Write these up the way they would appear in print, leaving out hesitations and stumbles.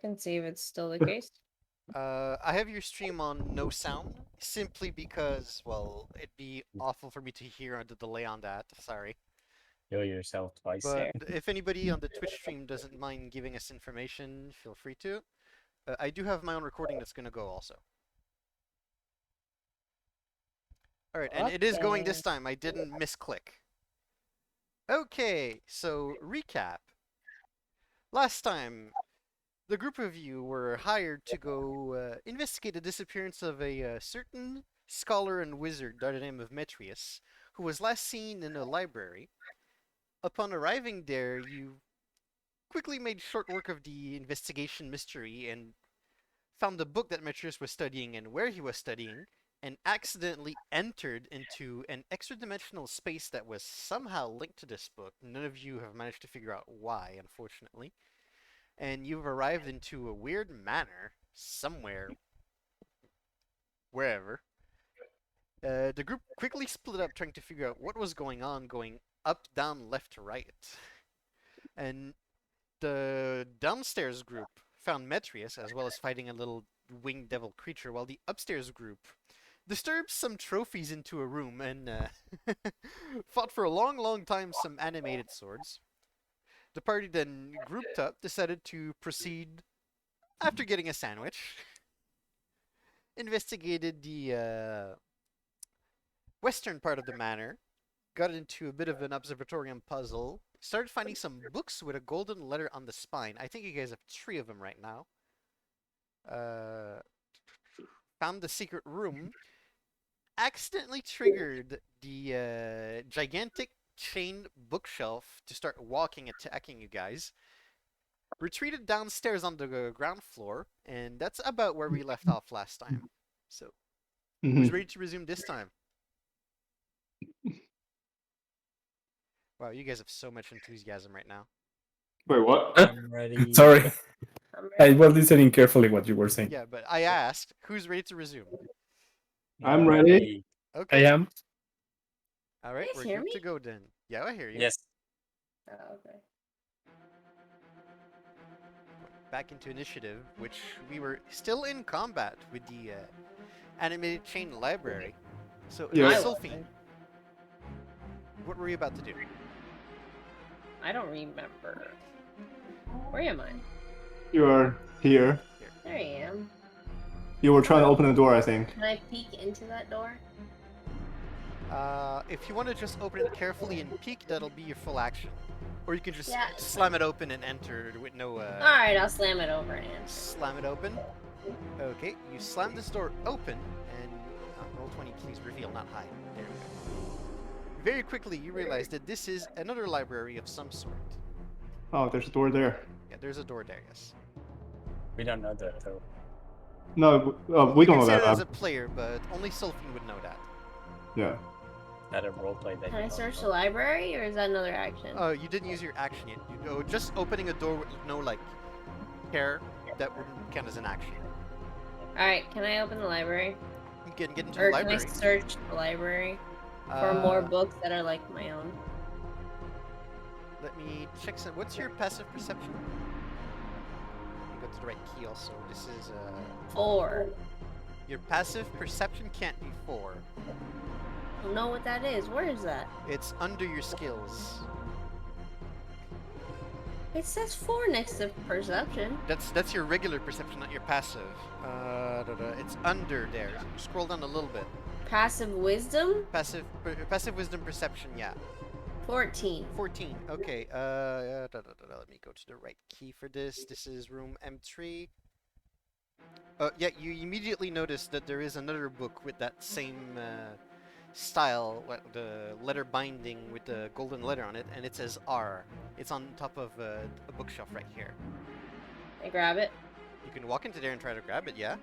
Can see if it's still the case. I have your stream on no sound, simply because, well, it'd be awful for me to hear the delay on that. Sorry. Kill yourself twice. But There. if anybody on the Twitch stream doesn't mind giving us information, feel free to. I do have my own recording that's gonna go also. Alright, and it is going this time. I didn't misclick. Okay, so recap. Last time, the group of you were hired to go investigate the disappearance of a certain scholar and wizard by the name of Metrius, who was last seen in a library. Upon arriving there, you quickly made short work of the investigation mystery and found the book that Metrius was studying and where he was studying, and accidentally entered into an extra-dimensional space that was somehow linked to this book. None of you have managed to figure out why, unfortunately. And you've arrived into a weird manor somewhere, wherever. The group quickly split up trying to figure out what was going on, going up, down, left, right. And the downstairs group found Metrius, as well as fighting a little winged devil creature, while the upstairs group disturbed some trophies into a room and fought for a long time some animated swords. The party then grouped up, decided to proceed after getting a sandwich, investigated the western part of the manor, got into a bit of an observatorium puzzle, started finding some books with a golden letter on the spine. I think you guys have 3 of them right now. Found the secret room, accidentally triggered the gigantic chain bookshelf to start walking, attacking you guys. Retreated downstairs on the ground floor, and that's about where we left off last time. So, who's ready to resume this time? Wow, you guys have so much enthusiasm right now. Wait, what? I'm ready. Sorry, I'm I ready. was listening carefully what you were saying. Yeah, but I asked, who's ready to resume? I'm ready. Okay. I am. All right, You we're guys hear good me? to go then. Yeah, I hear you. Yes. Oh, okay. Back into initiative, which we were still in combat with the animated chain library. So, Yeah. I Sophie, wasn't. what were you about to do? I don't remember. Where am I? You are here. There I am. You were trying to open the door, I think. Can I peek into that door? If you want to just open it carefully and peek, that'll be your full action. Or you can just Yeah. slam it open and enter with no. Alright, I'll slam it over and answer. Slam it open. Okay, you slam this door open and roll 20, please reveal, not hide. There we go. Very quickly, you realize that this is another library of some sort. Oh, there's a door there. Yeah, there's a door there, yes. We don't know that though. No, we You don't can know say that. it as a player, but only Sophie would know that. Yeah. Not a roleplay that Can you I don't search know. the library, or is that another action? Oh, you didn't use your action yet. Just opening a door with no, like, care, that wouldn't count as an action. Alright, can I open the library? You can get into Or the can I library. search the library for more books that are like my own? Let me check some. What's your passive perception? You go to the right key also. This is 4. your passive perception can't be 4. I don't know what that is. Where is that? It's under your skills. It says 4 next to perception. That's your regular perception, not your passive. It's under there. Scroll down a little bit. Passive wisdom? Passive wisdom perception, yeah. 14. 14. Okay. Let me go to the right key for this. This is room M3. Yeah, you immediately notice that there is another book with that same style, the letter binding with the golden letter on it, and it says R. It's on top of a bookshelf right here. I grab it. You can walk into there and try to grab it, yeah?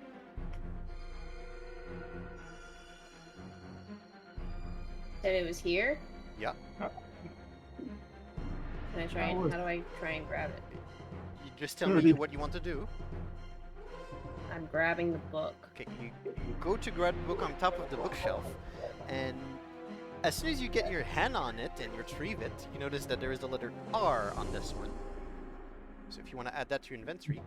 Said it was here. Yeah. Can I try and, how do I try and grab it? You just tell me what you want to do. I'm grabbing the book. Okay, you go to grab the book on top of the bookshelf, and as soon as you get your hand on it and retrieve it, you notice that there is the letter R on this one. So if you want to add that to your inventory,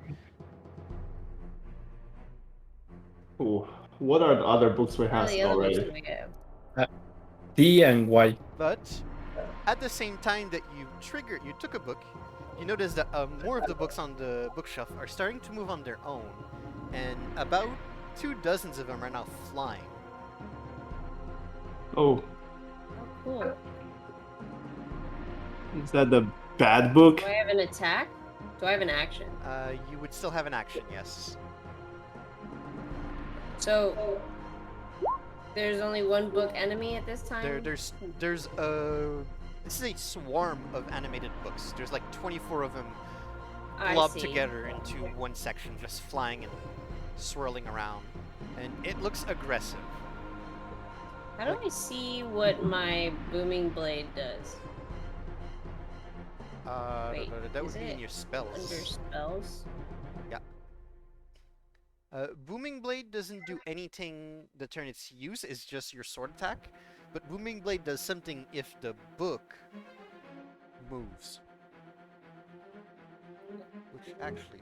Ooh, what are the other books we What are have the other books already? do we have? D and Y. But at the same time that you took a book, you notice that more of the books on the bookshelf are starting to move on their own, and about 2 dozens of them are now flying. Oh, Oh, cool. is that the bad book? Do I have an attack? Do I have an action? You would still have an action, yes. So there's only one book enemy at this time? There's this is a swarm of animated books. There's like 24 of them I globbed see. together into one section, just flying and swirling around, and it looks aggressive. How do I see what my booming blade does? Wait, that is would be in it your spells. under spells? Booming Blade doesn't do anything the turn its use, it's just your sword attack. But Booming Blade does something if the book moves. Which actually,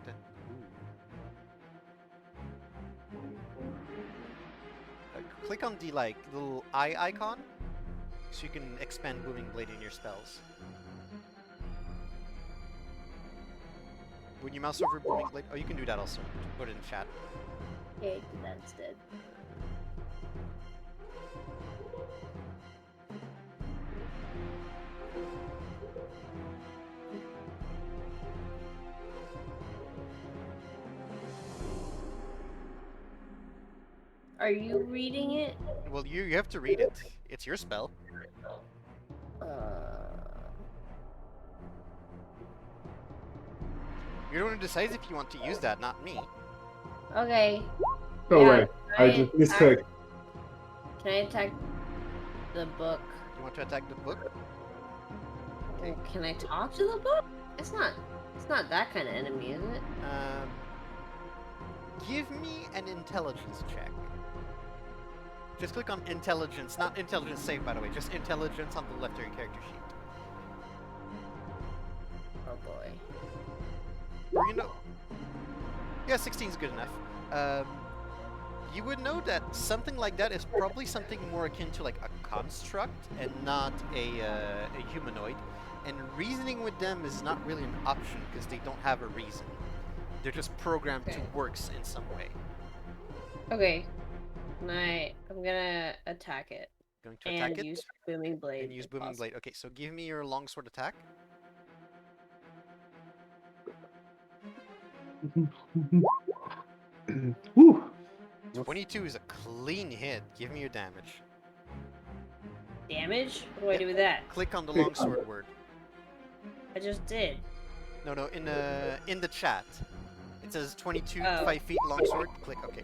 click on the little eye icon, so you can expand Booming Blade in your spells. When you mouse over Booming Blade, oh, you can do that also. Put it in chat. Okay, do that instead. Are you reading it? Well, you have to read it. It's your spell. Uh, You're the one who decides if you want to use that, not me. okay. Oh Yeah, wait, I just misclicked. Can I attack the book? You want to attack the book? Can I talk to the book? It's not that kind of enemy, is it? Give me an intelligence check. Just click on intelligence, not intelligence save, by the way, just intelligence on the left of your character sheet. Oh boy. Or yeah, 16 is good enough. You would know that something like that is probably something more akin to like a construct and not a humanoid. And reasoning with them is not really an option because they don't have a reason. They're just programmed to work in some way. Okay. I'm gonna attack it. Going to attack and it? Use booming blade. And use booming blade. Okay, so give me your longsword attack. Woo. 22 is a clean hit. Give me your damage. Damage? What do I do with that? Click on the longsword word. I just did. No, in the chat. It says 22, Oh. 5 feet longsword. Click, okay.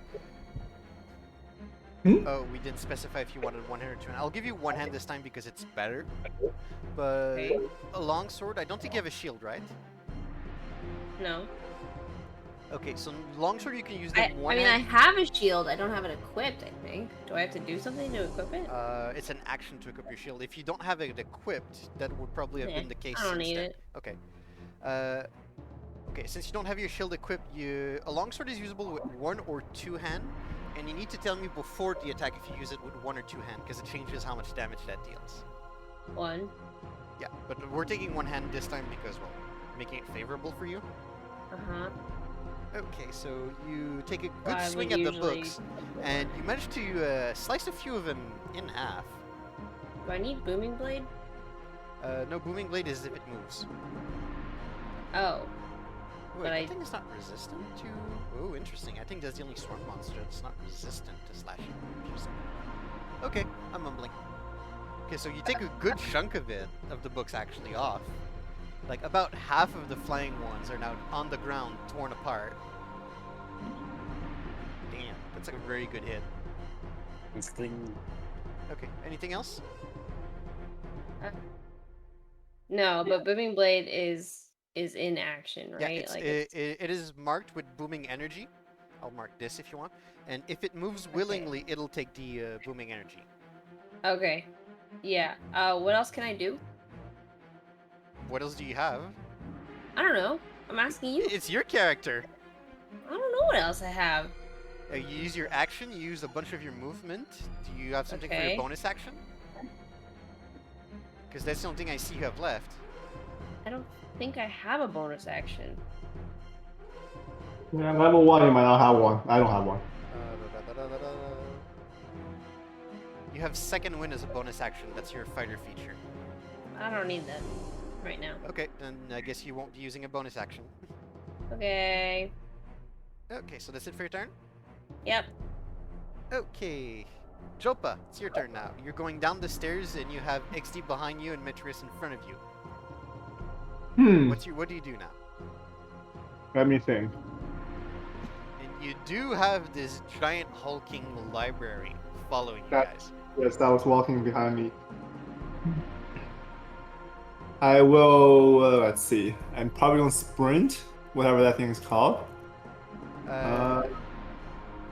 Hmm? Oh, we didn't specify if you wanted one hand or two hand. I'll give you one hand this time because it's better. But Okay. a longsword, I don't think you have a shield, right? No. Okay, so longsword you can use the I one mean, I hand. have a shield. I don't have it equipped, I think. Do I have to do something to equip it? It's an action to equip your shield. If you don't have it equipped, that would probably have been the case. I don't need instead. it. Okay. Okay, since you don't have your shield equipped, a longsword is usable with 1 or 2 hand, and you need to tell me before the attack if you use it with 1 or 2 hand, because it changes how much damage that deals. 1. Yeah, but we're taking 1 hand this time because, well, making it favorable for you. Uh-huh. Okay, so you take a good I swing would at the usually- books, and you manage to slice a few of them in half. Do I need booming blade? No, booming blade is if it moves. Oh. Wait, But I I- think it's not resistant to... Oh, interesting. I think that's the only swarm monster that's not resistant to slashing. Interesting. Okay, I'm mumbling. Okay, so you take a good chunk of the books actually off. Like, about half of the flying ones are now on the ground, torn apart. Damn, that's like a very good hit. It's clean. Okay, anything else? No, but booming blade is in action, Yeah, right? it is marked with booming energy. I'll mark this if you want. And if it moves willingly, it'll take the booming energy. Okay. Yeah. What else can I do? What else do you have? I don't know. I'm asking you. It's your character. I don't know what else I have. You use your action, you use a bunch of your movement. Do you have something for your Okay. bonus action? Because that's the only thing I see you have left. I don't think I have a bonus action. Yeah, level 1, you might not have one. I don't have one. You have second wind as a bonus action. That's your fighter feature. I don't need that right now. Okay, then I guess you won't be using a bonus action. Okay. Okay, so that's it for your turn? Yep. Okay. Jopa, it's your turn now. You're going down the stairs and you have XD behind you and Metrius in front of you. What do you do now? Let me think. And you do have this giant hulking library following you That- guys. Yes, that was walking behind me. I will, let's see. I'm probably gonna sprint, whatever that thing is called. You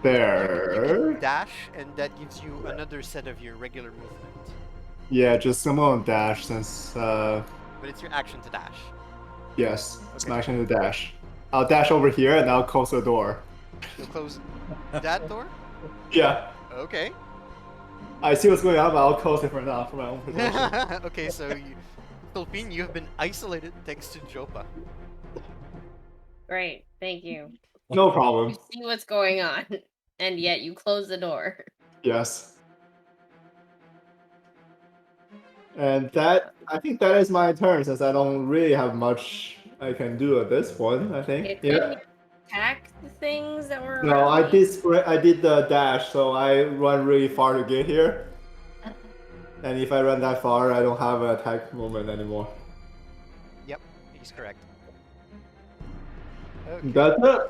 There. can dash, and that gives you another set of your regular movement. Yeah, just I'm gonna dash since, But it's your action to dash. yes, it's my Okay. action to dash. I'll dash over here and I'll close the door. You'll close that door? Yeah, Okay. I see what's going on, but I'll close it for now for my own protection. Okay, so Philippine, you have been isolated thanks to Jopa. Great. Thank you. No You problem. see what's going on, and yet you close the door. Yes. And that, I think that is my turn since I don't really have much I can do at this point, I think. Okay, Yeah. couldn't you attack the things that were No, around I me? did the dash, so I run really far to get here. And if I run that far, I don't have an attack movement anymore. Yep, he's correct. Okay. That's it.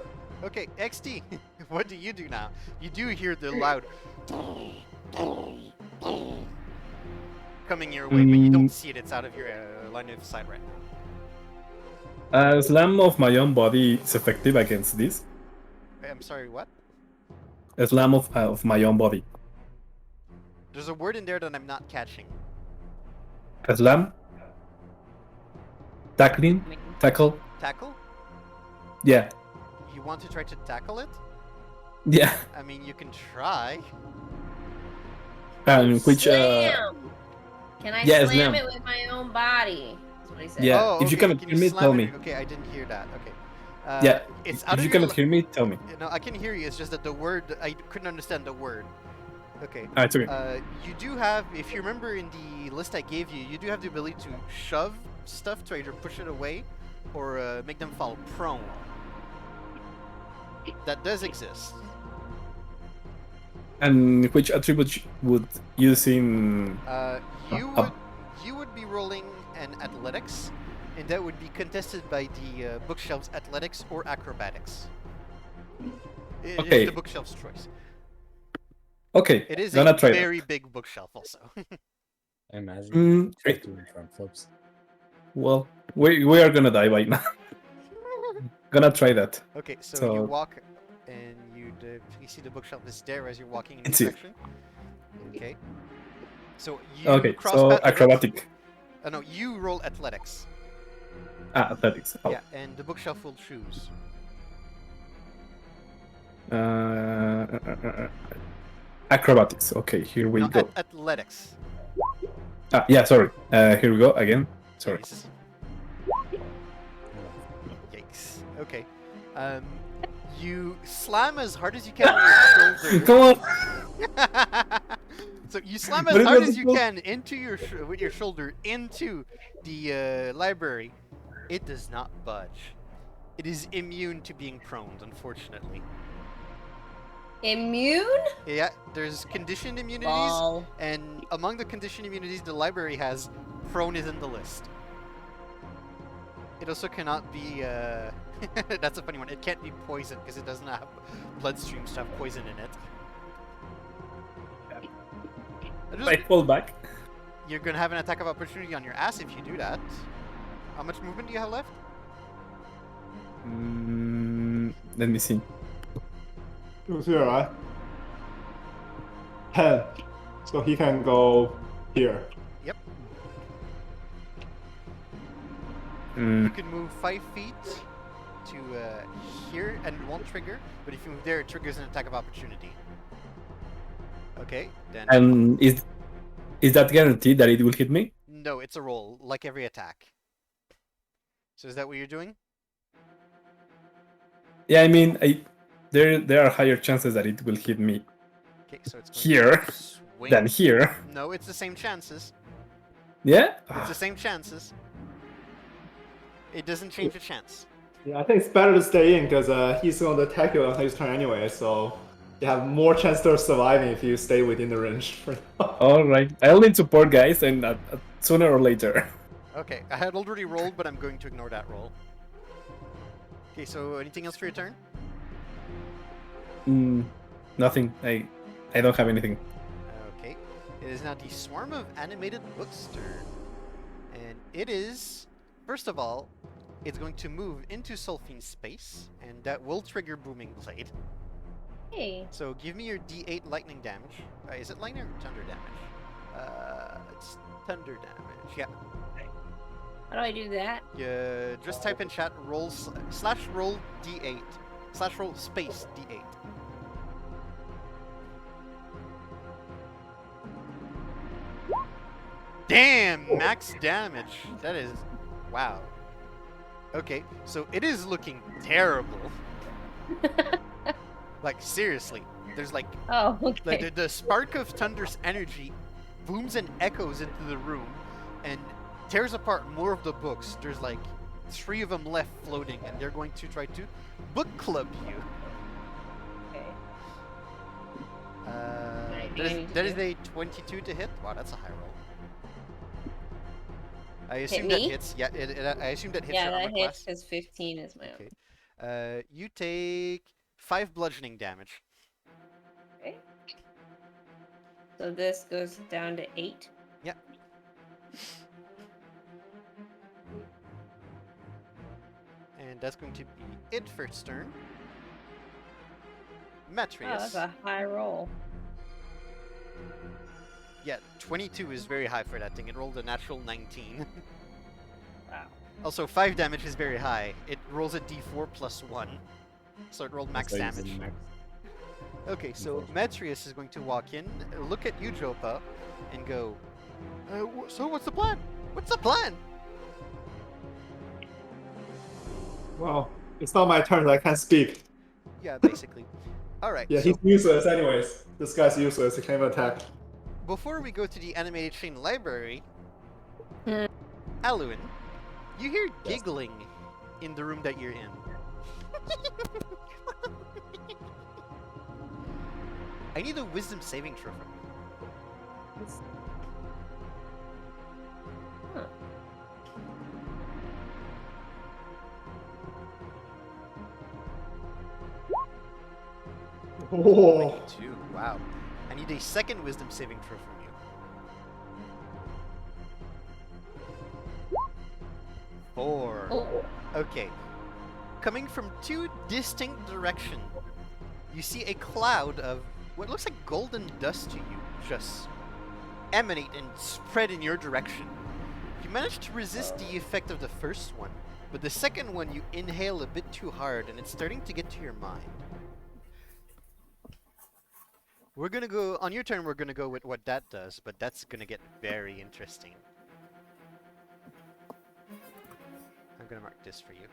Okay, XT, what do you do now? You do hear the loud coming your way, but you don't see it. It's out of your line of sight right now. Slam of my own body is effective against this. I'm sorry, what? A slam of my own body. There's a word in there that I'm not catching. A slam? Tackling? Tackle? Tackle? Yeah. You want to try to tackle it? Yeah. I mean, you can try. Which Slam! Can I yeah, slam slam. it with my own body? That's what he said. Yeah. Oh, if you okay, cannot can hear me, slam tell it? me. Okay, I didn't hear that. Okay. Yeah. It's out If of you your cannot hear me, tell me. No, I can hear you. It's just that the word, I couldn't understand the word. Okay. It's okay. You do have, if you remember in the list I gave you, you do have the ability to shove stuff to either push it away or make them fall prone. That does exist. And which attribute would use in... You would be rolling an athletics, and that would be contested by the bookshelf's athletics or acrobatics. Okay. It's the bookshelf's choice. Okay, It is gonna a try very big bookshelf, also. that. I imagine. Doing front flips. Well, we are gonna die right now. Gonna try that. Okay, so So- you walk, and you see the bookshelf is there as you're walking in this It's here. direction. Okay. So you Okay, cross so path with it. acrobatic. No, you roll athletics. Athletics. Oh. Yeah, and the bookshelf will choose. Acrobatics. Okay, here we No, go. athletics. Yeah, sorry. Here we go again. Sorry. Yes. Yikes. Okay. You slam as hard as you can with your shoulder. Come on. So you slam But as it hard was as you supposed- can into with your shoulder into the library. It does not budge. It is immune to being prone, unfortunately. Immune? Yeah, there's conditioned immunities, Ball. and among the conditioned immunities the library has, prone is in the list. It also cannot be, that's a funny one, it can't be poison because it doesn't have bloodstream stuff poison in it. I fall back. You're gonna have an attack of opportunity on your ass if you do that. How much movement do you have left? Let me see. It was here, right? 10. So he can go here. Yep. Mm, You can move 5 feet to here and it won't trigger, but if you move there, it triggers an attack of opportunity. Okay, then. And is that guaranteed that it will hit me? No, it's a roll, like every attack. So is that what you're doing? Yeah, I mean, there are higher chances that it will hit me Okay, so it's going here to swing. than here. No, it's the same chances. Yeah? It's the same chances. It doesn't change the chance. Yeah, I think it's better to stay in because he's going to attack you on his turn anyway, so you have more chance of surviving if you stay within the range for now. Alright. I'll need support, guys, and sooner or later. Okay, I had already rolled, but I'm going to ignore that roll. Okay, so anything else for your turn? Nothing. I don't have anything. Okay, it is now the Swarm of Animated Books' turn. And it is, first of all, it's going to move into Sulfine's space, and that will trigger Booming Blade. Hey. So give me your D8 lightning damage. Is it lightning or thunder damage? It's thunder damage, yeah. How do I do that? Yeah, just type in chat roll D8 / roll space D8. Damn, max damage. That is, wow. Okay, so it is looking terrible. Like seriously, there's like Oh, okay. the spark of Thunder's energy booms and echoes into the room and tears apart more of the books. There's like 3 of them left floating, and they're going to try to book club you. Okay. That is a 22 to hit. Wow, that's a high roll. I assume me? that hits. Yeah, I assume that hits Yeah, your that armor hits class. because 15 is my own. Okay. You take 5 bludgeoning damage. Okay. So this goes down to 8. Yep. And that's going to be it for its turn. Oh, Matrius. that's a high roll. Yeah, 22 is very high for that thing. It rolled a natural 19. Wow. Also, 5 damage is very high. It rolls a d4 plus 1. So it rolled max So he's in damage. max. Okay, so Matrius is going to walk in, look at you, Jopa, and go, so what's the plan? What's the plan? Well, it's not my turn, so I can't speak. Yeah, basically. Alright, Yeah, so he's useless anyways. This guy's useless, he can't even attack. before we go to the animated chain library, Hmm. Aluin, you hear giggling in the room that you're in. I need a wisdom saving throw from you. Huh. Oh, 22, wow. I need a second wisdom saving throw from you. 4. Oh. Okay. Coming from 2 distinct directions, you see a cloud of what looks like golden dust to you just emanate and spread in your direction. You manage to resist the effect of the first one, but the second one you inhale a bit too hard and it's starting to get to your mind. We're gonna go, on your turn we're gonna go with what that does, but that's gonna get very interesting. I'm gonna mark this for you.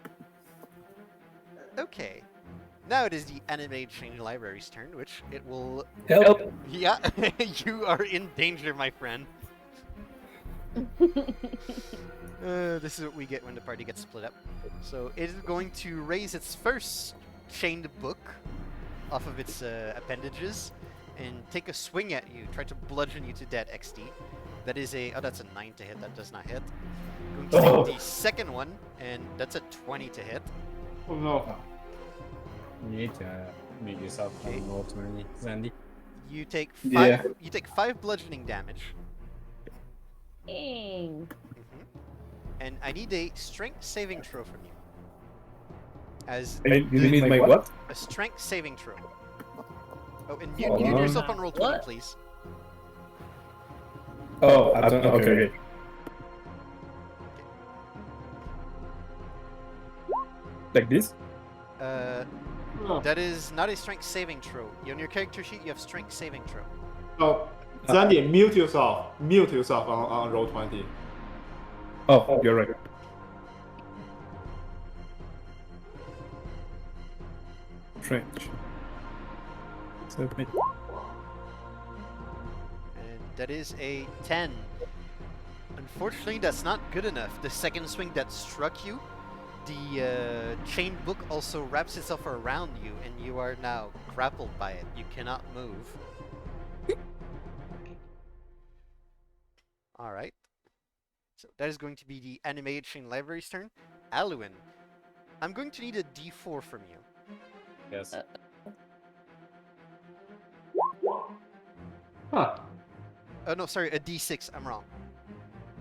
Okay. Now it is the animated chain library's turn, which it will... Help! Yeah, you are in danger, my friend. This is what we get when the party gets split up. So it is going to raise its first chained book off of its appendages and take a swing at you, try to bludgeon you to death, XD. That is a... Oh, that's a 9 to hit. That does not hit. Going to take the second one, and that's a 20 to hit. oh no. You need to make yourself more ultimately, Zandy. You take 5. Yeah. You take 5 bludgeoning damage. Dang. And I need a strength saving throw from you. As You need my what? a strength saving throw. Oh, and Hold mute on. yourself on roll 20, What? please. Oh, I don't know. Okay. Like this? Oh. That is not a strength saving throw. On your character sheet, you have strength saving throw. Oh, Zandy, mute yourself. Mute yourself on roll 20. Oh, you're right. Strange. Submit. And that is a 10. Unfortunately, that's not good enough. The second swing that struck you, the chain book also wraps itself around you, and you are now grappled by it. You cannot move. Alright. So that is going to be the animated chain library's turn. Aluin, I'm going to need a d4 from you. Yes. Huh. Oh no, sorry, a d6. I'm wrong.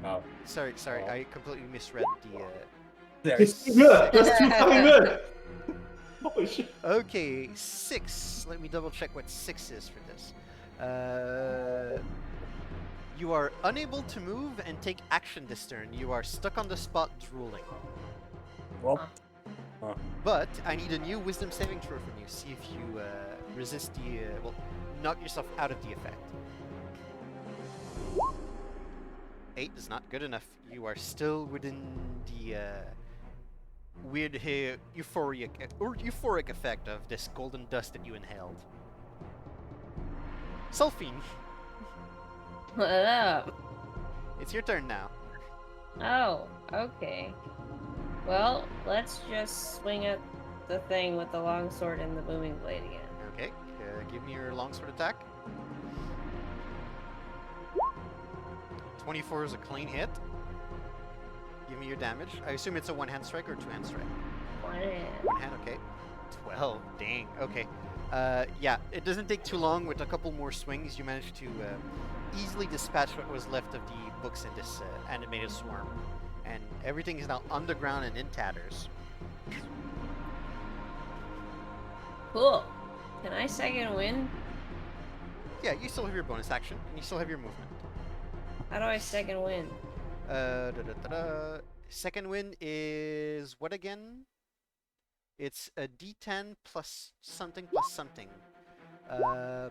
Oh. Sorry, Oh. I completely misread the... It's too good. That's too fucking good. Holy shit. Okay, 6. Let me double check what 6 is for this. You are unable to move and take action this turn. You are stuck on the spot drooling. Well. But I need a new wisdom saving throw from you. See if you resist the... well, knock yourself out of the effect. 8 is not good enough. You are still within the weird euphoric effect of this golden dust that you inhaled. Sulfine, What up? it's your turn now. Oh, okay. Well, let's just swing at the thing with the longsword and the booming blade again. Okay, give me your longsword attack. 24 is a clean hit. Give me your damage. I assume it's a one-hand strike or two-hand strike? One hand. One hand, okay. 12, dang, okay. Yeah, it doesn't take too long. With a couple more swings, you manage to easily dispatch what was left of the books in this animated swarm. And everything is now underground and in tatters. Cool. Can I second win? Yeah, you still have your bonus action, and you still have your movement. How do I second win? Second win is what again? It's a d10 plus something plus something.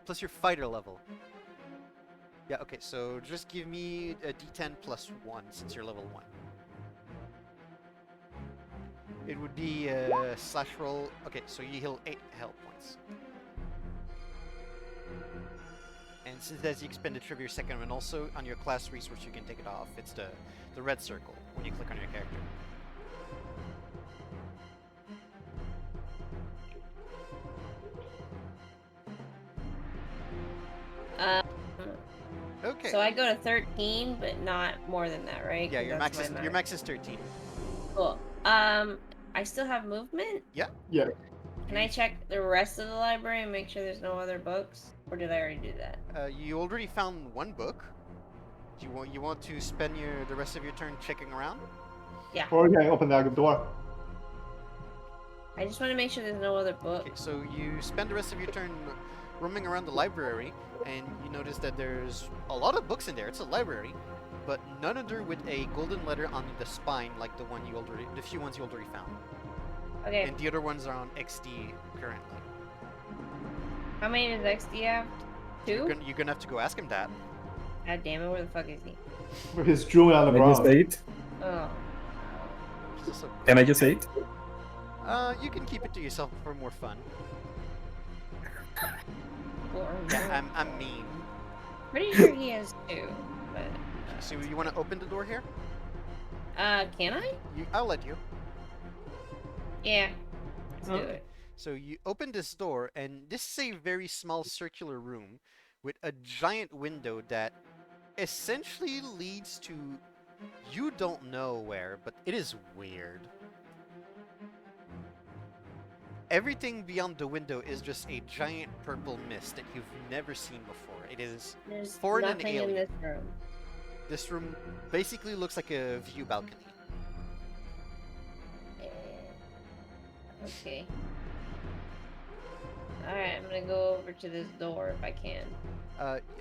Plus your fighter level. Yeah, okay, so just give me a d10 plus 1 since you're level 1. It would be a slash roll. Okay, so you heal 8 health points. And since that's the expenditure of your second one, also on your class resource you can take it off. It's the red circle when you click on your character. Okay. So I go to 13, but not more than that, right? Yeah, 'Cause your max is 13. Cool. I still have movement? Yeah. Yeah. Can I check the rest of the library and make sure there's no other books? Or did I already do that? You already found one book. Do you want to spend the rest of your turn checking around? Yeah. Or you can open that door. I just want to make sure there's no other book. Okay, so you spend the rest of your turn roaming around the library, and you notice that there's a lot of books in there. It's a library, but none of them with a golden letter on the spine like the few ones you already found. Okay. And the other ones are on XD currently. How many does XD have? 2? You're gonna have to go ask him that. God damn it, where the fuck is he? He's drooling on the Can I just ground. 8? Oh. He's also- Can I just 8? you can keep it to yourself for more fun. Or Yeah, I'm mean. pretty sure he has 2, but... So you want to open the door here? Can I? I'll let you. Yeah. Let's do Okay. it. So you open this door, and this is a very small circular room with a giant window that essentially leads to you don't know where, but it is weird. Everything beyond the window is just a giant purple mist that you've never seen before. It is There's foreign and nothing in alien. this room. This room basically looks like a view balcony. Okay. Alright, I'm gonna go over to this door if I can.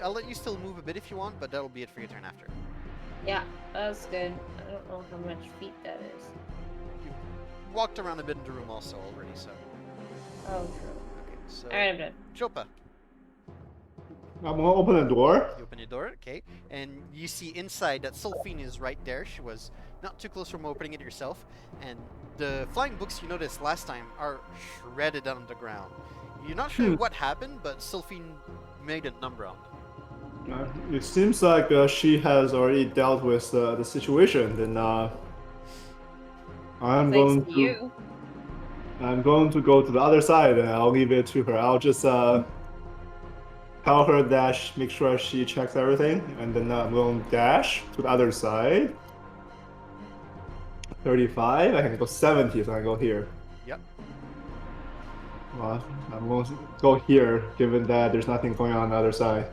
I'll let you still move a bit if you want, but that'll be it for your turn after. Yeah, that's good. I don't know how much feet that is. You've walked around a bit in the room also already, so... Oh, true. Okay, so Alright, I'm done. Chopa, I'm gonna open the door. you open your door, okay, and you see inside that Sulfine is right there. She was not too close from opening it yourself, and the flying books you noticed last time are shredded on the ground. You're not sure what happened, but Sulfine made a number on them. It seems like she has already dealt with the situation. Then I'm Thanks going to to you. I'm going to go to the other side and I'll leave it to her. I'll just tell her dash, make sure she checks everything, and then I'm going to dash to the other side. 35. I can go 70, so I can go here. Yep. Well, I'm going to go here, given that there's nothing going on the other side.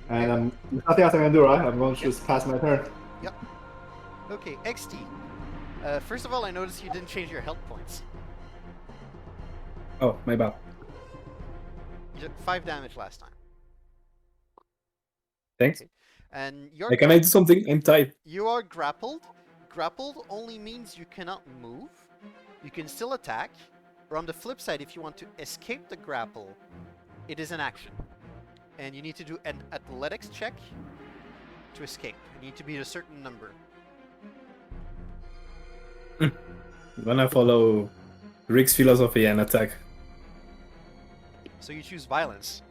And there's nothing else I can do, right? I'm going to just pass my turn. Yep. Okay, XT. First of all, I noticed you didn't change your health points. Oh, my bad. You took 5 damage last time. Thanks. Okay. And you're Hey, can I do something? I'm tied. You are grappled. Grappled only means you cannot move. You can still attack. Or on the flip side, if you want to escape the grapple, it is an action. And you need to do an athletics check to escape. You need to beat a certain number. I'm gonna follow Rick's philosophy and attack. So you choose violence.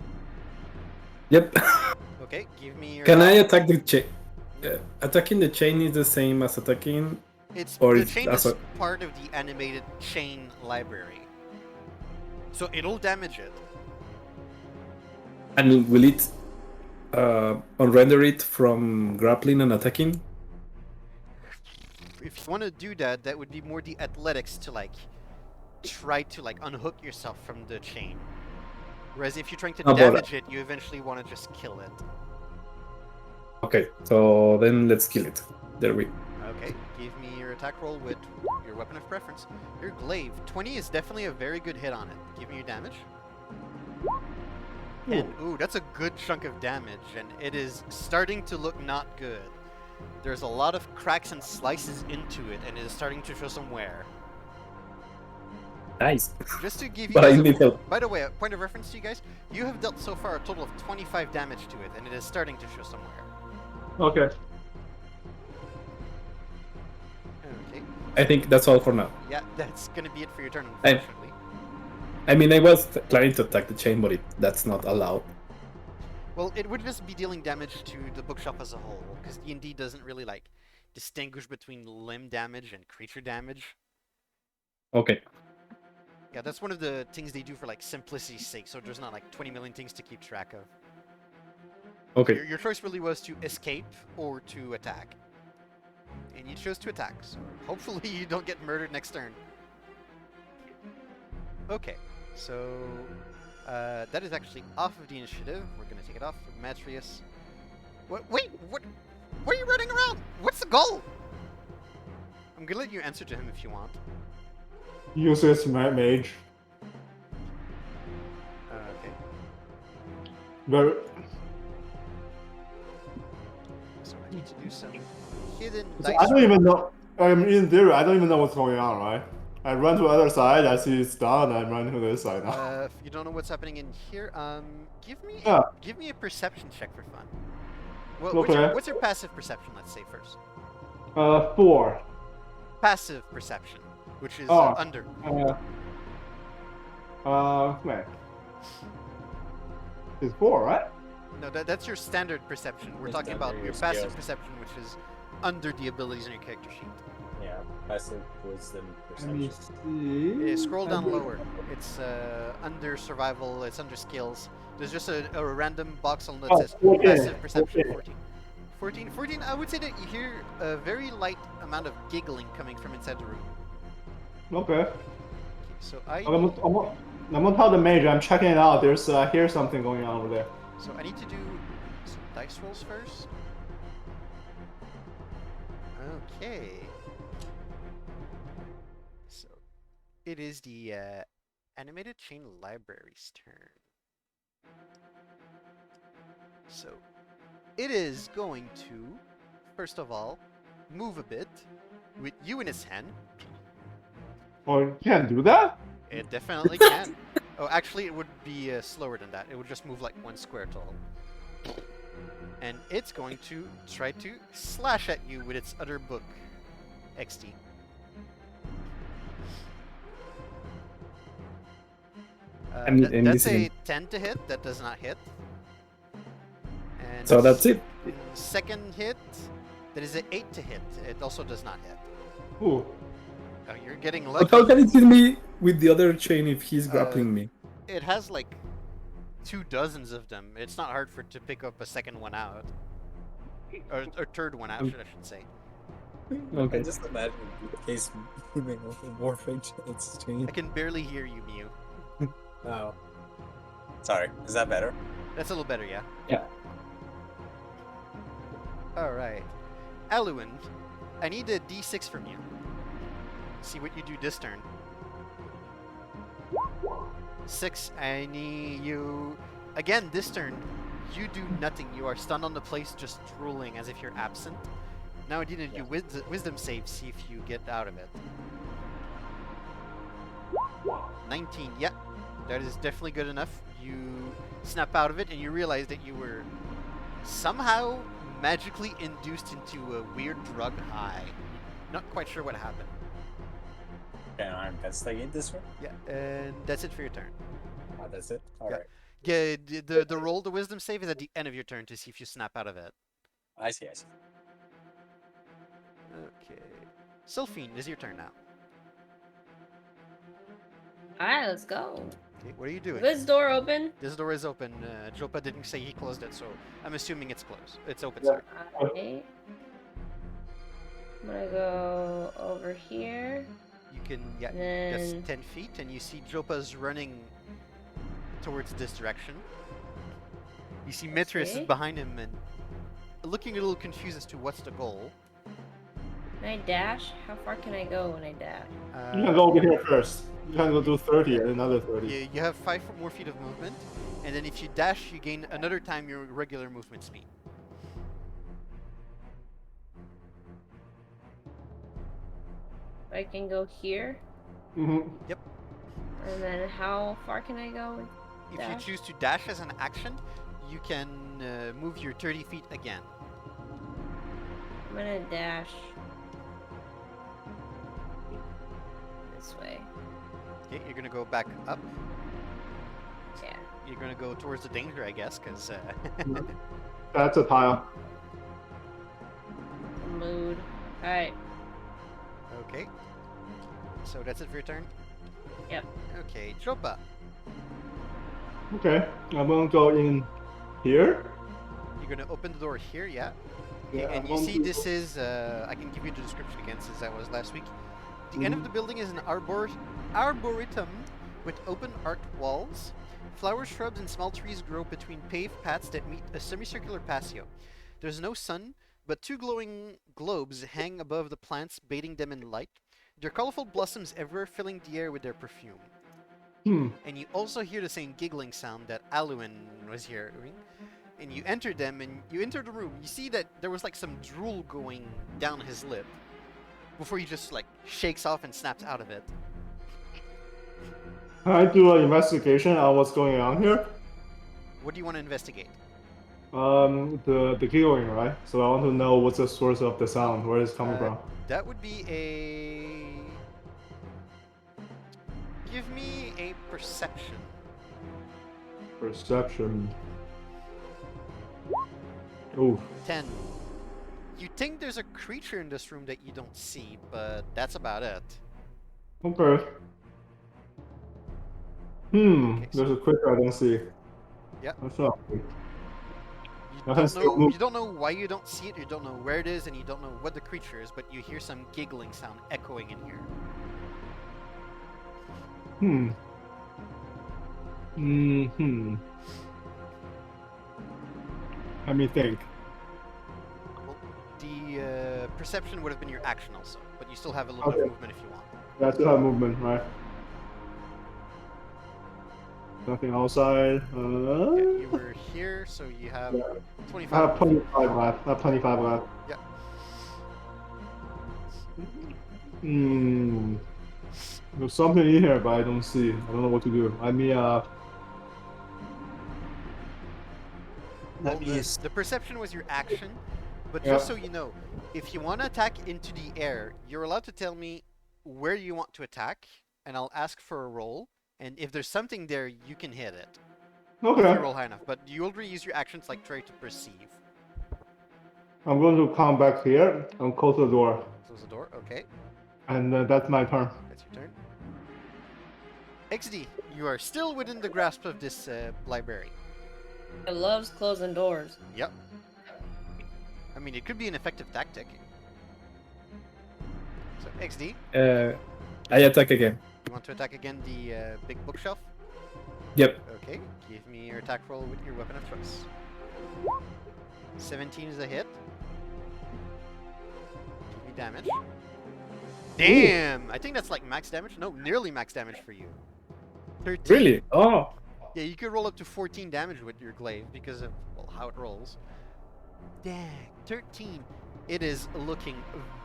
Yep. Okay, give me your... Can I attack the chain? Attacking the chain is the same as attacking... It's or the it's chain as is a- part of the animated chain library. So it'll damage it. And will it unrender it from grappling and attacking? If you want to do that, that would be more the athletics to like try to like unhook yourself from the chain. Whereas if you're trying to Oh, but- damage it, you eventually want to just kill it. Okay, so then let's kill it. There we... Okay, give me your attack roll with your weapon of preference. Your glaive. 20 is definitely a very good hit on it. Give me your damage. And ooh, that's a good chunk of damage, and it is starting to look not good. There's a lot of cracks and slices into it, and it is starting to show some wear. Nice. Just to give you But I guys need help. By the way, a point of reference to you guys, you have dealt so far a total of 25 damage to it, and it is starting to show some wear. Okay. Okay. I think that's all for now. Yeah, that's gonna be it for your turn, I- unfortunately. I mean, I was planning to attack the chain, but that's not allowed. Well, it would just be dealing damage to the bookshop as a whole, because D&D doesn't really, like, distinguish between limb damage and creature damage. Okay. Yeah, that's one of the things they do for, like, simplicity's sake, so there's not, like, 20 million things to keep track of. Okay. Your choice really was to escape or to attack. And you chose to attack, so hopefully you don't get murdered next turn. Okay, so that is actually off of the initiative. We're gonna take it off. Matrius. What? Wait, what? What are you running around? What's the goal? I'm gonna let you answer to him if you want. Uses mage. Okay. Very. So I need to do some hidden So dice. I don't even know. In theory, I don't even know what's going on, right? I run to the other side. I see it's down. I run to this side now. If you don't know what's happening in here, Yeah. give me a perception check for fun. Okay. What's your passive perception? Let's say first. 4. Passive perception, which is Oh. under. Wait. It's 4, right? No, that's your standard perception. We're It's talking under about your your passive skills. perception, which is under the abilities on your character sheet. Yeah, passive wisdom Let me perception. see. Scroll down lower. It's under survival. It's under skills. There's just a random box on that Oh, says 14, passive perception 14. 14. 14. I would say that you hear a very light amount of giggling coming from inside the room. Okay. So I'm gonna tell the mage. I'm checking it out. There's I hear something going on over there. So I need to do some dice rolls first. Okay. So it is the animated chain library's turn. So it is going to, first of all, move a bit with you in its hand. Oh, you can't do that? It definitely can. Oh, actually, it would be slower than that. It would just move like 1 square tall. And it's going to try to slash at you with its other book, XT. I'm That's missing. a 10 to hit. That does not hit. And So that's it. second hit, that is an 8 to hit. It also does not hit. Ooh. Oh, you're getting But lucky. how can it hit me with the other chain if he's grappling me? It has like 2 dozens of them. It's not hard for it to pick up a second one out. Or third one out, I should say. Okay. I just imagine the case moving over morphing its chain. I can barely hear you, Mew. Oh. Sorry, is that better? That's a little better, yeah? Yeah. Alright. Aluin, I need a d6 from you. See what you do this turn. 6, I need you... Again, this turn, you do nothing. You are stunned on the place, just drooling as if you're absent. Now I need to do wisdom save, see if you get out of it. 19, yeah. That is definitely good enough. You snap out of it and you realize that you were somehow magically induced into a weird drug high. Not quite sure what happened. Can I investigate this one? Yeah, and that's it for your turn. Oh, that's it? Yeah. Alright. Yeah, the roll, the wisdom save is at the end of your turn to see if you snap out of it. I see, I see. Okay. Sylphine, it is your turn now. Alright, let's go. Okay, what are you doing? This door open? This door is open. Jopa didn't say he closed it, so I'm assuming it's closed. It's open, Yeah. sorry. Alright. I'm gonna go over here. You can, yeah, Then- that's 10 feet, and you see Jopa's running towards this direction. You see Mithras is Okay. behind him and looking a little confused as to what's the goal. Can I dash? How far can I go when I dash? You can go over here first. You can go do 30 and another 30. You have 5 more feet of movement, and then if you dash, you gain another time your regular movement speed. I can go here. Mm-hmm. And then how far can I go? If Dash? you choose to dash as an action, you can move your 30 feet again. I'm gonna dash this way. Okay, you're gonna go back up. Yeah. You're gonna go towards the danger, I guess, because That's a tile. Mood. Alright. okay. So that's it for your turn. Yep. Okay, Jopa. Okay, I'm gonna go in here. You're gonna open the door here, yeah. Yeah, And I'm you going see to- this is, I can give you the description again since that was last week. The end of the building is an arboretum with open arched walls. Flowers, shrubs, and small trees grow between paved paths that meet a semicircular patio. There's no sun, but 2 glowing globes hang above the plants, bathing them in light. There are colorful blossoms everywhere, filling the air with their perfume. And you also hear the same giggling sound that Aluin was hearing. And you enter them, and you enter the room. You see that there was like some drool going down his lip before he just like shakes off and snaps out of it. Can I do an investigation on what's going on here? What do you want to investigate? The giggling, right? So I want to know what's the source of the sound, where it's coming from. That would be a. Give me a perception. Perception. Ooh. 10. You think there's a creature in this room that you don't see, but that's about it. Okay. Okay, so- There's a creature I don't see. Yep. That's not good. You Has don't to know. move. You don't know why you don't see it. You don't know where it is, and you don't know what the creature is. But you hear some giggling sound echoing in here. Let me think. Well, the perception would have been your action also, but you still have a little bit of Okay. movement if you want. Yeah, I still have movement, right? Nothing outside. Yeah, you were here, so you have Yeah. 25. I have 25 left. I have 25 left. Yeah. There's something in here, but I don't see. I don't know what to do. Well, the perception was your action, but Yeah. just so you know, if you want to attack into the air, you're allowed to tell me where you want to attack, and I'll ask for a roll. And if there's something there, you can hit it if you Okay. roll high enough. But you already use your actions like try to perceive. I'm going to come back here and close the door. Close the door. Okay, And that's my turn. that's your turn. XD, you are still within the grasp of this library. It loves closing doors. Yep. I mean, it could be an effective tactic. So, XD, I attack again. you want to attack again the big bookshelf? Yep. Okay, give me your attack roll with your weapon of choice. 17 is a hit. Give me damage. Damn! I think that's like max damage. No, nearly max damage for you. 13. Really? Oh. Yeah, you could roll up to 14 damage with your glaive because of well, how it rolls. Dang, 13. It is looking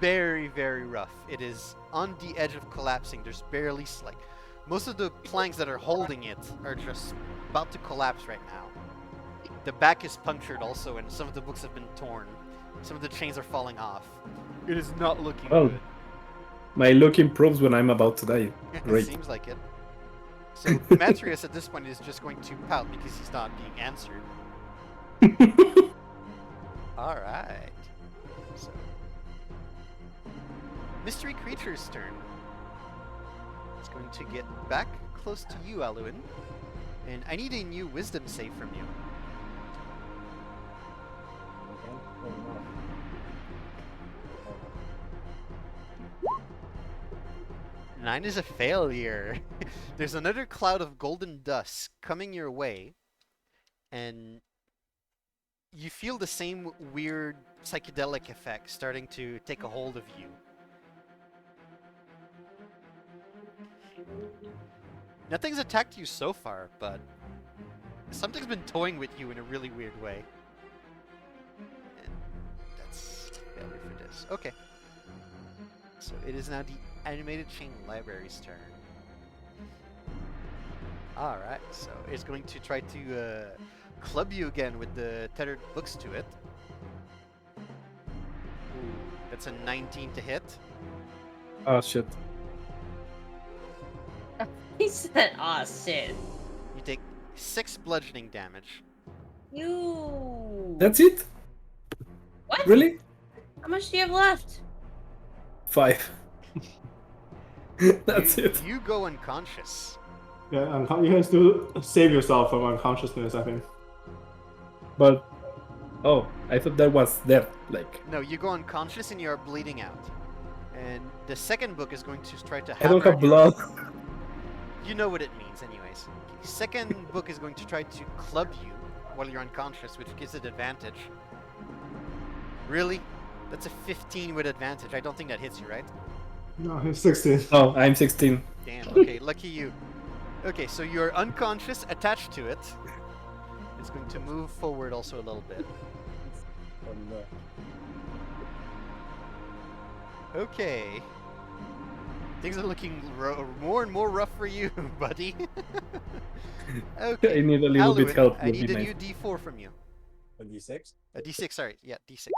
very, very rough. It is on the edge of collapsing. There's barely like most of the planks that are holding it are just about to collapse right now. The back is punctured also, and some of the books have been torn. Some of the chains are falling off. It is not looking Oh. good. My luck improves when I'm about to die. Great. Seems like it. So Matrius at this point is just going to pout because he's not being answered. Alright. So Mystery Creature's turn. It's going to get back close to you, Aluin. And I need a new wisdom save from you. Okay. Oh, no. 9 is a failure. There's another cloud of golden dust coming your way, and you feel the same weird psychedelic effect starting to take a hold of you. Nothing's attacked you so far, but something's been toying with you in a really weird way. And that's failure for this. Okay. So it is now the Animated Chain Library's turn. Alright, so it's going to try to club you again with the tethered books to it. Ooh, that's a 19 to hit. Oh shit. He said, "Aw, shit." You take 6 bludgeoning damage. You. That's it? What? Really? How much do you have left? 5. That's it. You go unconscious. Yeah, you can still save yourself from unconsciousness, I think. But oh, I thought that was death. Like No, you go unconscious and you are bleeding out. And the second book is going to try to I don't hammer have you. blood. You know what it means, anyways. Okay, second book is going to try to club you while you're unconscious, which gives it advantage. Really? That's a 15 with advantage. I don't think that hits you, right? No, he's 16. Oh, I'm 16. Damn, okay, lucky you. Okay, so you're unconscious, attached to it. It's going to move forward also a little bit. Oh, no. Okay. Things are looking more and more rough for you, buddy. Okay. I need a little bit Aluin, help. I would need be a nice. new D4 from you. A D6? A D6, sorry. Yeah, D6.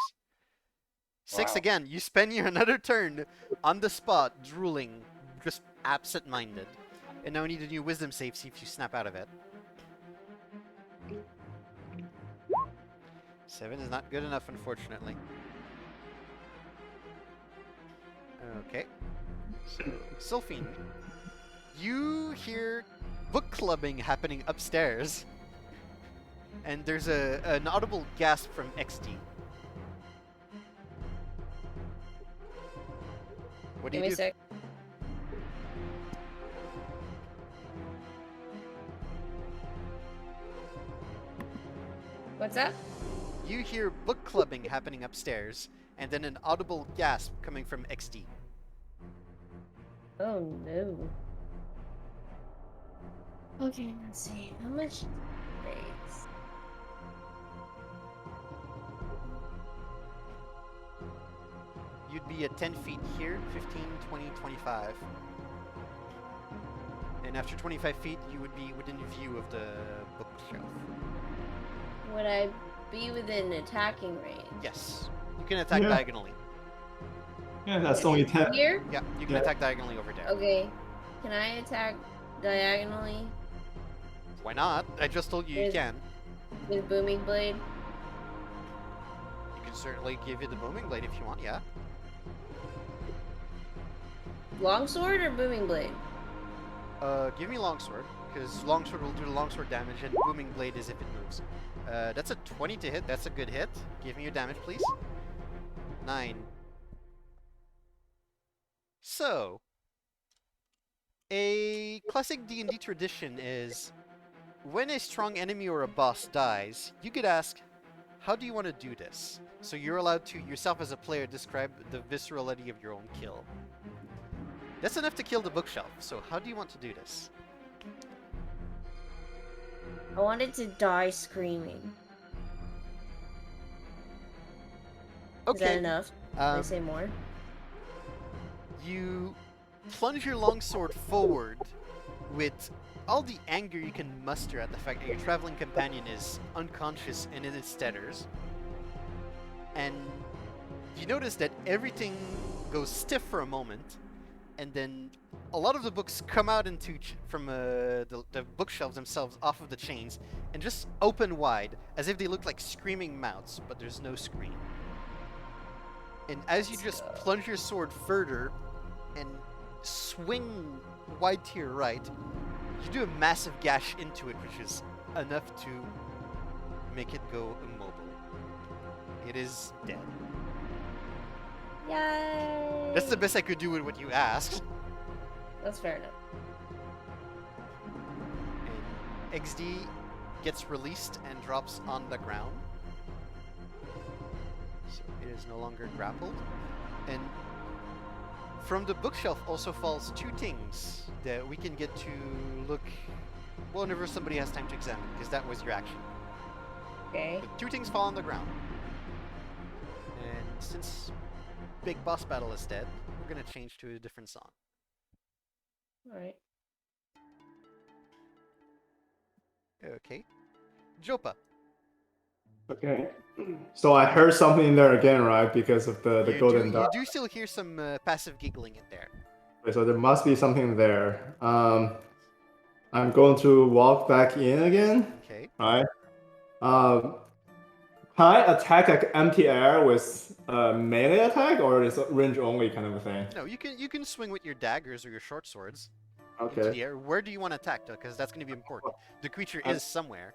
6 Wow. again. You spend your another turn on the spot, drooling, just absent-minded. And now I need a new wisdom save, see if you snap out of it. 7 is not good enough, unfortunately. Okay. So, Sylphine, you hear book clubbing happening upstairs. And there's an audible gasp from XD. What do Give you me a do? sec. What's up? You hear book clubbing happening upstairs, and then an audible gasp coming from XD. Oh no. Okay, let's see. How much space? You'd be at 10 feet here, 15, 20, 25. And after 25 feet, you would be within view of the bookshelf. Would I be within attacking range? Yes. You can attack Yeah. diagonally. Yeah, that's only 10. Here? Yeah, you can Yeah. attack diagonally over there. Okay. Can I attack diagonally Why not? I just told you you Is- can. with booming blade? You can certainly give you the booming blade if you want, yeah. Longsword or booming blade? Give me longsword, because longsword will do the longsword damage, and booming blade is if it moves. That's a 20 to hit. That's a good hit. Give me your damage, please. 9. So, a classic D&D tradition is when a strong enemy or a boss dies, you could ask, how do you want to do this? So you're allowed to, yourself as a player, describe the viscerality of your own kill. That's enough to kill the bookshelf, so how do you want to do this? I wanted to die screaming. Is that Okay, enough? Can I um, say more? you plunge your longsword forward with all the anger you can muster at the fact that your traveling companion is unconscious and in its tethers. And you notice that everything goes stiff for a moment, and then a lot of the books come out from the bookshelves themselves off of the chains and just open wide, as if they look like screaming mouths, but there's no scream. And as you just plunge your sword further and swing wide to your right, you do a massive gash into it, which is enough to make it go immobile. It is dead. Yay! That's the best I could do with what you asked. That's fair enough. And XD gets released and drops on the ground. So it is no longer grappled. And from the bookshelf also falls 2 things that we can get to look whenever somebody has time to examine, because that was your action. Okay. But 2 things fall on the ground. And since Big Boss Battle is dead, we're gonna change to a different song. Alright. Okay. Jopa. Okay. So I heard something in there again, right? Because of the golden You dot. do still hear some passive giggling in there. Okay, so there must be something there. I'm going to walk back in again, Okay. right? Can I attack like empty air with melee attack, or is it range only kind of a thing? No, you can swing with your daggers or your short swords into Okay. the air. Where do you want to attack, though? Because that's going to be important. The creature is somewhere.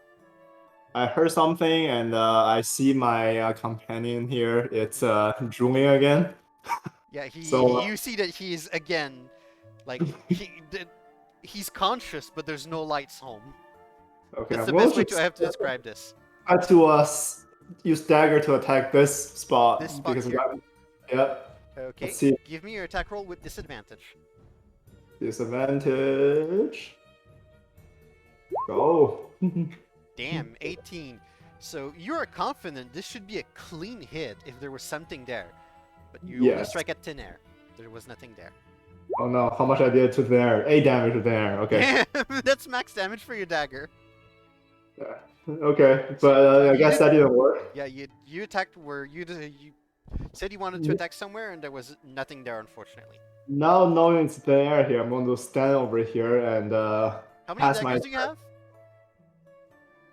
I heard something, and I see my companion here. It's drooling again. Yeah, So- you see that he is again, like he's conscious, but there's no lights home. Okay, That's the I'm going best way to I have to describe this. try to use dagger to attack this spot. This spot because here? Yep. Okay. Let's see. Give me your attack roll with disadvantage. Disadvantage. Go. Damn, 18. So you're confident this should be a clean hit if there was something there. But you only Yes. strike at thin air. There was nothing there. Oh no, how much I did to there? 8 damage to there. Okay. Damn, that's max damage for your dagger. Yeah. Okay, but I You guess did- that didn't work. Yeah, you attacked where you said you wanted to attack somewhere, and there was nothing there, unfortunately. Now knowing it's there here, I'm going to stand over here and How many pass my. daggers do you have?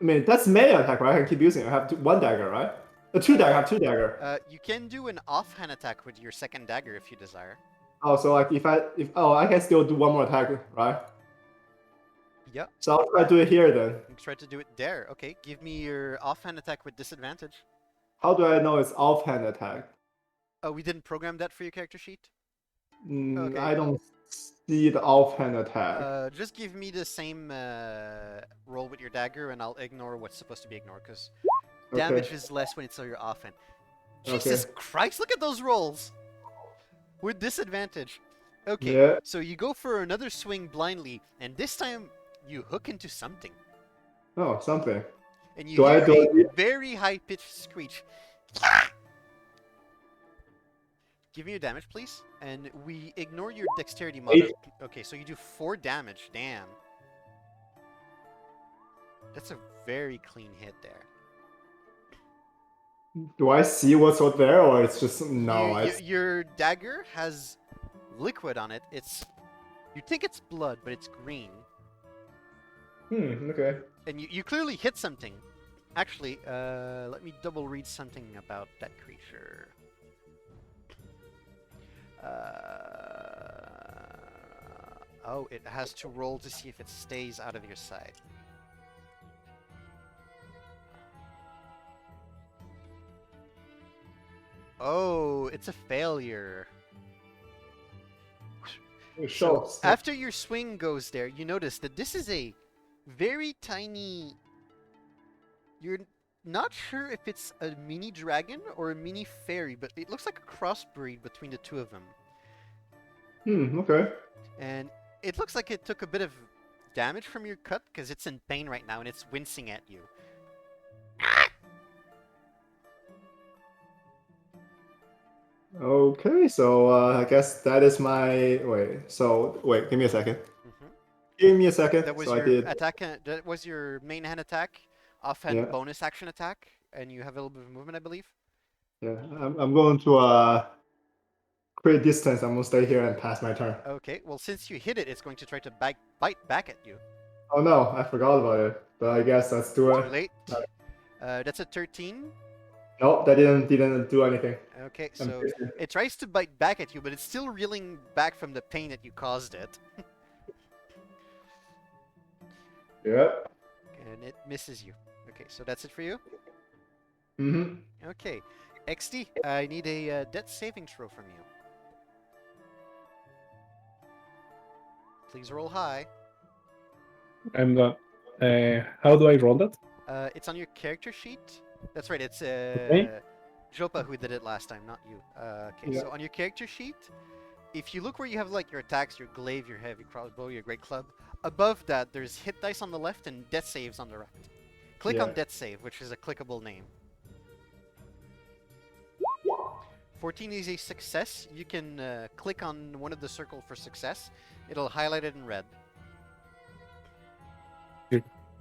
I mean, that's melee attack, right? I can keep using it. I have 1 dagger, right? 2 dagger. I have 2 dagger. You can do an offhand attack with your second dagger if you desire. Oh, so like if I can still do 1 more attack, right? Yep. So I'll try to do it here then. You try to do it there. Okay, give me your offhand attack with disadvantage. How do I know it's offhand attack? Oh, we didn't program that for your character sheet? Okay. I don't see the offhand attack. Just give me the same roll with your dagger, and I'll ignore what's supposed to be ignored, because damage is less when it's on your offhand. Jesus Christ, look at those rolls! With disadvantage. Okay, Yeah. so you go for another swing blindly, and this time you hook into something. Oh, something. And you Do I hear do a it? very high-pitched screech. Give me your damage, please. And we ignore your dexterity mod. 8. Okay, so you do 4 damage. Damn. That's a very clean hit there. Do I see what's out there, or it's just no? Your dagger has liquid on it. You think it's blood, but it's green. Okay. And you clearly hit something. Actually, let me double read something about that creature. Oh, it has to roll to see if it stays out of your sight. Oh, it's a failure. It So shows. after your swing goes there, you notice that this is a very tiny... You're not sure if it's a mini dragon or a mini fairy, but it looks like a crossbreed between the two of them. Okay. And it looks like it took a bit of damage from your cut because it's in pain right now and it's wincing at you. Okay, so I guess that is my wait, give me a second. Mhm. Give me a second. That was So I your did. attack. That was your main hand attack, offhand Yeah. bonus action attack, and you have a little bit of movement, I believe. Yeah, I'm going to create distance. I'm gonna stay here and pass my turn. Okay. Well, since you hit it, it's going to try to bite back at you. Oh no, I forgot about it. But I guess let's do Too it. late. That's a 13. Nope, that didn't do anything. Okay, I'm so pissed. it tries to bite back at you, but it's still reeling back from the pain that you caused it, Yep. and it misses you. Okay, so that's it for you. Okay, XD, I need a death saving throw from you. Please roll high. I'm not. How do I roll that? It's on your character sheet. That's right. It's Okay. Jopa who did it last time, not you. Okay, Yeah. so on your character sheet, if you look where you have like your attacks, your glaive, your heavy crossbow, your great club, above that there's hit dice on the left and death saves on the right. Click on Yeah. death save, which is a clickable name. 14 is a success. You can click on one of the circle for success. It'll highlight it in red.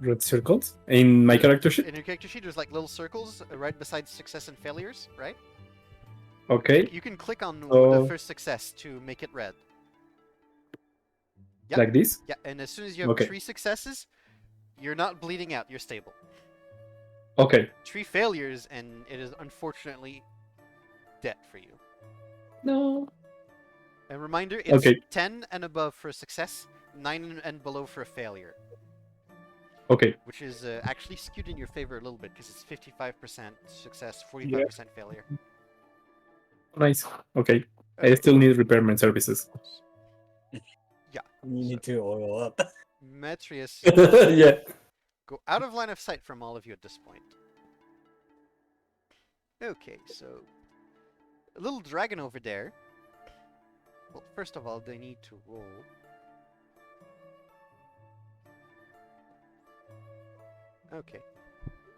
Red circles in my character sheet. In your character sheet, there's like little circles right beside success and failures, right? Okay, You can click on the So- first success to make it red. Yep. like this. Yeah, and as soon as you have Okay. 3 successes, you're not bleeding out, you're stable. Okay. 3 failures, and it is unfortunately dead for you. No. A reminder, it's Okay. 10 and above for a success, 9 and below for a failure, Okay. which is actually skewed in your favor a little bit because it's 55% success, 45% failure. Nice. Okay. I Okay. still need repairman services. You need to oil up. Metrius, Yeah. go out of line of sight from all of you at this point. Okay, so a little dragon over there. Well, first of all, they need to roll. Okay.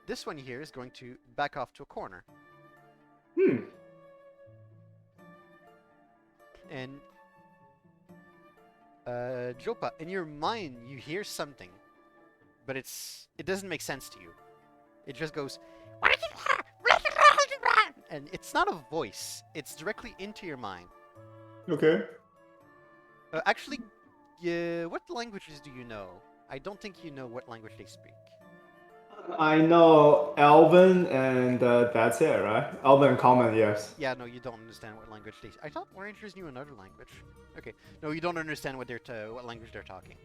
This one here is going to back off to a corner. And Jopa, in your mind, you hear something, but it doesn't make sense to you. It just goes, and it's not a voice. It's directly into your mind. Okay. Actually, what languages do you know? I don't think you know what language they speak. I know Elven and that's it, right? Elven and Common, yes. Yeah, no, you don't understand what language they. I thought Rangers knew another language. Okay, no, you don't understand what what language they're talking.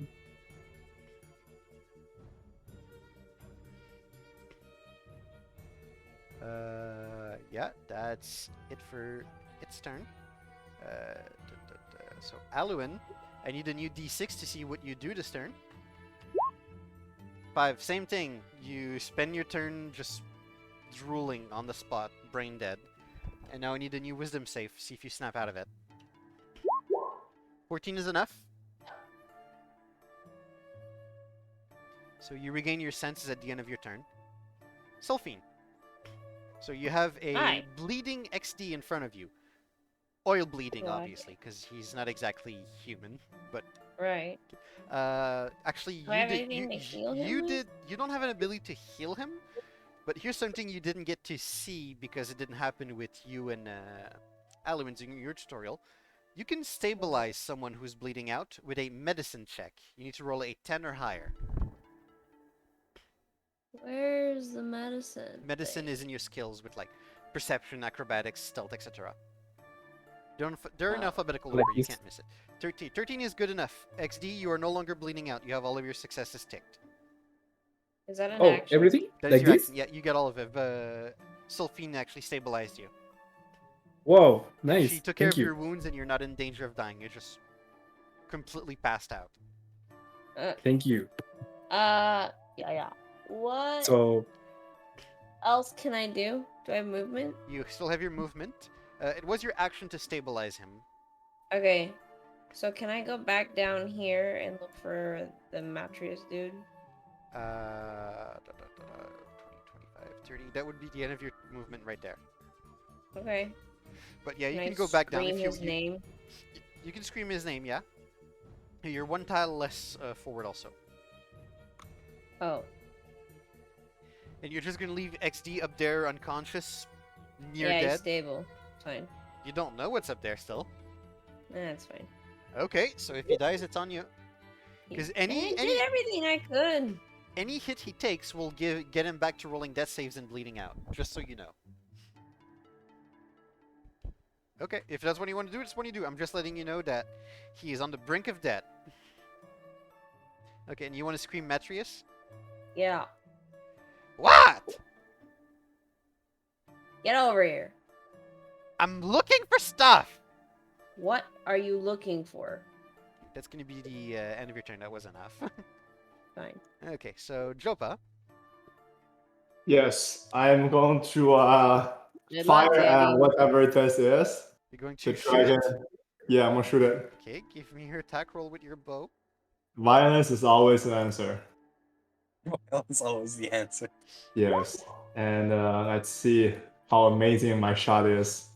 Yeah, that's it for its turn. So Aluin, I need a new D6 to see what you do this turn. 5, same thing. You spend your turn just drooling on the spot, brain dead. And now I need a new wisdom save, see if you snap out of it. 14 is enough. So you regain your senses at the end of your turn. Sulphine. So you have a Hi. bleeding XD in front of you. Oil bleeding, What? obviously, because he's not exactly human. But Right. actually, Do I you have did. anything to heal him You with? did. You don't have an ability to heal him. But here's something you didn't get to see because it didn't happen with you and Aluins in your tutorial. You can stabilize someone who's bleeding out with a medicine check. You need to roll a 10 or higher. Where's the medicine? Medicine thing? is in your skills with like perception, acrobatics, stealth, etc. They're in Oh. alphabetical Like order. You this. can't miss it. 13. 13 is good enough. XD, you are no longer bleeding out. You have all of your successes ticked. Is that an Oh, action? everything? That is Like your this? action. Yeah, you got all of it. Sulfine actually stabilized you. Wow, She nice. took care Thank of your you. wounds, and you're not in danger of dying. You're just completely passed out. Thank you. Yeah. What So, else can I do? Do I have movement? You still have your movement. It was your action to stabilize him. Okay. So can I go back down here and look for the mattress dude? 20, 25, 30. That would be the end of your movement right there. Okay. But yeah, you Can can I go back down scream if you. his name? You can scream his name, yeah. You're one tile less forward also, Oh. and you're just gonna leave XD up there unconscious, near Yeah, he's dead. stable. Fine. You don't know what's up there still. That's fine. Okay, so if he dies, it's on you. 'Cause I did everything I could. Any hit he takes will get him back to rolling death saves and bleeding out. Just so you know. Okay, if that's what you want to do, it's what you do. I'm just letting you know that he is on the brink of death. Okay, and you want to scream Metrius? Yeah. What? Get over here. I'm looking for stuff! What are you looking for? That's going to be the end of your turn. That was enough. Fine. Okay, so Jopa. Yes, I'm going to Good luck, fire at Debbie. whatever this is. You're going The to shoot dragon. it. Yeah, I'm gonna shoot it. Okay, give me your attack roll with your bow. Violence is always an answer. That's always the answer. Yes. And let's see how amazing my shot is.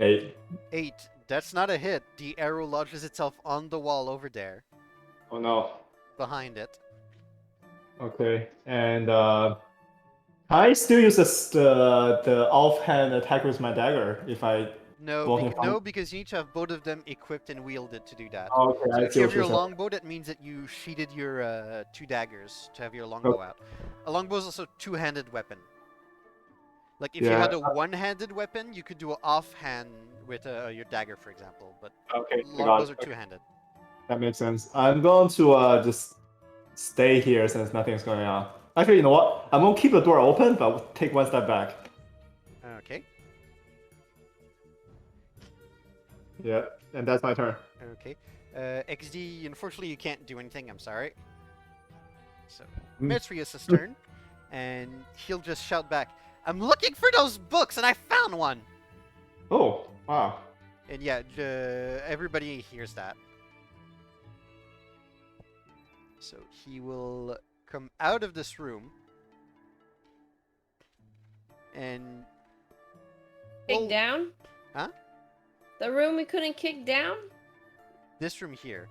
8. 8. That's not a hit. The arrow lodges itself on the wall over there, Oh no. behind it. Okay. And I still use the offhand attack with my dagger if I No, walk in front. no, because you need to have both of them equipped and wielded to do that. Oh, okay, So I if see you what have your you're saying. longbow, that means that you sheatheded your 2 daggers to have your longbow out. A longbow is also a two-handed weapon. Like if you Yeah. had a one-handed weapon, you could do an offhand with your dagger, for example. But Okay, I got longbows it. are two-handed. That makes sense. I'm going to just stay here since nothing's going on. Actually, you know what? I'm gonna keep the door open, but take one step back. Okay. Yeah, and that's my turn. Okay. XD, unfortunately, you can't do anything. I'm sorry. So, Mm. Metrius' turn, and he'll just shout back, "I'm looking for those books, and I found one!" Oh, wow. And yeah, everybody hears that. So he will come out of this room and Kick well, down? Huh? The room we couldn't kick down? this room here.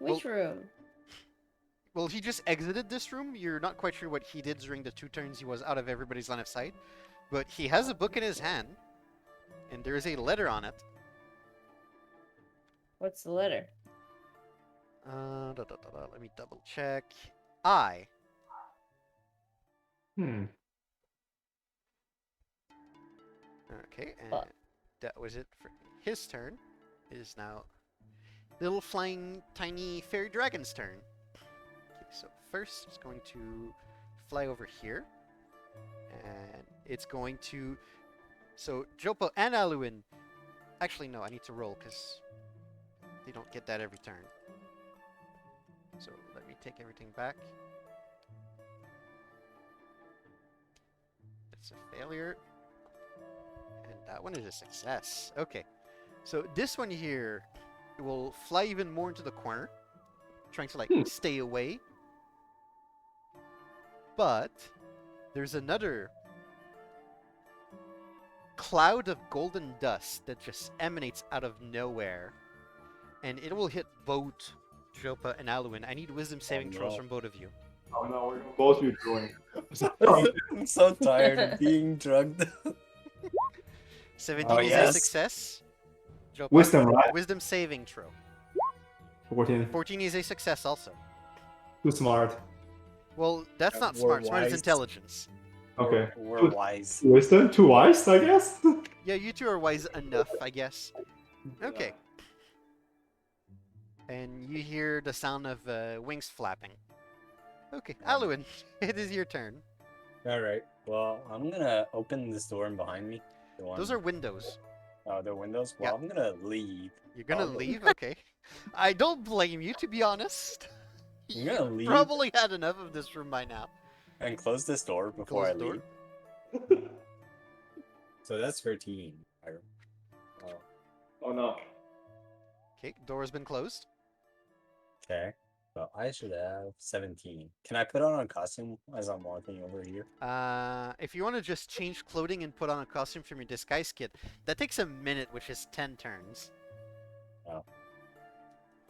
Which room? Well, he just exited this room. You're not quite sure what he did during the 2 turns he was out of everybody's line of sight. But he has a book in his hand, and there is a letter on it. What's the letter? Let me double check. I. Okay, and Fuck. that was it for his turn. It is now little flying tiny fairy dragon's turn. Okay, so first it's going to fly over here, and it's going to. So Jopo and Aluin. Actually, no, I need to roll because they don't get that every turn. So let me take everything back. It's a failure. And that one is a success. Okay. So this one here will fly even more into the corner, trying to like stay away. But there's another cloud of golden dust that just emanates out of nowhere. And it will hit both Jopa and Aluin. I need wisdom saving throws no. from both of you. Oh no, we're both be doing. I'm so tired of being drugged. 17 Oh, is a yes. success. Jopa. Wisdom, right? Wisdom saving throw. 14. 14 is a success also. Too smart. Well, that's not We're smart. Smart is wise. intelligence. Okay. We're wise. Wisdom? Too wise, I guess? Yeah, you two are wise enough, I guess. Okay. And you hear the sound of wings flapping. Okay, Aluin, it is your turn. Alright. Well, I'm gonna open this door behind me. The one... Those are windows. Oh, the windows? Well, Yeah. I'm gonna leave. You're gonna I'll go. leave? Okay. I don't blame you, to be honest. I'm gonna You leave. probably had enough of this room by now. And close this door before Close I the door. leave. So that's 13. Oh, Oh no. Okay, door has been closed. okay. Well, I should have 17. Can I put on a costume as I'm walking over here? If you want to just change clothing and put on a costume from your disguise kit, that takes a minute, which is 10 turns.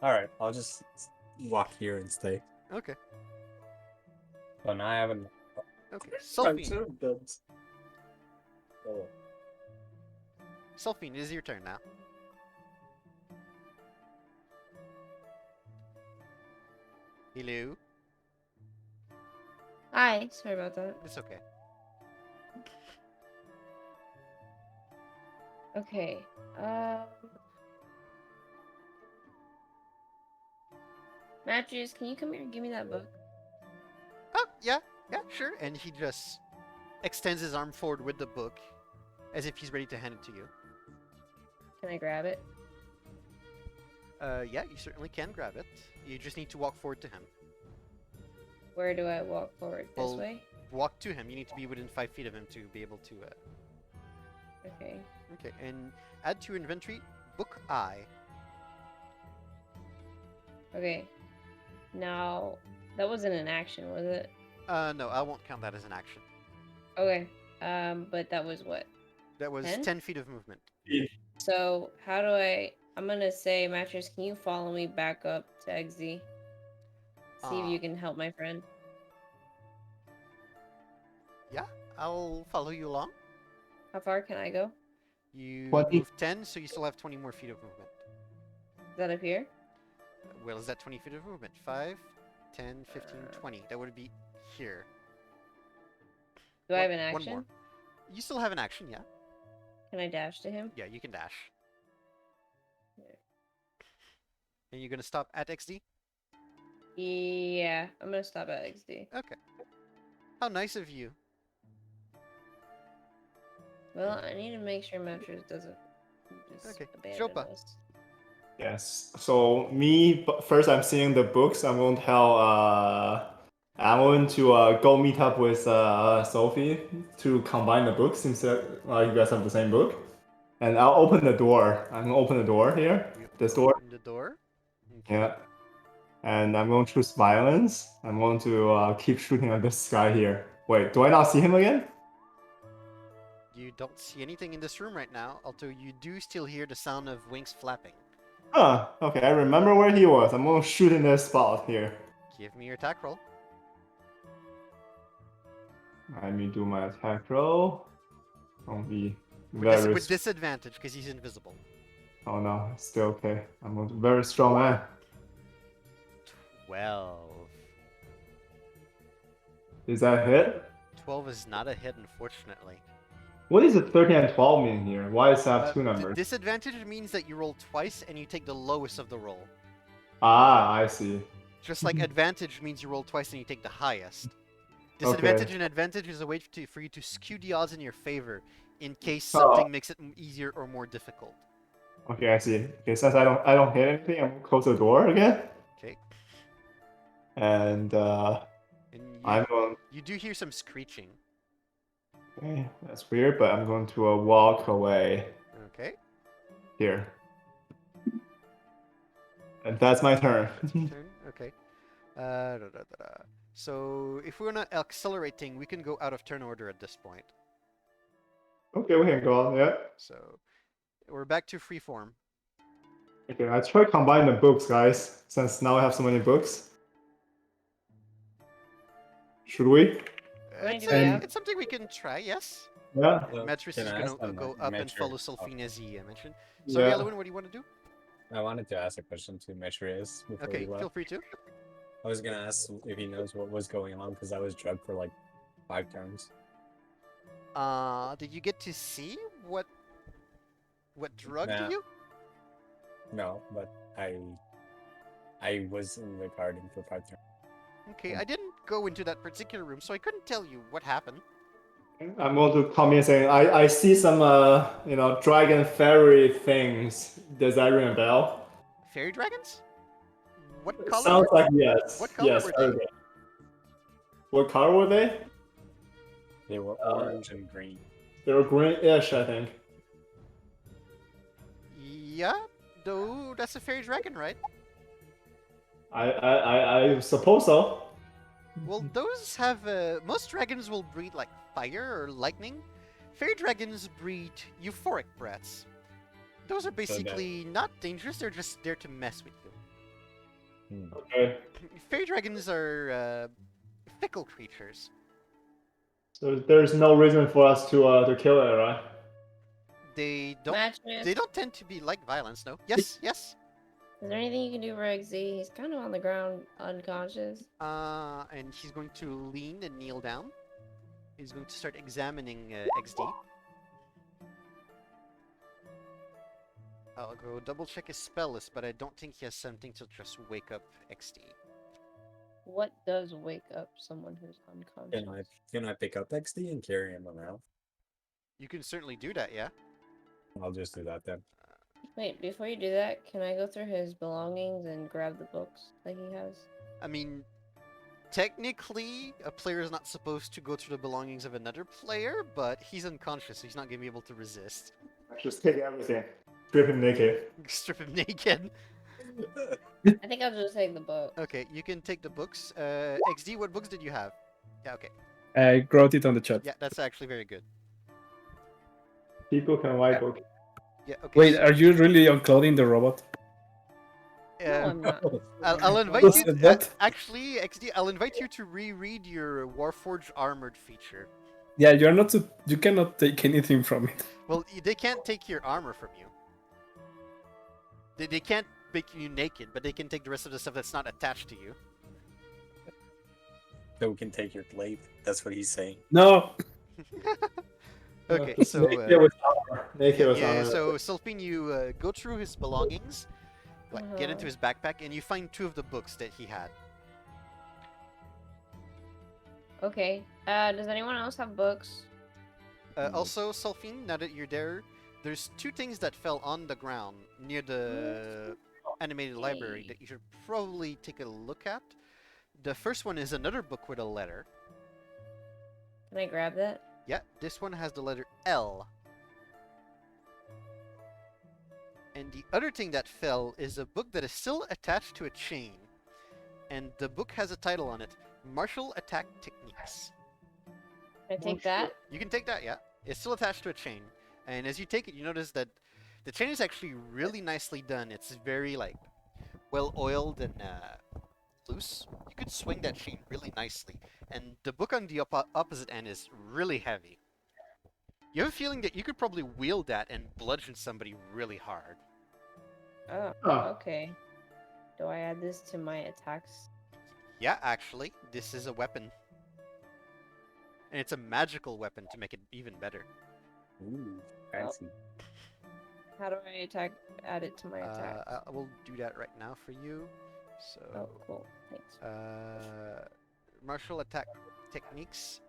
Alright, I'll just walk here and stay. Okay. But now I haven't. Okay. I Sulfine. should have done. Oh. Sulfine, it is your turn now. Hello. Hi, sorry about that. It's okay. Okay. Matches, can you come here and give me that book? Oh, yeah, sure. And he just extends his arm forward with the book, as if he's ready to hand it to you. Can I grab it? Yeah, you certainly can grab it. You just need to walk forward to him. Where do I walk forward? This Well, way? Walk to him. You need to be within 5 feet of him to be able to. Okay. Okay, and add to your inventory book I. Okay. Now, that wasn't an action, was it? No, I won't count that as an action. Okay. But that was what? That was 10? 10 feet of movement. So, how do I'm gonna say, Mattress, can you follow me back up to XZ? See if you can help my friend. Yeah, I'll follow you along. How far can I go? You 20. move 10, so you still have 20 more feet of movement. Is that up here? Well, is that 20 feet of movement? 5, 10, 15, 20. That would be here. Do I have an One action? more. You still have an action, yeah? Can I dash to him? Yeah, you can dash. Yeah. And you're gonna stop at XD? Yeah, I'm gonna stop at XD. Okay. How nice of you. Well, I need to make sure Mattress doesn't just Okay, abandon Jopa. us. Yes. So me, first I'm seeing the books. I'm going to tell Alan to go meet up with Sophie to combine the books since you guys have the same book. And I'll open the door. I'm gonna open the door here. This door. Open the door. Okay. Yeah. And I'm going to choose violence. I'm going to keep shooting at this guy here. Wait, do I not see him again? You don't see anything in this room right now, although you do still hear the sound of wings flapping. Huh. Okay, I remember where he was. I'm going to shoot in this spot here. Give me your attack roll. Let me do my attack roll. Don't be With, very. with disadvantage, because he's invisible. Oh no, it's still okay. I'm a very strong man. 12. Is that a hit? 12 is not a hit, unfortunately. What does 13 and 12 mean here? Why is that two The numbers? disadvantage means that you roll twice and you take the lowest of the roll. Ah, I see. Just like advantage means you roll twice and you take the highest. Disadvantage and advantage is a way for you to skew the odds in your favor in case something makes it easier or more difficult. Okay, I see. Okay, since I don't hit anything, I'm gonna close the door again. Okay. And And I'm going. you do hear some screeching. Okay, that's weird, but I'm going to walk away Okay. here. And that's my turn. Turn. Okay. So if we're not accelerating, we can go out of turn order at this point. Okay, we can go on. Yeah. So we're back to freeform. Okay, I try combine the books, guys. Since now I have so many books. Should we? How many It's, do we have? it's something we can try, yes. Yeah. Mattress Can is I gonna ask them, go like, up and Metro- follow oh, Sulfine as he mentioned. Sorry, Yeah. Elowen, what do you want to do? I wanted to ask a question to Metrius before Okay, we left. feel free to. I was gonna ask if he knows what was going on because I was drugged for like 5 turns. Did you get to see what drugged Nah. you? No, but I was in the garden for 5 turns. Okay, I didn't go into that particular room, so I couldn't tell you what happened. I'm going to come in saying I see some dragon fairy things. Does that ring a bell? Fairy dragons? What It color? sounds like yes. What color yes, were fairy they? dragons. What color were they? They were orange and green. They were greenish, I think. Yeah, though that's a fairy dragon, right? I suppose so. Well, those have most dragons will breed like fire or lightning. Fairy dragons breed euphoric breaths. Those are basically not dangerous. They're just there to mess with you. Okay. Fairy dragons are fickle creatures. So there's no reason for us to kill it, right? They don't. Mattress. They don't tend to be like violence. No. Yes. Yes. Is there anything you can do for XZ? He's kind of on the ground, unconscious. And he's going to lean and kneel down. He's going to start examining XD. I'll go double check his spell list, but I don't think he has something to just wake up XD. What does wake up someone who's unconscious? Can I pick up XD and carry him around? You can certainly do that, yeah. I'll just do that then. Wait, before you do that, can I go through his belongings and grab the books that he has? I mean, technically, a player is not supposed to go through the belongings of another player, but he's unconscious, so he's not going to be able to resist. Just take everything. Strip him naked. Strip him naked. I think I'll just take the book. Okay, you can take the books. XD, what books did you have? Yeah, okay. I wrote it on the chat. Yeah, that's actually very good. People can white book. Yeah, okay. Wait, are you really unclothing the robot? No, I'm not. I'll invite Who you. said that? Actually, XD, I'll invite you to reread your Warforged Armored feature. Yeah, you're not. You cannot take anything from it. Well, they can't take your armor from you. They can't make you naked, but they can take the rest of the stuff that's not attached to you. So we can take your glaive. That's what he's saying. No. Okay, so Naked with armor. Naked with yeah, armor. so Sulpine, you go through his belongings, like get into Uh-huh. his backpack, and you find 2 of the books that he had. Okay. Does anyone else have books? Also, Sulfine, now that you're there, there's 2 things that fell on the ground near the animated library that you should probably take a look at. The first one is another book with a letter. Can I grab that? Yeah, this one has the letter L. And the other thing that fell is a book that is still attached to a chain. And the book has a title on it, Martial Attack Techniques. Can I take that? You can take that, yeah. It's still attached to a chain. And as you take it, you notice that the chain is actually really nicely done. It's very, like, well-oiled and loose. You could swing that chain really nicely. And the book on the opposite end is really heavy. You have a feeling that you could probably wield that and bludgeon somebody really hard. Oh, Huh. okay. Do I add this to my attacks? Yeah, actually, this is a weapon. And it's a magical weapon to make it even better. Ooh, fancy. How do I add it to my attack? I will do that right now for you. So, Oh, cool. Thanks. martial attack techniques.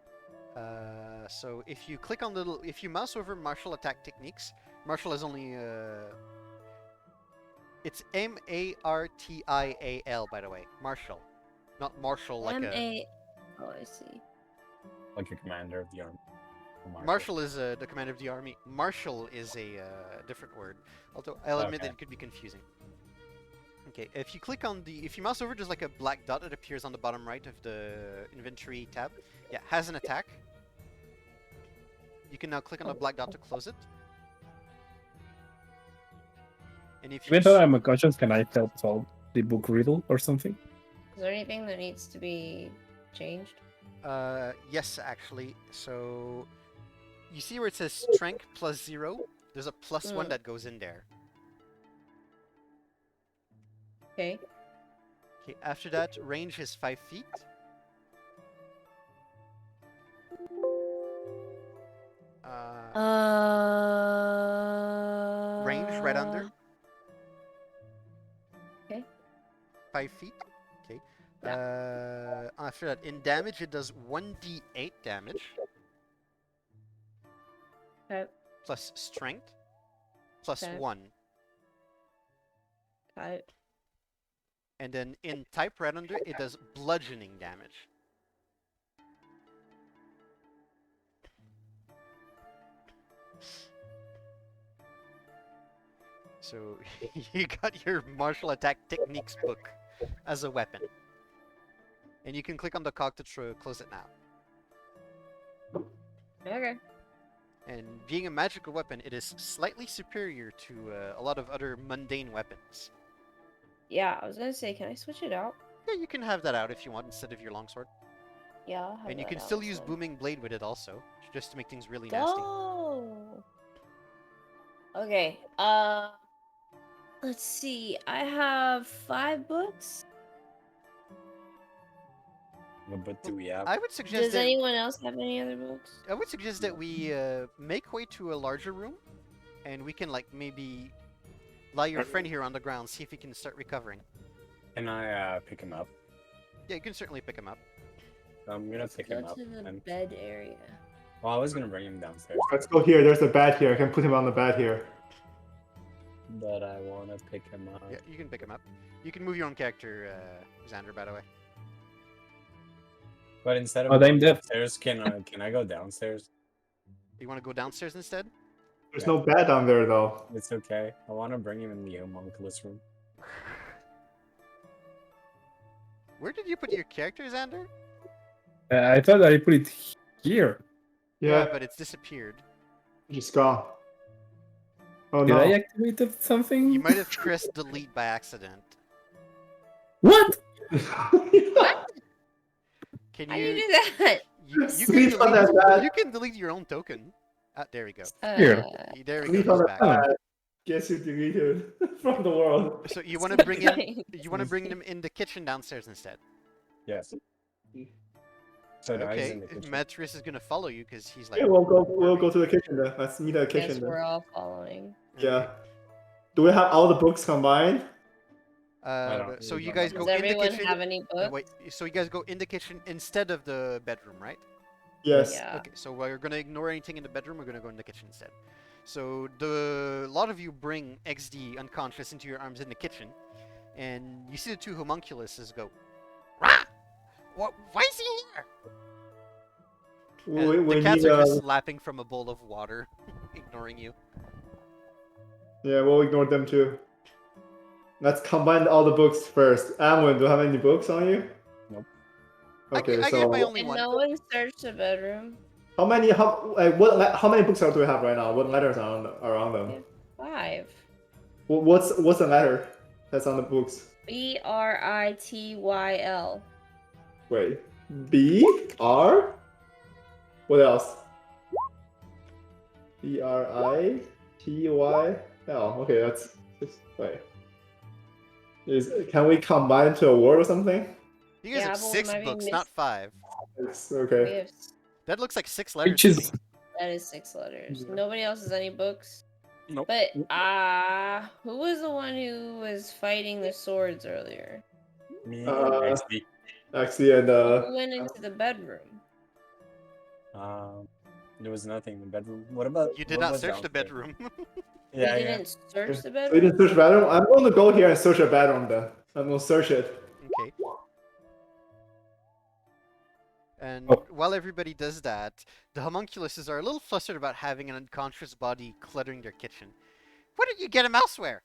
So if you click on if you mouse over martial attack techniques, martial is only it's Martial, by the way, martial, not martial like a. Oh, I see. Like a commander of the army. Martial is the commander of the army. Martial is a different word. Although I'll admit that Okay. it could be confusing. Okay, if you click on if you mouse over, there's like a black dot that appears on the bottom right of the inventory tab. Yeah, has an attack. You can now click on the black dot to close it. And if you Even though I'm unconscious, can I help solve the book riddle or something? Is there anything that needs to be changed? yes, actually. So you see where it says strength +0? There's a +1 that goes in there. Okay. Okay, after that, range is 5 feet. Range right under. Okay. 5 feet. Okay. After that, in damage, it does 1d8 damage. Okay. Plus strength. Plus Okay. 1. Okay. And then in type right under, it does bludgeoning damage. So you got your martial attack techniques book as a weapon. And you can click on the cog to close it now. Okay. And being a magical weapon, it is slightly superior to a lot of other mundane weapons. Yeah, I was gonna say, can I switch it out? Yeah, you can have that out if you want instead of your longsword. Yeah, I'll have And you that can out still use instead. booming blade with it also, just to make things really nasty. Oh. Okay. Let's see. I have 5 books. What book do we have? I would suggest Does that anyone else have any other books? we make way to a larger room, and we can like maybe lie your friend here on the ground, see if he can start recovering. Can I pick him up? Yeah, you can certainly pick him up. I'm gonna pick him Go up. to the And... bed area. Well, I was gonna bring him downstairs, Let's go here. There's a bed here. I can put him on the bed here. but I wanna pick him up. Yeah, you can pick him up. You can move your own character, Xander, by the way. But instead of Oh, going I'm deaf. upstairs, can I go downstairs? You want to go downstairs instead? There's no bed down there though. It's okay. I wanna bring him in the homunculus room. Where did you put your character, Xander? I thought I put it here. Yeah, but it's disappeared. just gone. Oh Did no. I activate something? You might have pressed delete by accident. What? Can How do you you? do that? You Sleep on that bed. You can delete your own token. Ah, there we go. Here. There we Sleep go. on He's the back. bed. Guess you deleted from the world. So you want to bring in? Fine. You want to bring them in the kitchen downstairs instead? Yes. So now he's Okay. in the kitchen. Matris is gonna follow you because he's like. Yeah, we'll go to the kitchen then. Let's meet at the Guess kitchen then. we're all following. Yeah. Do we have all the books combined? don't So you remember. guys go Does in the everyone kitchen. have any books? Wait. So you guys go in the kitchen instead of the bedroom, right? Yes. Yeah. Okay, so we're gonna ignore anything in the bedroom. We're gonna go in the kitchen instead. So a lot of you bring XD unconscious into your arms in the kitchen, and you see the 2 homunculuses go, Rah! What? Why is he here? And We the cats need, are just lapping from a bowl of water, ignoring you. yeah, we'll ignore them too. Let's combine all the books first. Amwin, do you have any books on you? Nope. Okay, I so get my only And one. no one searched the bedroom. how many how many books do we have right now? What letters are on them? 5. What's the letter that's on the books? BRITYL. Wait, B R. What else? BRITYL. Okay, that's wait. Can we combine to a word or something? You guys Yeah, have but we 6 might be books, not 5. It's We okay. have That looks like 6 letters Which to is me. that is 6 letters. Yeah. Nobody else has any books. Nope. But who was the one who was fighting the swords earlier? Me, Uh, XP. Actually, and Who went into the bedroom? There was nothing in the bedroom. What about? You did what not was search the downstairs? bedroom. Yeah, We yeah. didn't search the so you bedroom. didn't search bedroom. I'm going to go here and search a bedroom then. I'm gonna search it. Okay. And Oh. while everybody does that, the homunculuses are a little flustered about having an unconscious body cluttering their kitchen. Why don't you get him elsewhere?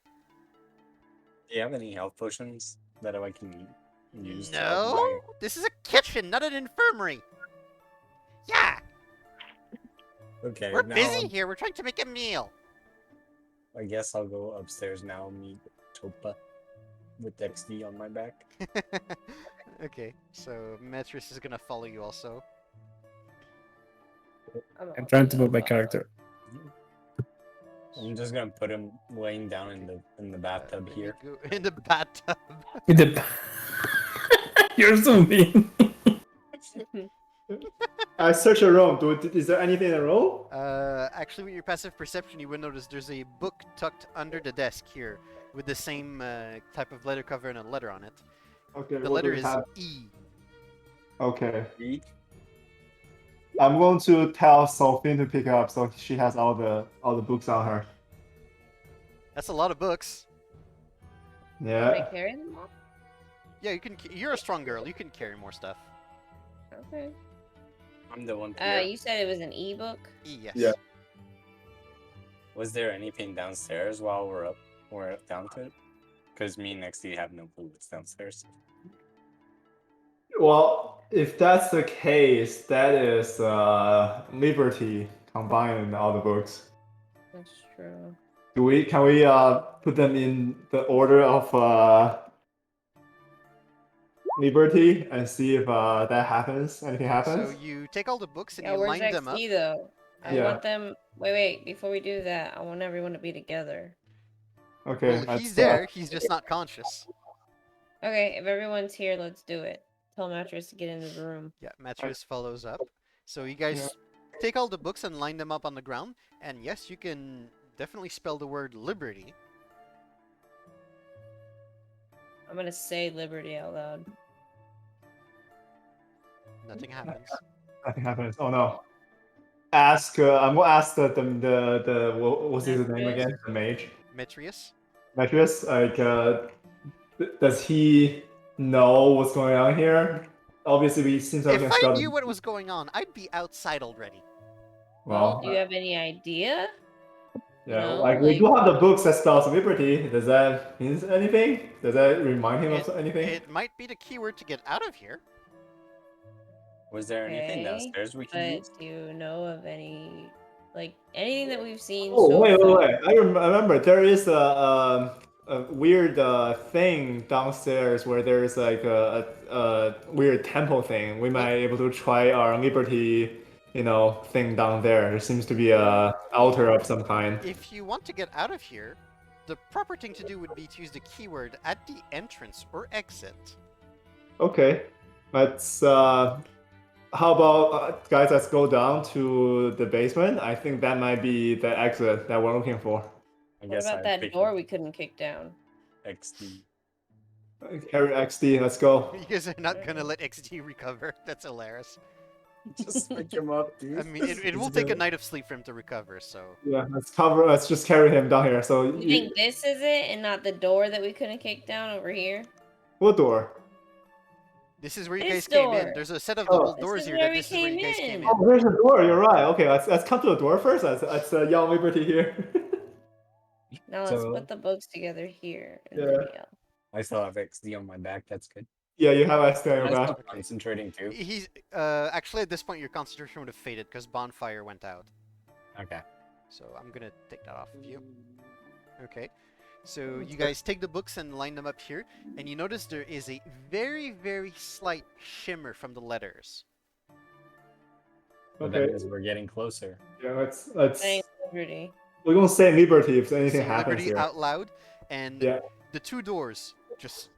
Do you have any health potions that I can use? to help No, my- this is a kitchen, not an infirmary. Yeah. Okay, We're now busy here. We're trying to make a meal. I guess I'll go upstairs now. Meet Topa with XD on my back. Okay, so Metris is gonna follow you also. I'm trying to move my character. I'm just gonna put him laying down in the bathtub Let me here. go in the bathtub. In the... You're so mean. I search a room. Is there anything in the room? Actually, with your passive perception, you would notice there's a book tucked under the desk here with the same type of letter cover and a letter on it. Okay. The what do letter we is have? E. Okay. Eat. I'm going to tell Sophie to pick up, so she has all the books on her. That's a lot of books. Can I Yeah. carry them all? Yeah, you can. You're a strong girl. You can carry more stuff. Okay. I'm the one here. You said it was an ebook? E, yes. Yeah. Was there anything downstairs while we're down to it? Because me and XD have no clue what's downstairs. Well, if that's the case, that is Liberty combined all the books. That's true. Can we put them in the order of Liberty and see if that happens? Anything happens? So you take all the books and Yeah, you where's line them up. XD though? I Yeah. want them. Wait. Before we do that, I want everyone to be together. Okay. Well, he's there. He's just not conscious. Okay, if everyone's here, let's do it. Tell Mattress to get into the room. Yeah, Mattress follows up. So you guys take all the books and line them up on the ground. And yes, you can definitely spell the word liberty. I'm gonna say Liberty out loud. Nothing happens. Nothing happens. Oh no. Ask. I'm gonna ask what's his name Mattress? again? The mage. Metrius? Mattress. Like, does he know what's going on here? Obviously, we seem to If have I spelled. knew what was going on, I'd be outside already. Well, do you have any idea? Yeah, No, like we like- do have the books that spells liberty. Does that mean anything? Does that remind him of anything? It might be the keyword to get out of here. Was there anything Okay, downstairs we can use? But do you know of anything that we've seen Oh, so wait. far? I remember there is a weird thing downstairs where there's like a weird temple thing. We might be able to try our liberty, thing down there. There seems to be a altar of some kind. If you want to get out of here, the proper thing to do would be to use the keyword at the entrance or exit. Okay, let's. How about guys? Let's go down to the basement. I think that might be the exit that we're looking for. I What guess about I that pick door we couldn't kick down? XD. Carry XD. Let's go. You guys are not gonna let XD recover. That's hilarious. Just pick him up, dude. I mean, it will take a night of sleep for him to recover, so... Yeah, let's just carry him down here. So You think this is it and not the door that we couldn't kick down over here? what door? This is where you This guys came in. door. There's a set of Oh. double This doors is here where that we this is where you came guys came in. in. Oh, there's a door. You're right. Okay, let's come to the door first. Let's yell liberty here. Now let's So- put the books together here. And Yeah. then yell. I still have XD on my back. That's good. Yeah, you have XD on your I'm back. still concentrating too. He's actually at this point your concentration would have faded because bonfire went out. Okay. So I'm gonna take that off of you. Okay. So you guys take the books and line them up here, and you notice there is a very, very slight shimmer from the letters. But Okay. that means we're getting closer. Yeah, let's. Saying Liberty. We're gonna say liberty if anything So happens Liberty here. out loud, and Yeah. the two doors just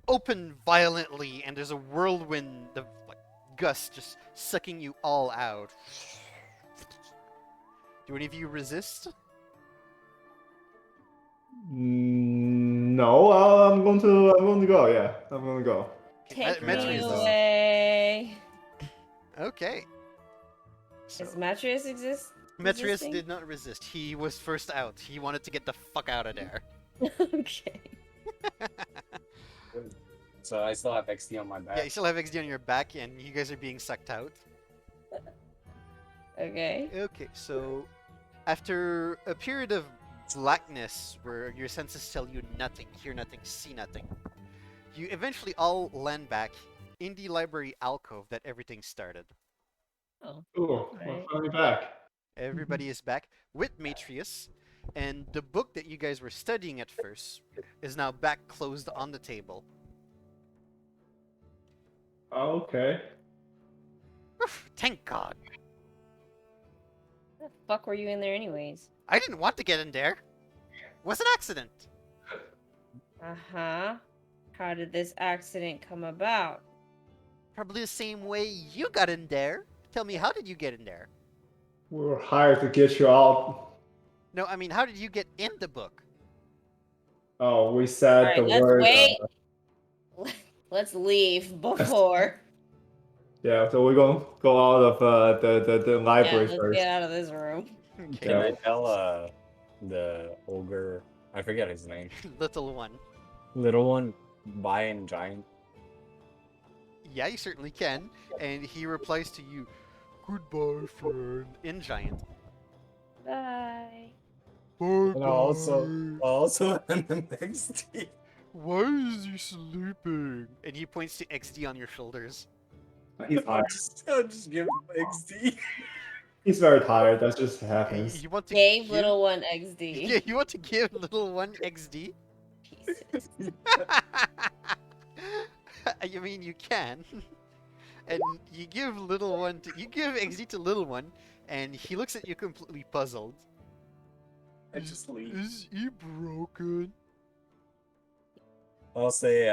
open violently, and there's a whirlwind of like gust just sucking you all out. Do any of you resist? No, I'm going to go. Yeah, I'm going to go. Take Metri me is- away. Okay. Does Mattress exist? Metrius resisting? did not resist. He was first out. He wanted to get the fuck out of there. Okay. So I still have XD on my back. Yeah, you still have XD on your back, and you guys are being sucked out. Okay. Okay, so after a period of blackness where your senses tell you nothing, hear nothing, see nothing, you eventually all land back in the library alcove that everything started. Oh. Ooh, we're Right. finally back. Everybody is back with Matrius, and the book that you guys were studying at first is now back closed on the table. Okay. Thank God. What the fuck were you in there anyways? I didn't want to get in there. It was an accident. Uh-huh. How did this accident come about? Probably the same way you got in there. Tell me, how did you get in there? We were hired to get you out. No, I mean, how did you get in the book? Oh, we said Alright, the let's word. wait. Let's leave before. Yeah, so we're gonna go out of the Yeah, library let's first. get out of this room. Okay. Can Yeah. I tell the ogre, I forget his name, Little one. little one, bye and giant? Yeah, you certainly can. And he replies to you, "Goodbye, friend," in giant. Bye. Bye And also in the next team. Why is he sleeping? And he points to XD on your shoulders. He's tired. I'll just give him XD. He's very tired. That just Okay, happens. you want to Gave give... little one XD. Yeah, you want to give little one XD? Jesus. I mean, you can. And you give little one to... You give XD to little one, and he looks at you completely puzzled. I just leave. Is he broken? I'll say,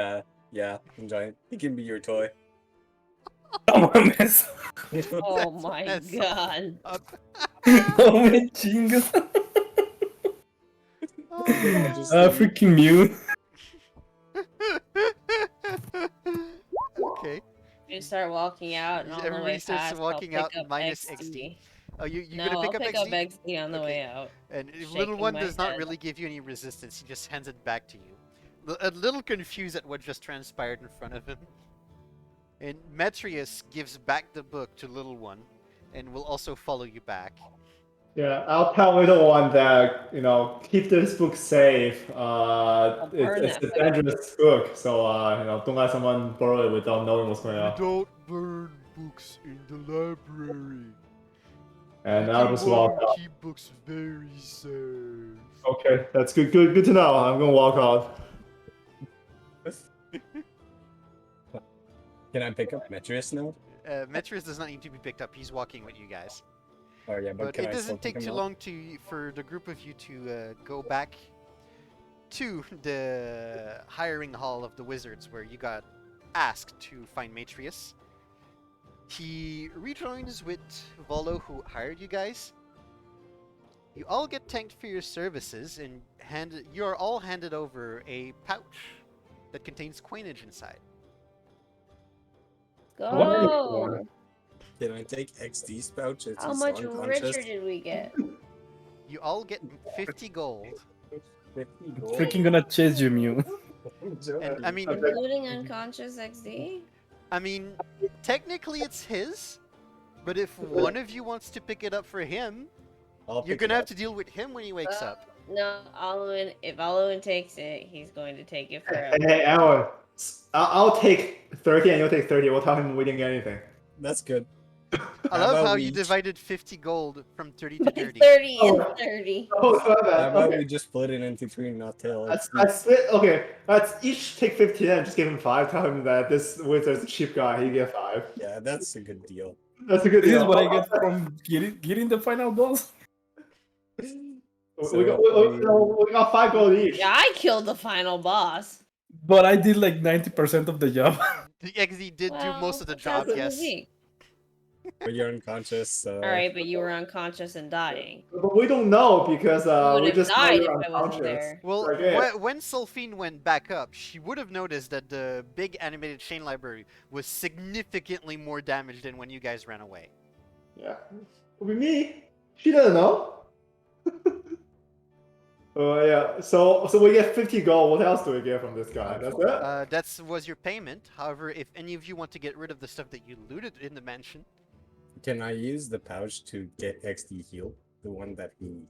yeah, giant. He can be your toy. No mames. Oh That's my messed god. up. No me chingas. Just Freaking Mew. Okay. You start walking out, and on the Everybody way starts past, walking I'll out pick up minus XD. Oh, you No, gonna pick I'll up pick XD? up XD on the Okay. way out. And if little shaking one my does not head. really give you any resistance, he just hands it back to you. A little confused at what just transpired in front of him. And Metrius gives back the book to little one, and will also follow you back. Yeah, I'll tell little one that keep this book safe. burn It's that a book. dangerous book, so don't let someone borrow it without knowing what's going on. don't burn books in the library. And I'll just walk out. Keep books very safe. Okay, that's good to know. I'm gonna walk out. Can I pick up Metrius now? Metrius does not need to be picked up. He's walking with you guys. Oh yeah, but But can it I still doesn't take pick him too up? long for the group of you to go back to the hiring hall of the wizards where you got asked to find Matrius. He rejoins with Volo, who hired you guys. You all get thanked for your services, and you are all handed over a pouch that contains coinage inside. Go! Can I take XD's pouch? If How he's much unconscious? richer did we get? You all get 50 gold. 50 gold. Freaking gonna chase you, Mew. And I mean, Including unconscious XD? technically it's his, but if one of you wants to pick it up for him, I'll you're pick gonna it have up. to deal with him when he wakes up. No, if Alwyn takes it, he's going to take it forever. Hey, Alan, I'll take 30 and you'll take 30. We'll tell him we didn't get anything. That's good. I How love about how we you each- divided 50 gold from 30 to 30. 30 and Oh. 30. Oh, it's not How bad. about Okay. we just split it into three and not tell Let's XD? split. Okay, let's each take 15 and just give him 5. Tell him that this wizard's a cheap guy. He get 5. Yeah, that's a good deal. That's a good This deal. is what I get from getting the final boss. We got 5 gold each. Yeah, I killed the final boss. But I did like 90% of the job. The XD did do most of the Well, job, that's yes. weak. But you're unconscious, so... Alright, but you were unconscious and dying. But we don't know because You would we have just know died you're if I wasn't unconscious. there. Well, Like, yeah. when Sulfine went back up, she would have noticed that the big animated chain library was significantly more damaged than when you guys ran away. Yeah, it'll be me. She doesn't know. Oh yeah. So we get 50 gold. What else do we get from this guy? That's it. That was your payment. However, if any of you want to get rid of the stuff that you looted in the mansion, Can I use the pouch to get XD healed? The one that he...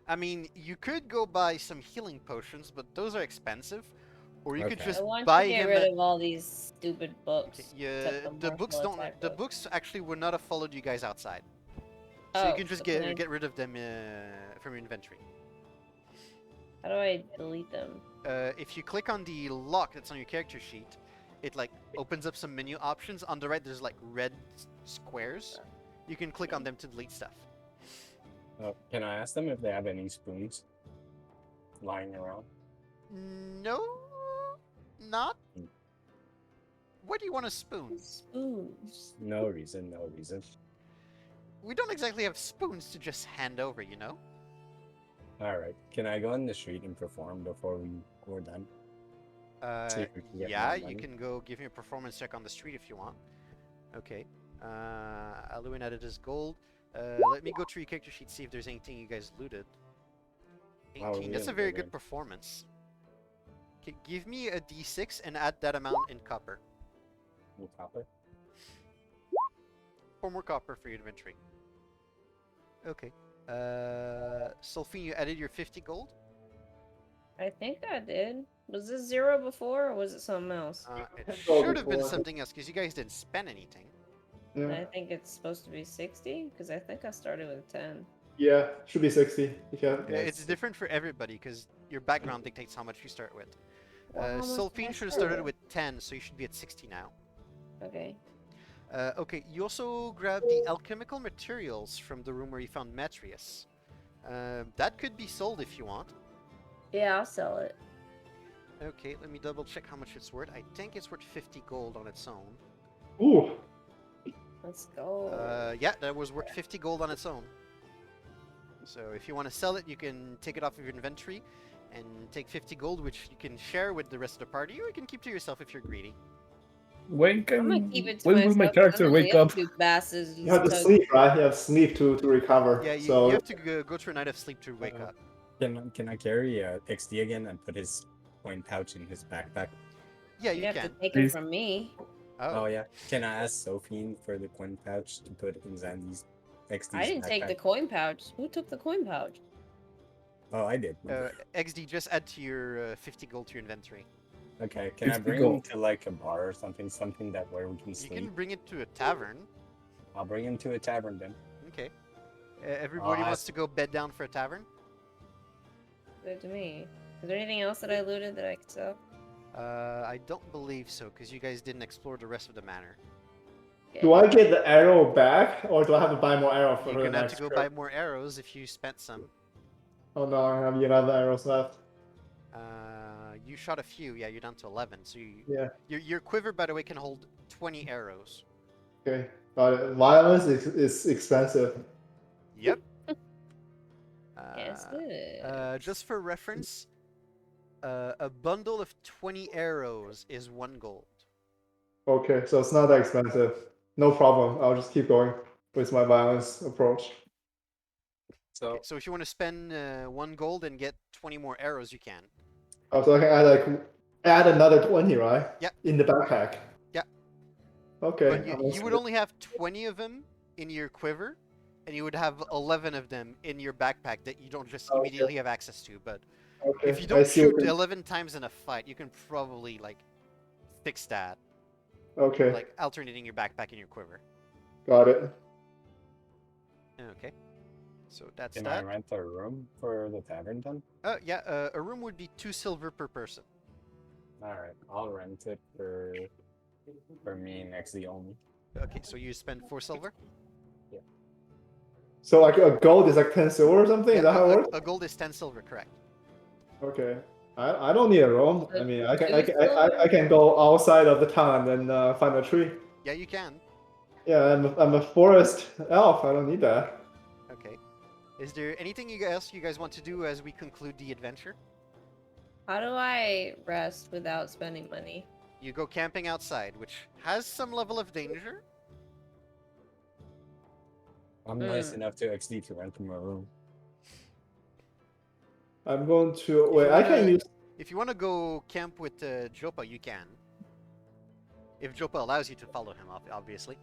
I mean, you could go buy some healing potions, but those are expensive. Or you could Okay. just I want buy to get him. rid of all these stupid books. Yeah, except the the books martial don't. attack The book. books actually would not have followed you guys outside. So you Oh, can just so can I, get rid of them from your inventory. how do I delete them? If you click on the lock that's on your character sheet, it like opens up some menu options. On the right, there's like red squares. You can click on them to delete stuff. Can I ask them if they have any spoons lying around? No, not. What do you want a spoon? Spoons. No reason, no reason. We don't exactly have spoons to just hand over, you know? Alright, can I go on the street and perform before we're done? See if we can get Yeah, more you money. can go give me a performance check on the street if you want. Okay. Aluin added his gold. Let me go through your character sheet, see if there's anything you guys looted. Wow, 18. we That's a didn't very loot good any. performance. Okay, give me a d6 and add that amount in copper. Any copper? 4 more copper for your inventory. Okay. Sulfine, you added your 50 gold? I think I did. Was this 0 before, or was it something else? It Gold should have been before. something else because you guys didn't spend anything. And Yeah. I think it's supposed to be 60, because I think I started with 10. Yeah, should be 60. Yeah. It's different for everybody because your background dictates how much you start with. Well, how much did I Sulfine should have start started with 10, so you should be at 60 now. Okay. Okay, you also grabbed the alchemical materials from the room where you found Metrius. That could be sold if you want. Yeah, I'll sell it. Okay, let me double check how much it's worth. I think it's worth 50 gold on its own. Ooh. Let's go. Yeah, that was worth 50 gold on its own. So if you want to sell it, you can take it off of your inventory and take 50 gold, which you can share with the rest of the party, or you can keep to yourself if you're greedy. When I'm can gonna keep it to when myself. will my 'Cause I character know wake the up? other two bastards You have to just sleep, right? You have sleep to recover. Yeah, so you have to go through a night of sleep to wake up. Can I carry XD again and put his coin pouch in his backpack? Yeah, You you have can. to take them Please. from me. Oh yeah. Can I ask Sophie for the coin pouch to put in Zandy's XD's I didn't take the backpack? coin pouch. Who took the coin pouch? Oh, I did. XD, just add to your 50 gold to your inventory. Okay, can I 50 bring him gold. to like a bar or something that where we can You sleep? can bring it to a tavern. I'll bring him to a tavern then. Okay. Everybody wants ask- to go bed down for a tavern? Good to me. Is there anything else that I looted that I could sell? I don't believe so, because you guys didn't explore the rest of the manor. do I get the arrow back, or do I have to buy more arrow for You're the gonna have next to go trip? buy more arrows if you spent some. Oh no, I have 11 arrows left. You shot a few, yeah, you're down to 11. So Yeah. your quiver, by the way, can hold 20 arrows. Okay, got it. Violence is expensive. Yep. Yes, it Just for reference, a bundle of 20 arrows is 1 gold. Okay, so it's not that expensive. No problem. I'll just keep going with my violence approach. So Okay, so if you want to spend 1 gold and get 20 more arrows, you can. Oh, so I can add another 20, right? Yep. In the backpack. Yep. Okay. But you would only have 20 of them in your quiver, and you would have 11 of them in your backpack that you don't just Okay. immediately have access to. But Okay. if you I don't see shoot what you- 11 times in a fight, you can probably like fix that, Okay, like alternating your backpack and your quiver. got it. Okay. So that's can I that. rent a room for the tavern then? Yeah, a room would be 2 silver per person. Alright, I'll rent it for me and XD only. Okay, so you spend 4 silver? So like a gold is like 10 silver or something? Is that how it works? a gold is 10 silver, correct. Okay. I don't need a room. I So mean, 2 I can go outside of the town and find a tree. Yeah, you can. Yeah, I'm a forest elf. I don't need that. Okay. Is there anything else you guys want to do as we conclude the adventure? How do I rest without spending money? You go camping outside, which has some level of danger. I'm nice enough to XD to rent him a room. I'm going to If wait. you I can wanna- use. If you want to go camp with Jopa, you can. If Jopa allows you to follow him, obviously.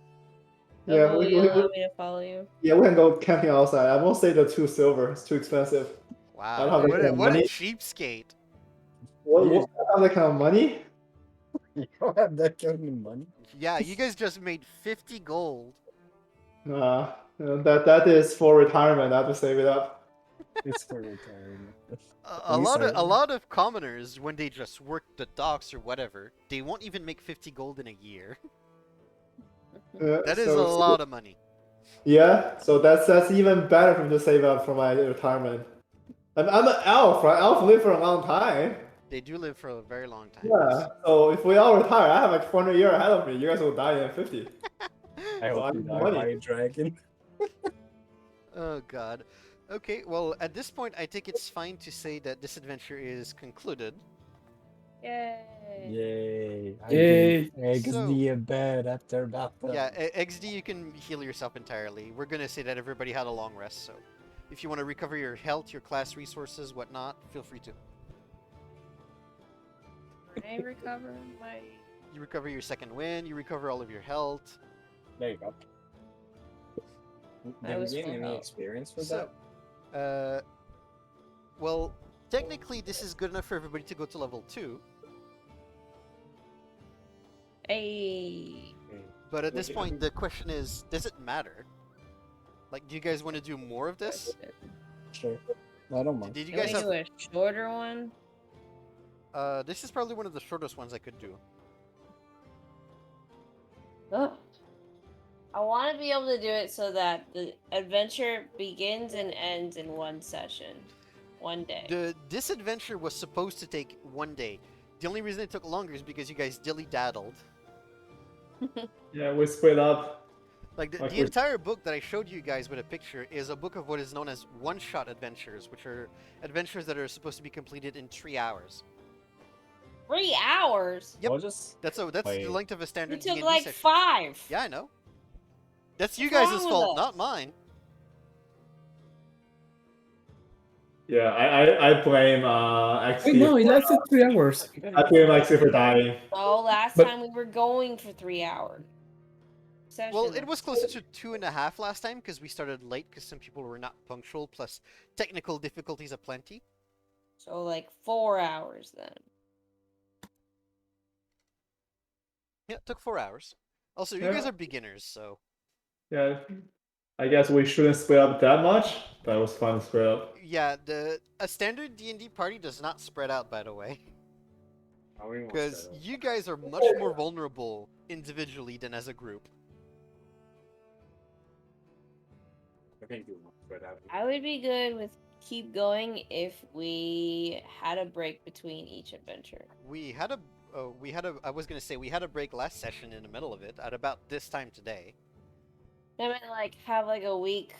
Yeah, Will we you allow me to follow you? can go camping outside. I won't say the 2 silver. It's too expensive. I Wow, don't have that kind of what a money. cheapskate. What? Yeah. I don't have that kind of money? You don't have that kind of money? Yeah, you guys just made 50 gold. That is for retirement. I have to save it up. It's for retirement. A lot of commoners, when they just work the docks or whatever, they won't even make 50 gold in a year. That is a lot of money. Yeah, so that's even better for me to save up for my retirement. I'm an elf, right? Elf live for a long time. They do live for a very long time. Yeah, so if we all retire, I have like 400 years ahead of me. You guys will die in 50. I So hope I you need die money. by a dragon. Oh god. Okay, well, at this point, I think it's fine to say that this adventure is concluded. Yay. Yay! I Yay. gave eggs So- the bed after battle. Yeah, XD, you can heal yourself entirely. We're gonna say that everybody had a long rest, so if you want to recover your health, your class resources, whatnot, feel free to. I recover my. You recover your second win, you recover all of your health. There you go. I Did was you gain full any health. experience with So, that? well, technically this is good enough for everybody to go to level 2, Hey. but at this point the question is, does it matter? Like, do you guys want to do more of this? Sure. I don't mind. Did you Can guys we have... do a shorter one? This is probably one of the shortest ones I could do. Ugh. I want to be able to do it so that the adventure begins and ends in one session. One day. This adventure was supposed to take 1 day. The only reason it took longer is because you guys dilly-daddled. Yeah, we split up. Like, the Okay. entire book that I showed you guys with a picture is a book of what is known as one-shot adventures, which are adventures that are supposed to be completed in 3 hours. 3 hours? Yep. We'll just That's the Wait. length of a You standard took D&D like session. 5. Yeah, I know. That's you What's guys' wrong with fault, us? not mine. Yeah, I blame XP. Wait, no, it lasted 3 hours. I blame XP for dying. Oh, last But- time we were going for 3 hours. Well, Session. it was closer to 2.5 last time because we started late because some people were not punctual, plus technical difficulties aplenty. So like 4 hours then. Yeah, it took 4 hours. Also, you Yeah. guys are beginners, so... Yeah, I guess we shouldn't split up that much. That was fun to split up. Yeah, a standard D&D party does not spread out, by the way. Because you guys are much more vulnerable individually than as a group. I think you won't spread out. I would be good with keep going if we had a break between each adventure. We had a... I was gonna say, we had a break last session in the middle of it, at about this time today. I mean, like, have like a week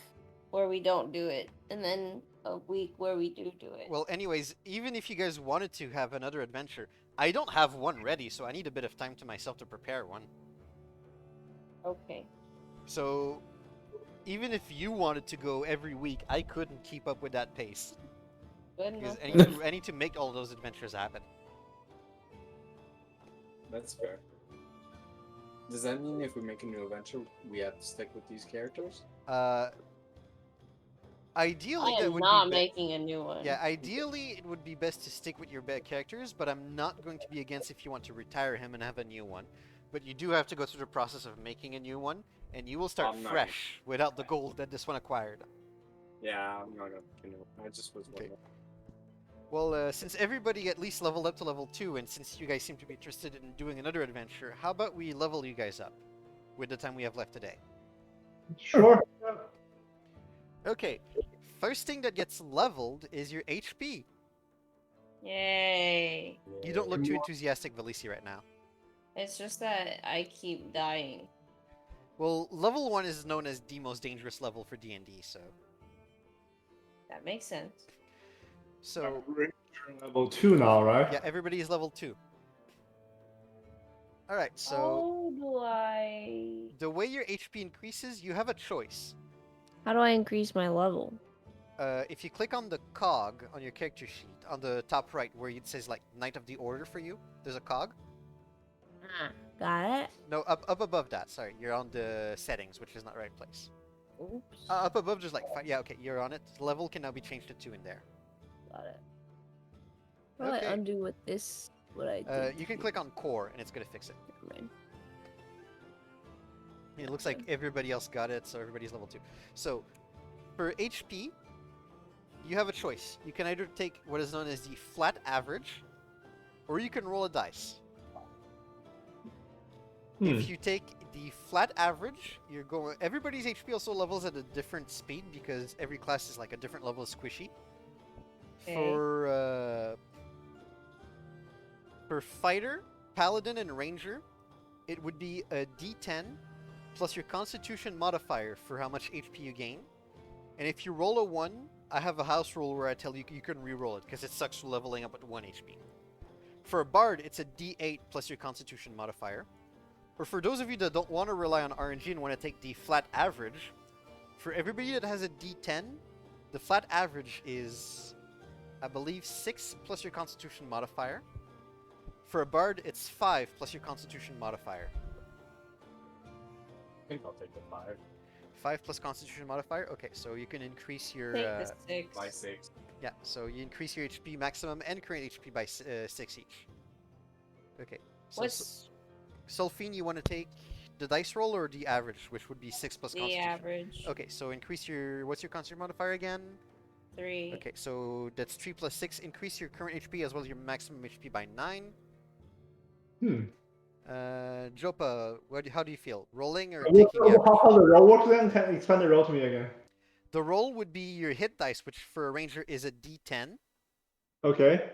where we don't do it, and then a week where we do it. Well, anyways, even if you guys wanted to have another adventure, I don't have one ready, so I need a bit of time to myself to prepare one. Okay. So, even if you wanted to go every week, I couldn't keep up with that pace. Good Because enough. I need to make all those adventures happen. That's fair. Does that mean if we make a new adventure, we have to stick with these characters? Ideally, I that am would not be making a new one. Yeah, ideally, it would be best to stick with your characters, but I'm not going to be against if you want to retire him and have a new one. But you do have to go through the process of making a new one, and you will start I'm not fresh without the gold that this one acquired. Yeah, I'm not gonna. I just was Okay. wondering. Well, since everybody at least leveled up to level 2, and since you guys seem to be interested in doing another adventure, how about we level you guys up with the time we have left today? Sure. Okay, first thing that gets leveled is your HP. Yay. You don't look too enthusiastic, Valisi, right now. It's just that I keep dying. Well, level 1 is known as the most dangerous level for D&D, so... That makes sense. So, We're level 2 now, right? yeah, everybody is level 2. Alright, so How do I... the way your HP increases, you have a choice. How do I increase my level? If you click on the cog on your character sheet, on the top right, where it says, like, Knight of the Order for you, there's a cog. Ah, got it. No, up above that, sorry, you're on the settings, which is not the right place. Oops. Up above, just like, yeah, okay, you're on it. Level can now be changed to 2 in there. Got it. What do Okay. I undo with this? What I did? You can click on Core, and it's gonna fix it. Never mind. It looks like everybody else got it, so everybody's level 2. So, for HP, you have a choice. You can either take what is known as the flat average, or you can roll a dice. If you take the flat average, you're going. Everybody's HP also levels at a different speed because every class is like a different level of squishy. Okay. For fighter, paladin, and ranger, it would be a D10 plus your Constitution modifier for how much HP you gain. And if you roll a 1, I have a house rule where I tell you you can re-roll it because it sucks leveling up at 1 HP. For a bard, it's a D8 plus your Constitution modifier. Or for those of you that don't want to rely on RNG and want to take the flat average, for everybody that has a D10, the flat average is, I believe, 6 plus your Constitution modifier. For a bard, it's 5 plus your Constitution modifier. I think I'll take the 5. 5 plus Constitution modifier? Okay, so you can increase your... Take the 6. By 6. Yeah, so you increase your HP maximum and current HP by 6 each. Okay. So What's Sulfine, you want to take the dice roll or the average, which would be 6 plus the Constitution? average? Okay, so increase your... What's your Constitution modifier again? 3. Okay, so that's 3 plus 6. Increase your current HP as well as your maximum HP by 9. Jopa, how do you feel? Rolling or taking average? How the roll works then? Can you explain the roll to me again? The roll would be your hit dice, which for a ranger is a D10. Okay.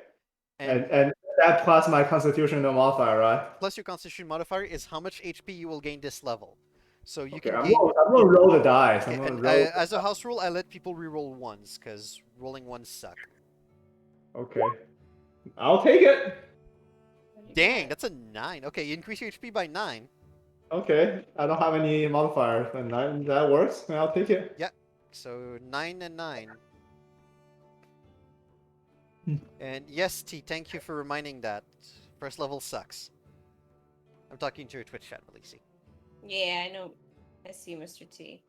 And that plus my constitutional modifier, right? Plus your constitution modifier is how much HP you will gain this level. So you Okay, can I'm gain... gonna roll the dice. Okay, I'm gonna and roll. as a house rule, I let people reroll ones, because rolling ones suck. Okay. I'll take it. Dang, that's a 9. Okay, you increase your HP by 9. Okay. I don't have any modifiers, and that works. I'll take it. Yeah, so 9 and 9. And yes, T, thank you for reminding that. First level sucks. I'm talking to your Twitch chat, Melisi. Yeah, I know. I see Mr. T.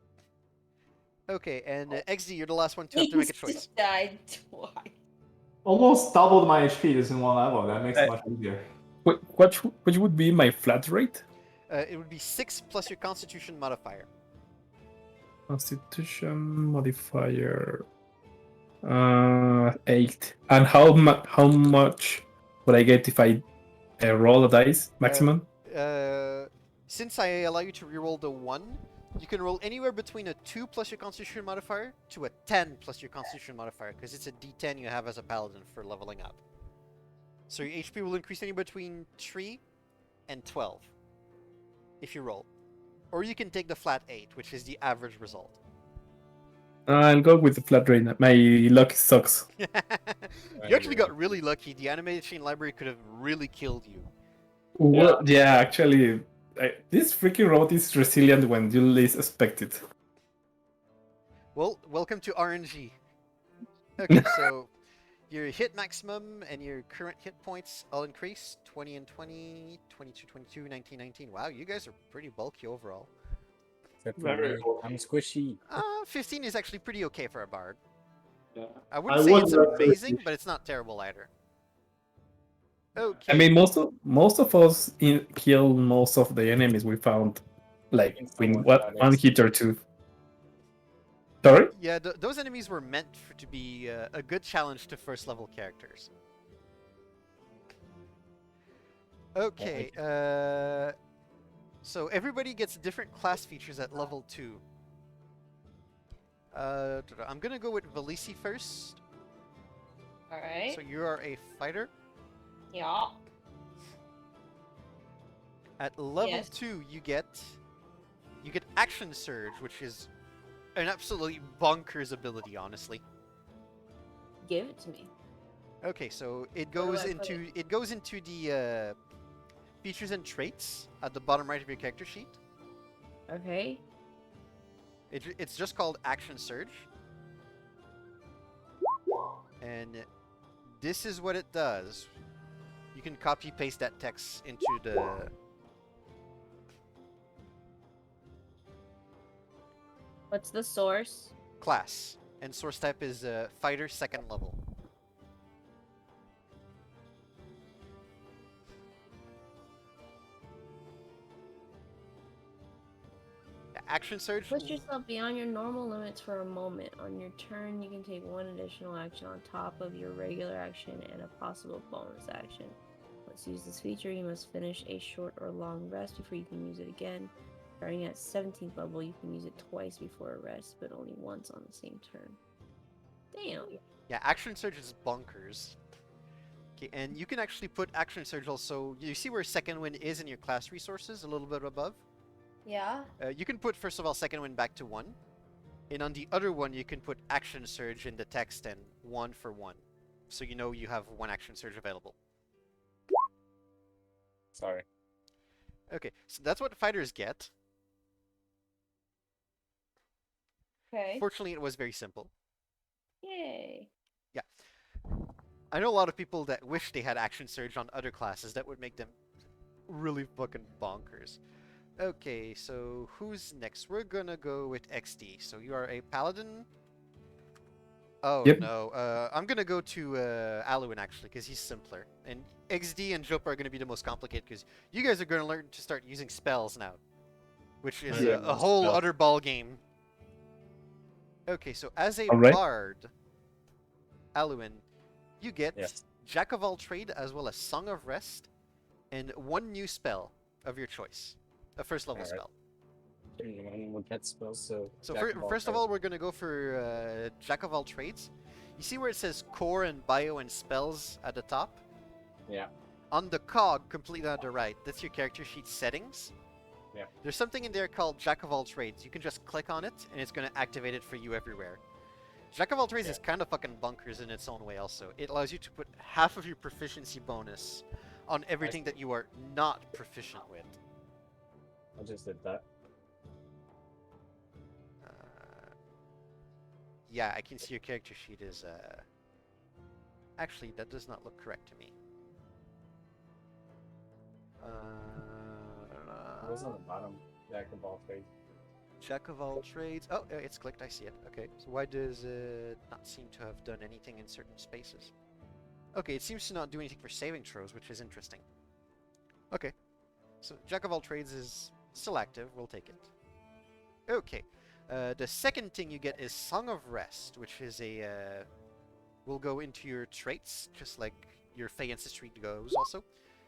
Okay, and XD, you're the last one to have to make a choice. Just died twice. Almost doubled my HP just in one level. That makes it much easier. Which would be my flat rate? It would be 6 plus your constitution modifier. Constitution modifier 8. And how much would I get if I roll a dice maximum? Since I allow you to reroll the 1, you can roll anywhere between a 2 plus your constitution modifier to a 10 plus your constitution modifier, because it's a d10 you have as a paladin for leveling up. So your HP will increase anywhere between 3 and 12 if you roll. Or you can take the flat 8, which is the average result. I'll go with the flat rate. My luck sucks. You actually got really lucky. The animation library could have really killed you. Well, yeah, actually, this freaking robot is resilient when you least expect it. Well, welcome to RNG. Okay, so your hit maximum and your current hit points all increase. 20 and 20, 22, 22, 19, 19. Wow, you guys are pretty bulky overall. Except for me, I'm squishy. 15 is actually pretty okay for a bard. Yeah. I wouldn't say it's amazing, but it's not terrible either. Okay. I mean, most of us kill most of the enemies we found, like in one hit or two. Sorry? Yeah, those enemies were meant to be a good challenge to first level characters. Okay, so everybody gets different class features at level 2. I'm gonna go with Velisi first. Alright. So you are a fighter. Yeah. At level Yes. 2, you get Action Surge, which is an absolutely bonkers ability, honestly. Give it to me. Okay, so it Where do goes I put into the features and traits at the bottom right of your character sheet. Okay. It's just called Action Surge. And this is what it does. You can copy paste that text into the... What's the source? class. And source type is Fighter 2nd level. action surge. Push yourself beyond your normal limits for a moment. On your turn, you can take one additional action on top of your regular action and a possible bonus action. Once you use this feature, you must finish a short or long rest before you can use it again. Starting at 17th level, you can use it twice before a rest, but only once on the same turn. Damn. Yeah, action surge is bonkers. Okay, and you can actually put action surge also. You see where second wind is in your class resources, a little bit above? Yeah? You can put, first of all, second wind back to 1. And on the other one, you can put action surge in the text and 1 for 1. So you know you have 1 action surge available. Sorry. Okay, so that's what fighters get. Okay. Fortunately, it was very simple. Yay. Yeah. I know a lot of people that wish they had action surge on other classes. That would make them really fucking bonkers. Okay, so who's next? We're gonna go with XD. So you are a paladin? Oh, Yep. no. I'm gonna go to Aluin, actually, because he's simpler. And XD and Jopa are gonna be the most complicated, because you guys are gonna learn to start using spells now. Which is Yeah, a whole spell. other ball game. Okay, so as a Alright. bard, Aluin, you get Yes. Jack of all trade as well as Song of Rest, and 1 new spell of your choice. A first level Alright. spell. Anyone will get spells, so. So Jack of all first of trades. all, we're gonna go for Jack of all trades. You see where it says core and bio and spells at the top? Yeah. On the cog, completely on the right, that's your character sheet settings. Yeah. There's something in there called Jack of all trades. You can just click on it, and it's gonna activate it for you everywhere. Jack of all trades is kind of fucking bunkers in its own way also. It allows you to put half of your proficiency bonus on everything that you are not proficient with. I just did that. Yeah, I can see your character sheet is, Actually, that does not look correct to me. It was on the bottom. Jack of all trades. Jack of all trades. Oh, it's clicked. I see it. Okay, so why does it not seem to have done anything in certain spaces? Okay, it seems to not do anything for saving throws, which is interesting. Okay, so Jack of all trades is still active. We'll take it. Okay, the second thing you get is Song of Rest, which is a will go into your traits, just like your Fey Ancestry goes also.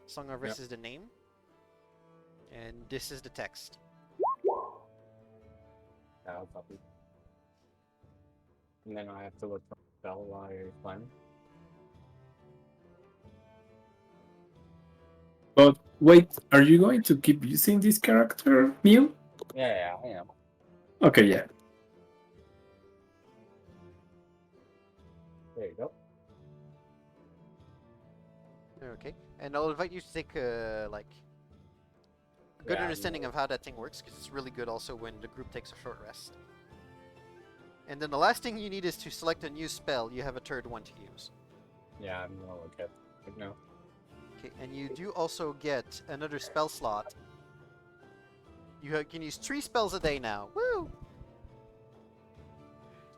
Song of Rest is the name. And this is the text. I'll copy. And then I have to look for a spell while you're playing. But wait, are you going to keep using this character, Neil? Yeah, I am. Okay, yeah. There you go. Okay, and I'll invite you to take like a good Yeah, understanding of how that thing works, because it's really good also when the group takes a short rest. And then the last thing you need is to select a new spell. You have a third one to use. Yeah, I'm gonna look at it now. Okay, and you do also get another spell slot. You can use 3 spells a day now. Woo!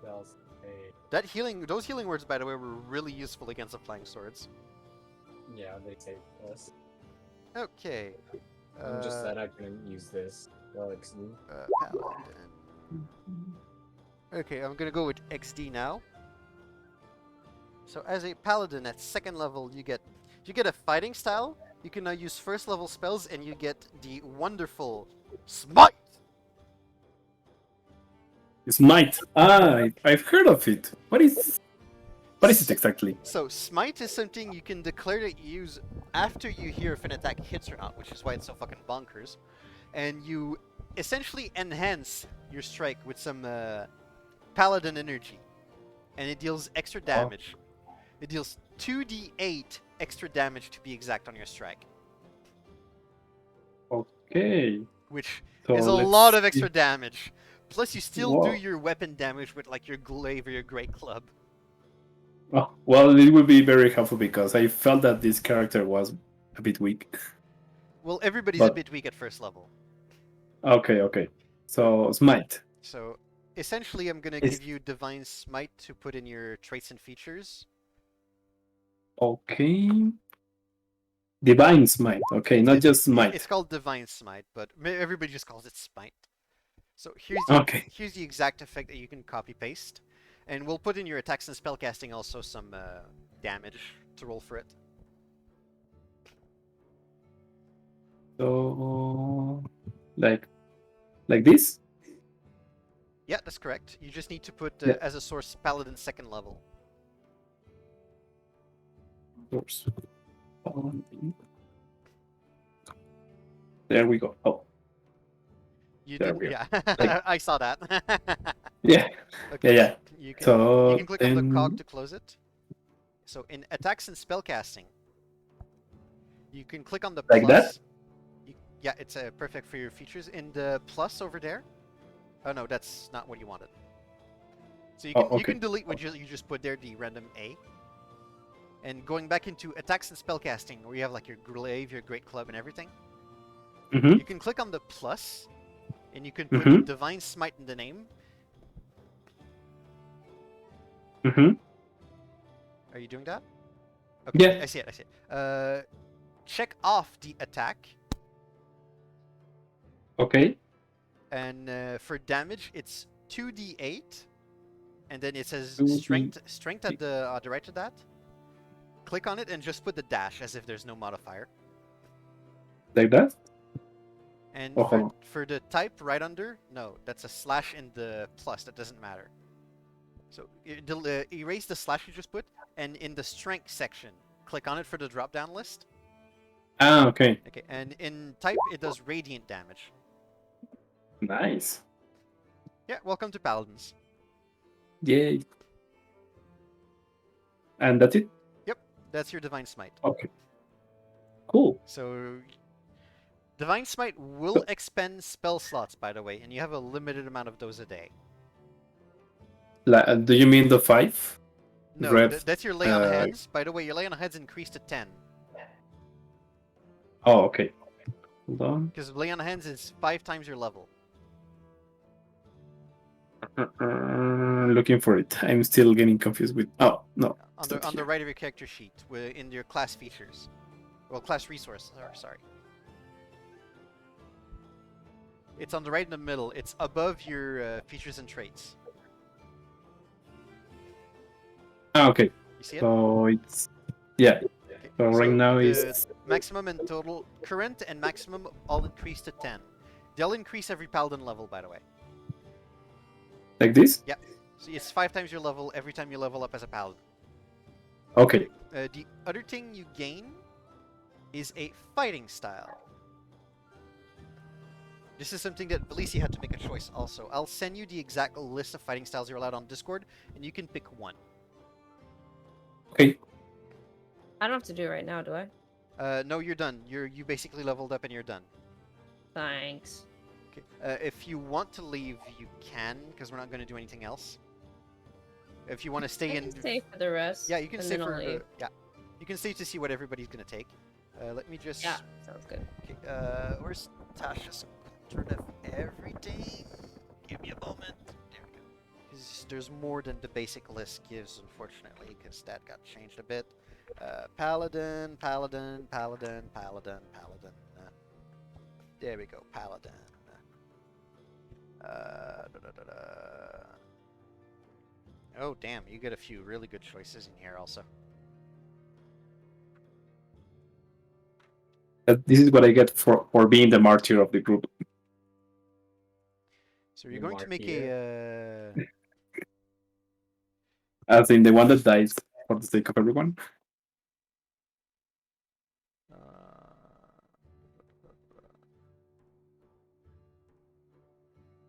Spells. Hey. Those healing words, by the way, were really useful against the flying swords. Yeah, they say this. Okay. I'm just that I couldn't use this. Galaxy. Paladin. Okay, I'm gonna go with XD now. So as a paladin at 2nd level, you get a fighting style. You can now use 1st level spells, and you get the wonderful Smite. Smite. I've heard of it. What is it exactly? So Smite is something you can declare that you use after you hear if an attack hits or not, which is why it's so fucking bonkers. And you essentially enhance your strike with some paladin energy, and it deals extra damage. It deals 2d8 extra damage to be exact on your strike, Okay. which So is a let's lot of see. extra damage. Plus, you still do Whoa. your weapon damage with like your glaive or your great club. Oh, well, it would be very helpful because I felt that this character was a bit weak. Well, everybody's a But- bit weak at 1st level. Okay. So Smite. So essentially, I'm gonna Is- give you Divine Smite to put in your traits and features. Okay. Divine Smite. Okay, not just Smite. It's called Divine Smite, but everybody just calls it Smite. So here's Okay. here's the exact effect that you can copy paste, and we'll put in your attacks and spellcasting also some damage to roll for it. So, like this? Yeah, that's correct. You just need to put Yeah. as a source Paladin 2nd level. Source. There we go. Oh, You there did, we yeah. are. Like, I saw that. yeah, Okay, yeah. you can So click on the cog then, to close it. So in attacks and spellcasting, you can click on the like that? plus. Yeah, it's perfect for your features. In the plus over there. Oh no, that's not what you wanted. So you can Oh, you can okay. delete what you just put there, the random A. And going back into attacks and spellcasting, where you have like your glaive, your great club, and everything, Mm-hmm. you can click on the plus, and you can put Mm-hmm. Divine Smite in the name. Mm-hmm. Are you doing that? Okay, Yeah. I see it. I see it. Check off the attack, Okay. and for damage, it's 2d8, and then it says 2d8. strength at the right of that. Click on it and just put the dash as if there's no modifier. Like that? And Oh, hold on. for the type right under, no, that's a slash in the plus. That doesn't matter. So erase the slash you just put, and in the strength section, click on it for the drop-down list. Ah, okay. Okay, and in type, it does radiant damage. Nice. Yeah, welcome to Paladins. Yay. And that's it? Yep, that's your Divine Smite. Okay. Cool. So, Divine Smite will So- expend spell slots, by the way, and you have a limited amount of those a day. Do you mean the 5? No, Red. that's your Lay on Hands. By the way, your Lay on Hands increased to 10. Oh, okay. Hold on. Because Lay on Hands is 5 times your level. Looking for it. I'm still getting confused with. Oh no. On It's not the here. right of your character sheet, in your class features. Well, class resources, sorry. It's on the right in the middle. It's above your features and traits. Ah, okay. You see it? So it's yeah. Okay. So right now the it's maximum and total current and maximum all increase to 10. They'll increase every paladin level, by the way. like this. Yeah. So it's 5 times your level every time you level up as a paladin. Okay. The other thing you gain is a fighting style. This is something that Belisi had to make a choice also. I'll send you the exact list of fighting styles you're allowed on Discord, and you can pick one. Okay. I don't have to do it right now, do I? No, you're done. You basically leveled up and you're done. Thanks. Okay. If you want to leave, you can, because we're not going to do anything else. If you want to stay I in, can stay for the rest. yeah, you can and stay then I'll for leave. yeah, you can stay to see what everybody's going to take. Let me just. Yeah, sounds good. Okay. Where's Tasha's turn of everything? Give me a moment. There we go. 'Cause there's more than the basic list gives, unfortunately, because that got changed a bit. Paladin, Paladin, Paladin, Paladin, Paladin. There we go, Paladin. Oh, damn, you get a few really good choices in here also. This is what I get for being the martyr of the group. So you're going to make a... As in the one that dies for the sake of everyone.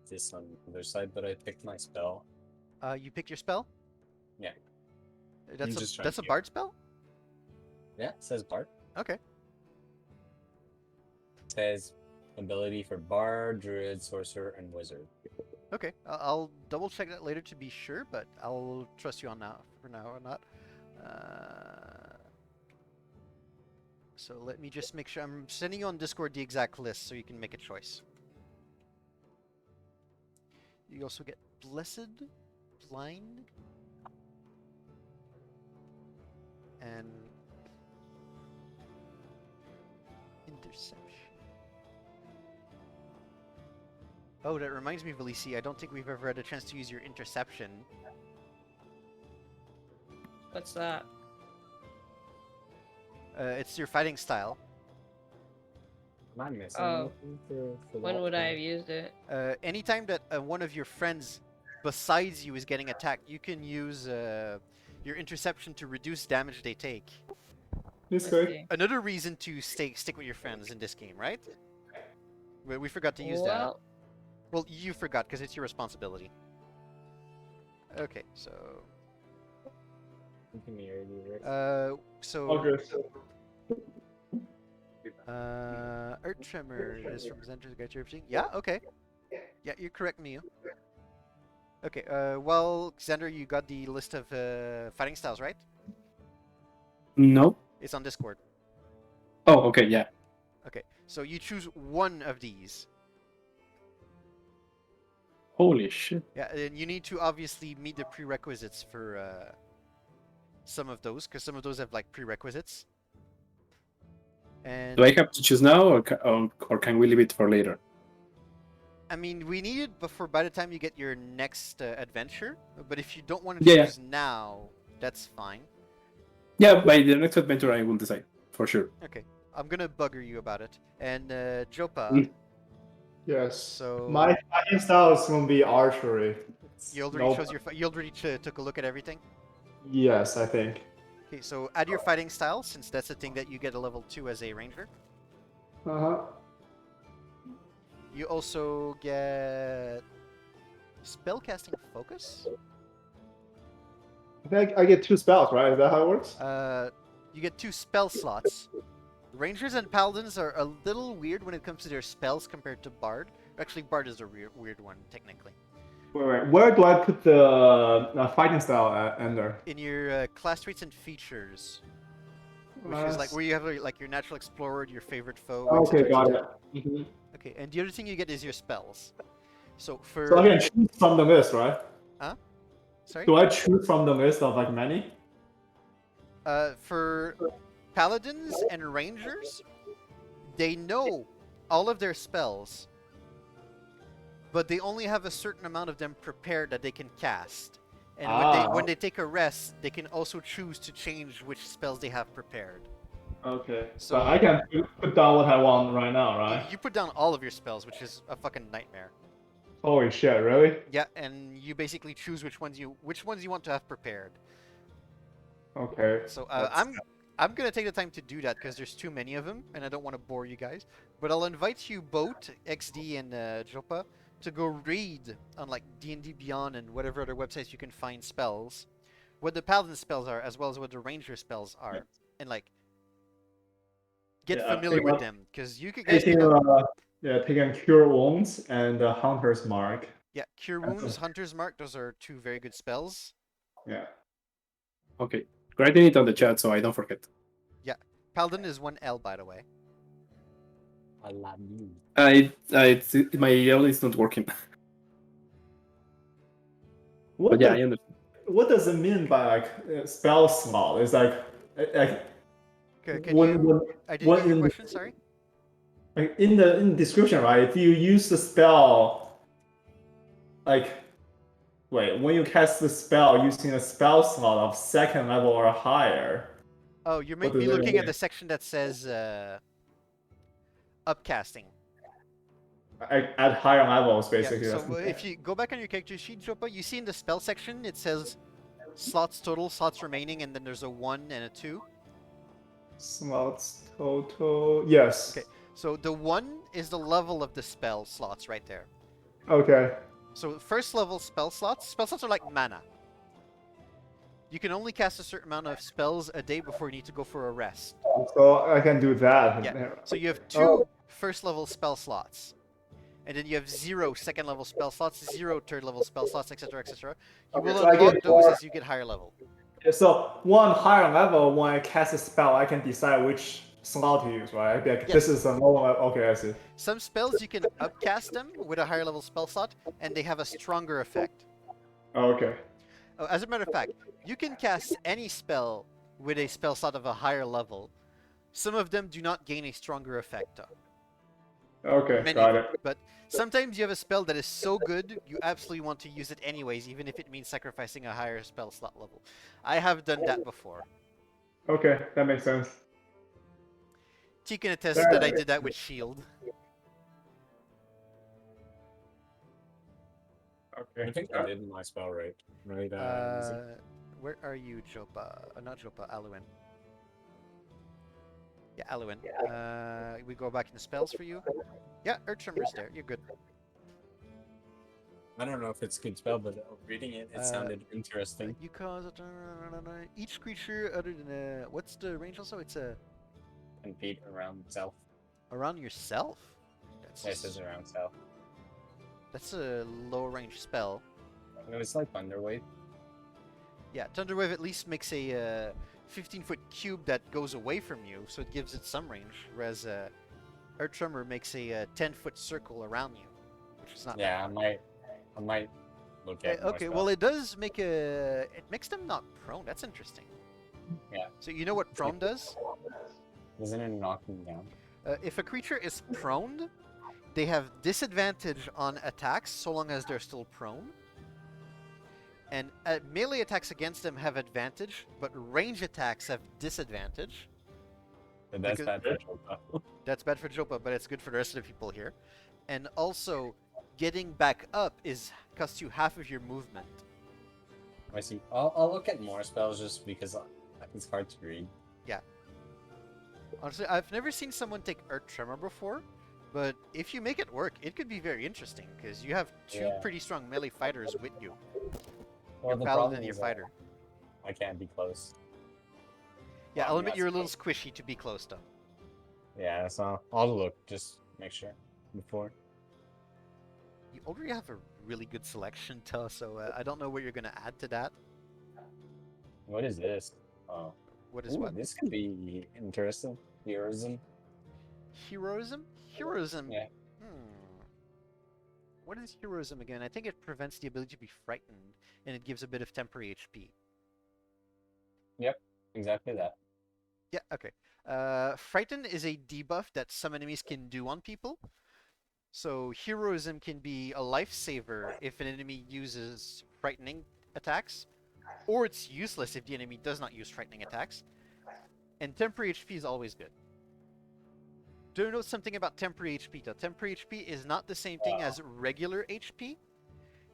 This on the other side, but I picked my spell. You picked your spell? Yeah. That's just a trying to bard spell? Yeah, it says Bard. Okay. It says ability for Bard, Druid, Sorcerer, and Wizard. Okay, I'll double check that later to be sure, but I'll trust you on now for now or not. So let me just make sure I'm sending you on Discord the exact list so you can make a choice. You also get Blessed, Blind, and Interception. Oh, that reminds me, Velisi, I don't think we've ever had a chance to use your interception. What's that? It's your fighting style. Am I missing Oh. anything for When that would I one? have used it? Anytime that one of your friends besides you is getting attacked, you can use your interception to reduce damage they take. This I quick. see. Another reason to stick with your friends in this game, right? We forgot to use that. Well, Well, you forgot because it's your responsibility. Okay, so Give me your lyrics. so Okay. Earth Tremor is from Xander's Guide to Everything. Yeah, okay. Yeah, you're correct, Miu. Okay, well, Xander, you got the list of fighting styles, right? No. It's on Discord. Oh, okay, yeah. Okay, so you choose one of these. Holy shit. Yeah, and you need to obviously meet the prerequisites for some of those, because some of those have like prerequisites. And Do I have to choose now, or can we leave it for later? I mean, we need it before by the time you get your next adventure. But if you don't want to Yeah, choose now, that's fine. Yeah, by the next adventure I will decide, for sure. Okay, I'm gonna bugger you about it. And Jopa, Mm. Yes. So- my fighting style is gonna be archery. you already Nope. chose your. You already took a look at everything. Yes, I think. Okay, so add your fighting style, since that's the thing that you get a level 2 as a ranger. Uh-huh. You also get spellcasting focus. I think I get 2 spells, right? Is that how it works? You get 2 spell slots. Rangers and paladins are a little weird when it comes to their spells compared to bard. Actually, bard is a weird one technically. Wait. Where do I put the fighting style under? In your class traits and features, which is like where you have like your natural explorer, your favorite foe. Okay, etc., got etc. it. Mhm. Okay, and the other thing you get is your spells. So for So I can choose from the list, right? sorry, Do I choose from the list of like many? for paladins and rangers, they know all of their spells, but they only have a certain amount of them prepared that they can cast. And when they take a rest, they can also choose to change which spells they have prepared. Okay. So- So I can put down what I want right now, right? You put down all of your spells, which is a fucking nightmare. Holy shit, really? Yeah, and you basically choose which ones you want to have prepared. Okay. So That's- I'm gonna take the time to do that because there's too many of them, and I don't want to bore you guys. But I'll invite you both, XD and Jopa, to go read on like D&D Beyond and whatever other websites you can find spells, what the paladin spells are, as well as what the ranger spells are, and like get Yeah, familiar pretty with much. them because you could guys Taking can taking Cure Wounds and Hunter's Mark. yeah, Cure Wounds, Hunter's Mark. Those are 2 very good spells. Yeah. Okay. Writing it on the chat so I don't forget. Paladin is 1 L, by the way. I love you. My L is not working. What, But yeah, the- I understand. what does it mean by like spell slot? It's like Can when, you? when, I didn't what get your in- question. Sorry. like in the description, right? If you use the spell, like, wait, when you cast the spell using a spell slot of 2nd level or higher. Oh, you may What does be that looking at mean? the section that says upcasting. At higher levels, basically. Yeah, that's so the- if you go back on your character sheet, Jopa, you see in the spell section it says slots total, slots remaining, and then there's a 1 and a 2. Slots total. Yes. Okay. So the 1 is the level of the spell slots right there. Okay. So first level spell slots are like mana. You can only cast a certain amount of spells a day before you need to go for a rest. So I can do that. Yeah. So you have 2 Oh. first level spell slots. And then you have 0 second level spell slots, 0 third level spell slots, etc., etc. You Okay, will so I unlock get those more- as you get higher level. So one higher level, when I cast a spell, I can decide which slot to use, right? Like, Yes. This is a lower level. Okay, I see. Some spells you can upcast them with a higher level spell slot, and they have a stronger effect. Okay. Oh, as a matter of fact, you can cast any spell with a spell slot of a higher level. Some of them do not gain a stronger effect. Okay, Many got of it. them. But sometimes you have a spell that is so good, you absolutely want to use it anyways, even if it means sacrificing a higher spell slot level. I have done that before. Okay, that makes sense. T can attest that I did that with Shield. I Okay. think I did my spell right. Right, easy. Where are you, Jopa? Not Jopa, Aluin. Yeah, Aluin. We go back in the spells for you. Yeah, Earthtremor's there. You're good. I don't know if it's a good spell, but reading it, it sounded interesting. You cause each creature other than what's the range also? It's a Compete around itself. around yourself. This is around itself. That's a low range spell. It was like Thunderwave. Yeah, Thunderwave at least makes a 15-foot cube that goes away from you, so it gives it some range. Whereas Earthtremor makes a 10-foot circle around you, which is not. Yeah, I might look at. Okay, well it does make it makes them not prone. That's interesting. Yeah. So you know what prone does? Isn't it knocking down? If a creature is prone, they have disadvantage on attacks so long as they're still prone. And melee attacks against them have advantage, but range attacks have disadvantage. But that's Because- bad for Jopa. That's bad for Jopa, but it's good for the rest of the people here. And also, getting back up costs you half of your movement. I see. I'll look at more spells just because it's hard to read. Honestly, I've never seen someone take Earthtremor before, but if you make it work, it could be very interesting, because you have two Yeah. pretty strong melee fighters with you. Well, Your the paladin problem and your is fighter. I can't be close. Yeah, Well, I'll admit that's you're a little close. squishy to be close to. Yeah, so I'll look. Just make sure before. You already have a really good selection, so I don't know what you're going to add to that. What is this? Oh, What is ooh, what? this could be interesting. Heroism. Heroism? Heroism? Yeah. What is heroism again? I think it prevents the ability to be frightened, and it gives a bit of temporary HP. Exactly that. Yeah, okay. Frighten is a debuff that some enemies can do on people. So heroism can be a lifesaver if an enemy uses frightening attacks, or it's useless if the enemy does not use frightening attacks. And temporary HP is always good. Do you know something about temporary HP though? Temporary HP is not the same thing as regular HP.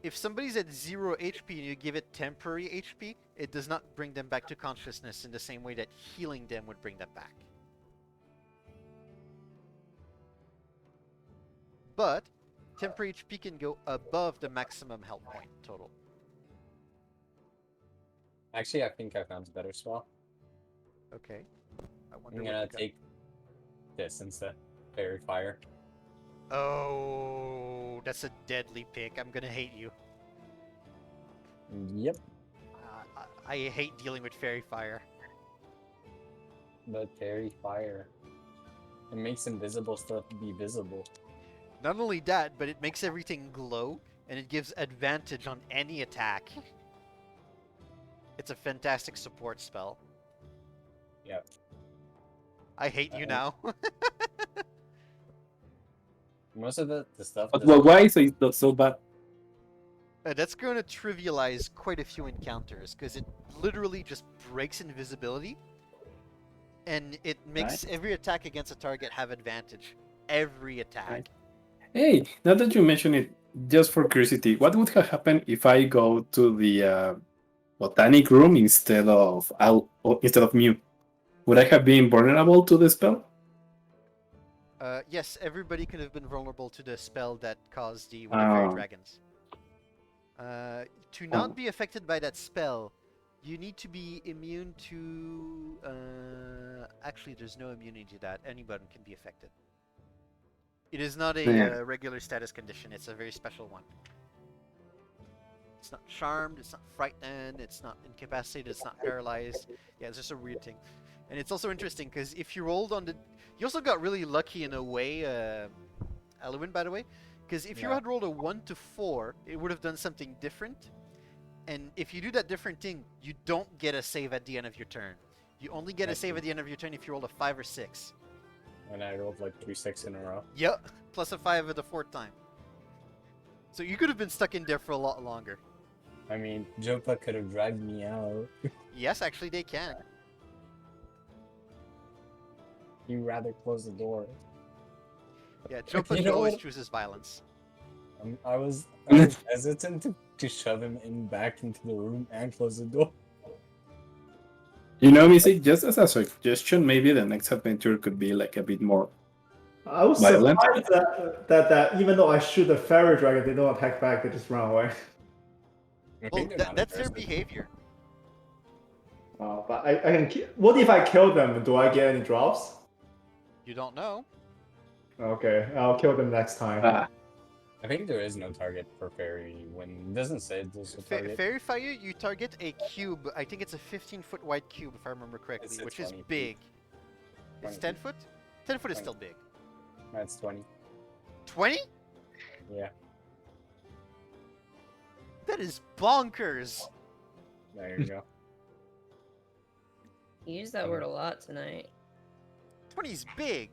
If somebody's at 0 HP and you give it temporary HP, it does not bring them back to consciousness in the same way that healing them would bring them back. But temporary HP can go above the maximum health point total. Actually, I think I found a better spell. Okay. I wonder I'm what gonna you got. take this instead. Fairy Fire. Oh, that's a deadly pick. I'm gonna hate you. Yep. I hate dealing with fairy fire. But Fairy Fire. It makes invisible stuff be visible. Not only that, but it makes everything glow, and it gives advantage on any attack. It's a fantastic support spell. Yep. I hate you now. Most of the stuff. But doesn't- why is it so bad? That's going to trivialize quite a few encounters, because it literally just breaks invisibility, and it makes every attack against a target have advantage. Every attack. Hey, now that you mention it, just for curiosity, what would have happened if I go to the botanic room instead of Mew? Would I have been vulnerable to the spell? Yes, everybody could have been vulnerable to the spell that caused the fairy Oh. dragons. To not be affected by that spell, you need to be immune to... Actually, there's no immunity to that. Anyone can be affected. It is not a Yeah. regular status condition. It's a very special one. It's not charmed, it's not frightened, it's not incapacitated, it's not paralyzed. Yeah, it's just a weird thing. And it's also interesting, because if you rolled on the... You also got really lucky in a way, Alwyn, by the way. Because if you Yeah. had rolled a 1 to 4, it would have done something different. And if you do that different thing, you don't get a save at the end of your turn. You only get I a save see. at the end of your turn if you roll a 5 or 6. And I rolled like 3 6 in a row. Yep, plus a 5 at the 4th time. So you could have been stuck in there for a lot longer. I mean, Jopa could have dragged me out. Yes, actually they can. He'd rather close the door. Yeah, Jopa You know always what? chooses violence. I was hesitant to shove him back into the room and close the door. You know, Msyk, just as a suggestion, maybe the next adventure could be like a bit more I was violent. surprised that even though I shoot the fairy dragon, they don't attack back. They just run away. I Well, think they're not that's their interested. behavior. But I can. What if I kill them? Do I get any drops? You don't know. Okay, I'll kill them next time. Ah, I think there is no target for fairy when it doesn't say there's a target. Fairy Fire, you target a cube. I think it's a 15-foot wide cube, if I remember correctly, It's a which is 20 feet. big. It's 20 10 feet. foot? 10 foot is 20. still big. That's 20. 20? Yeah, That is bonkers. there you go. You use that word a lot tonight. 20 is big.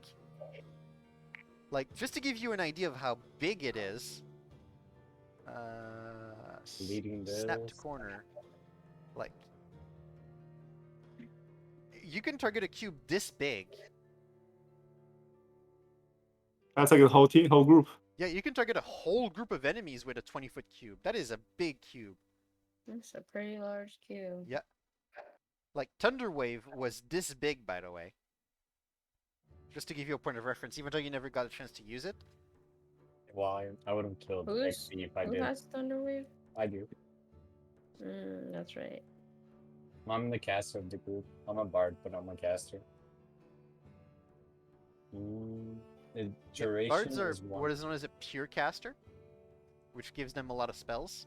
Like, just to give you an idea of how big it is. Leading Snap to this. corner. Like, you can target a cube this big. That's like a whole team, whole group. Yeah, you can target a whole group of enemies with a 20-foot cube. That is a big cube. It's a pretty large cube. Yeah. Like, Thunderwave was this big, by the way. Just to give you a point of reference, even though you never got a chance to use it. Well, I would have killed Who's, XP if I who did. has Thunderwave? I do. That's right. I'm the caster of the group. I'm a bard, but I'm a caster. The duration Bards are is one. what is known as a pure caster, which gives them a lot of spells.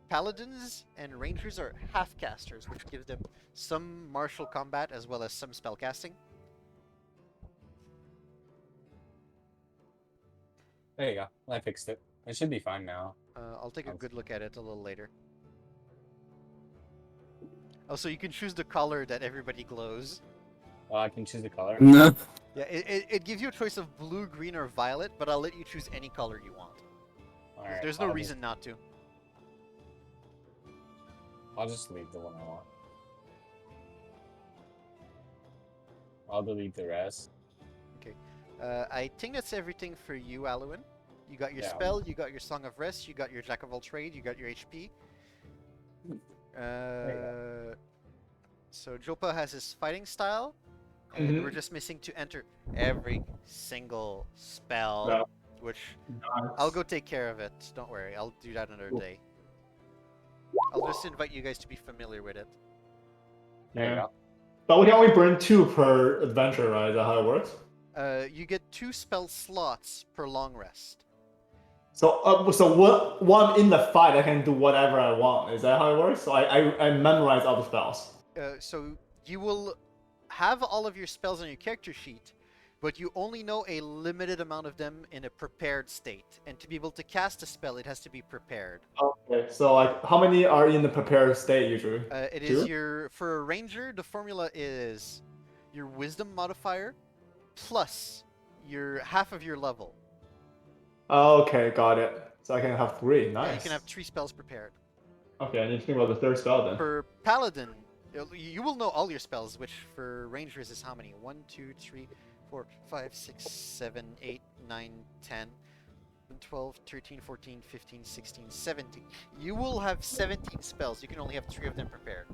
Paladins and Rangers are half casters, which gives them some martial combat as well as some spell casting. There you go. I fixed it. It should be fine now. I'll take a good look at it a little later. Also, you can choose the color that everybody glows. Oh, I can choose the color. no. Yeah, it gives you a choice of blue, green, or violet, but I'll let you choose any color you want. Alright, There's no reason not to. I'll just leave the one I want. I'll delete the rest. I think that's everything for you, Aluin. You got your Yeah. spell, you got your Song of Rest, you got your Jack of all trade, you got your HP. So Jopa has his fighting style, and Mhm. we're just missing to enter every single spell, No. which I'll go take care of it. Don't worry, I'll do that another day. I'll just invite you guys to be familiar with it. There you Yeah. go. But we can only burn 2 per adventure, right? Is that how it works? You get 2 spell slots per long rest. So what? One in the fight, I can do whatever I want. Is that how it works? So I memorize all the spells. So you will have all of your spells on your character sheet, but you only know a limited amount of them in a prepared state. And to be able to cast a spell, it has to be prepared. Okay. So like, how many are in the prepared state usually? It is Two? for a ranger, the formula is your wisdom modifier plus your half of your level. Okay, got it. So I can have 3. Nice. Yeah, you can have 3 spells prepared. Okay, I need to think about the third spell then. For paladin, you will know all your spells, which for rangers is how many? 1, 2, 3, 4, 5, 6, 7, 8, 9, 10, 12, 13, 14, 15, 16, 17. You will have 17 spells. You can only have 3 of them prepared.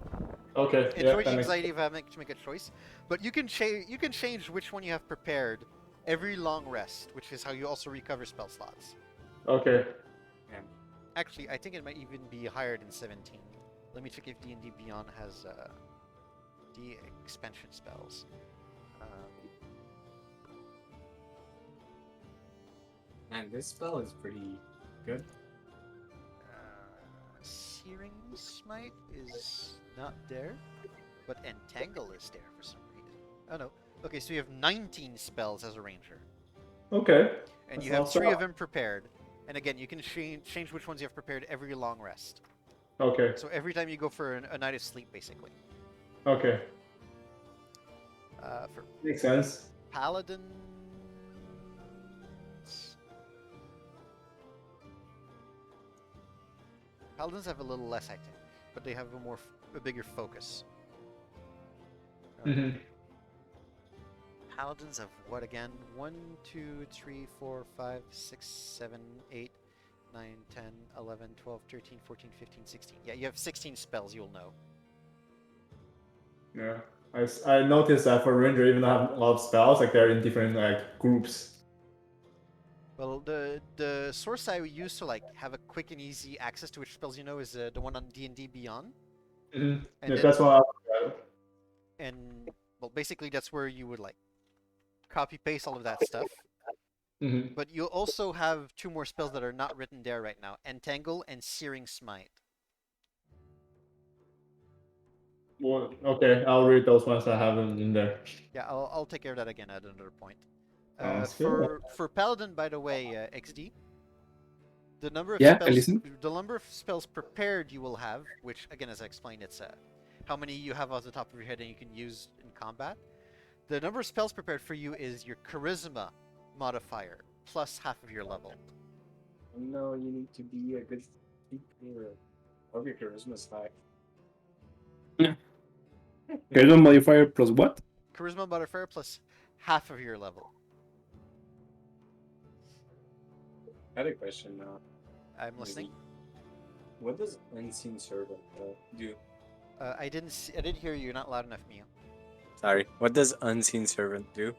Okay. Enjoy Yeah, the anxiety of having to make a choice, but you can change which one you have prepared every long rest, which is how you also recover spell slots. Okay. Actually, I think it might even be higher than 17. Let me check if D&D Beyond has the expansion spells. And this spell is pretty good. Searing Smite is not there, but Entangle is there for some reason. Oh no. Okay, so you have 19 spells as a ranger. Okay. And That's you have not 3 bad. of them prepared. And again, you can change which ones you have prepared every long rest. Okay. So every time you go for a night of sleep, basically. Okay. For Makes sense. paladins, paladins have a little less, I think, but they have a bigger focus. Mm-hmm. Paladins have what again? 1, 2, 3, 4, 5, 6, 7, 8, 9, 10, 11, 12, 13, 14, 15, 16. Yeah, you have 16 spells, you'll know. Yeah. I noticed that for Ranger, even though I have a lot of spells, like they're in different like groups. Well, the source I use to like have a quick and easy access to which spells you know is the one on D&D Beyond. Mm-hmm. And Yeah, then, that's what and well, basically that's where you would like copy paste all of that stuff. Mm-hmm. But you also have 2 more spells that are not written there right now: Entangle and Searing Smite. Well, okay, I'll read those ones I have in there. Yeah, I'll take care of that again at another point. Sounds good. For Paladin, by the way, XD, the number of Yeah, I spells listen. prepared you will have, which again, as I explained, it's how many you have off the top of your head and you can use in combat. The number of spells prepared for you is your Charisma modifier plus half of your level. No, you need to be a good speaker. Hope your charisma's high. Charisma modifier plus what? Charisma modifier plus half of your level. I had a question now. I'm listening. What does Unseen Servant do? I didn't hear you. You're not loud enough, Mio. Sorry. What does Unseen Servant do?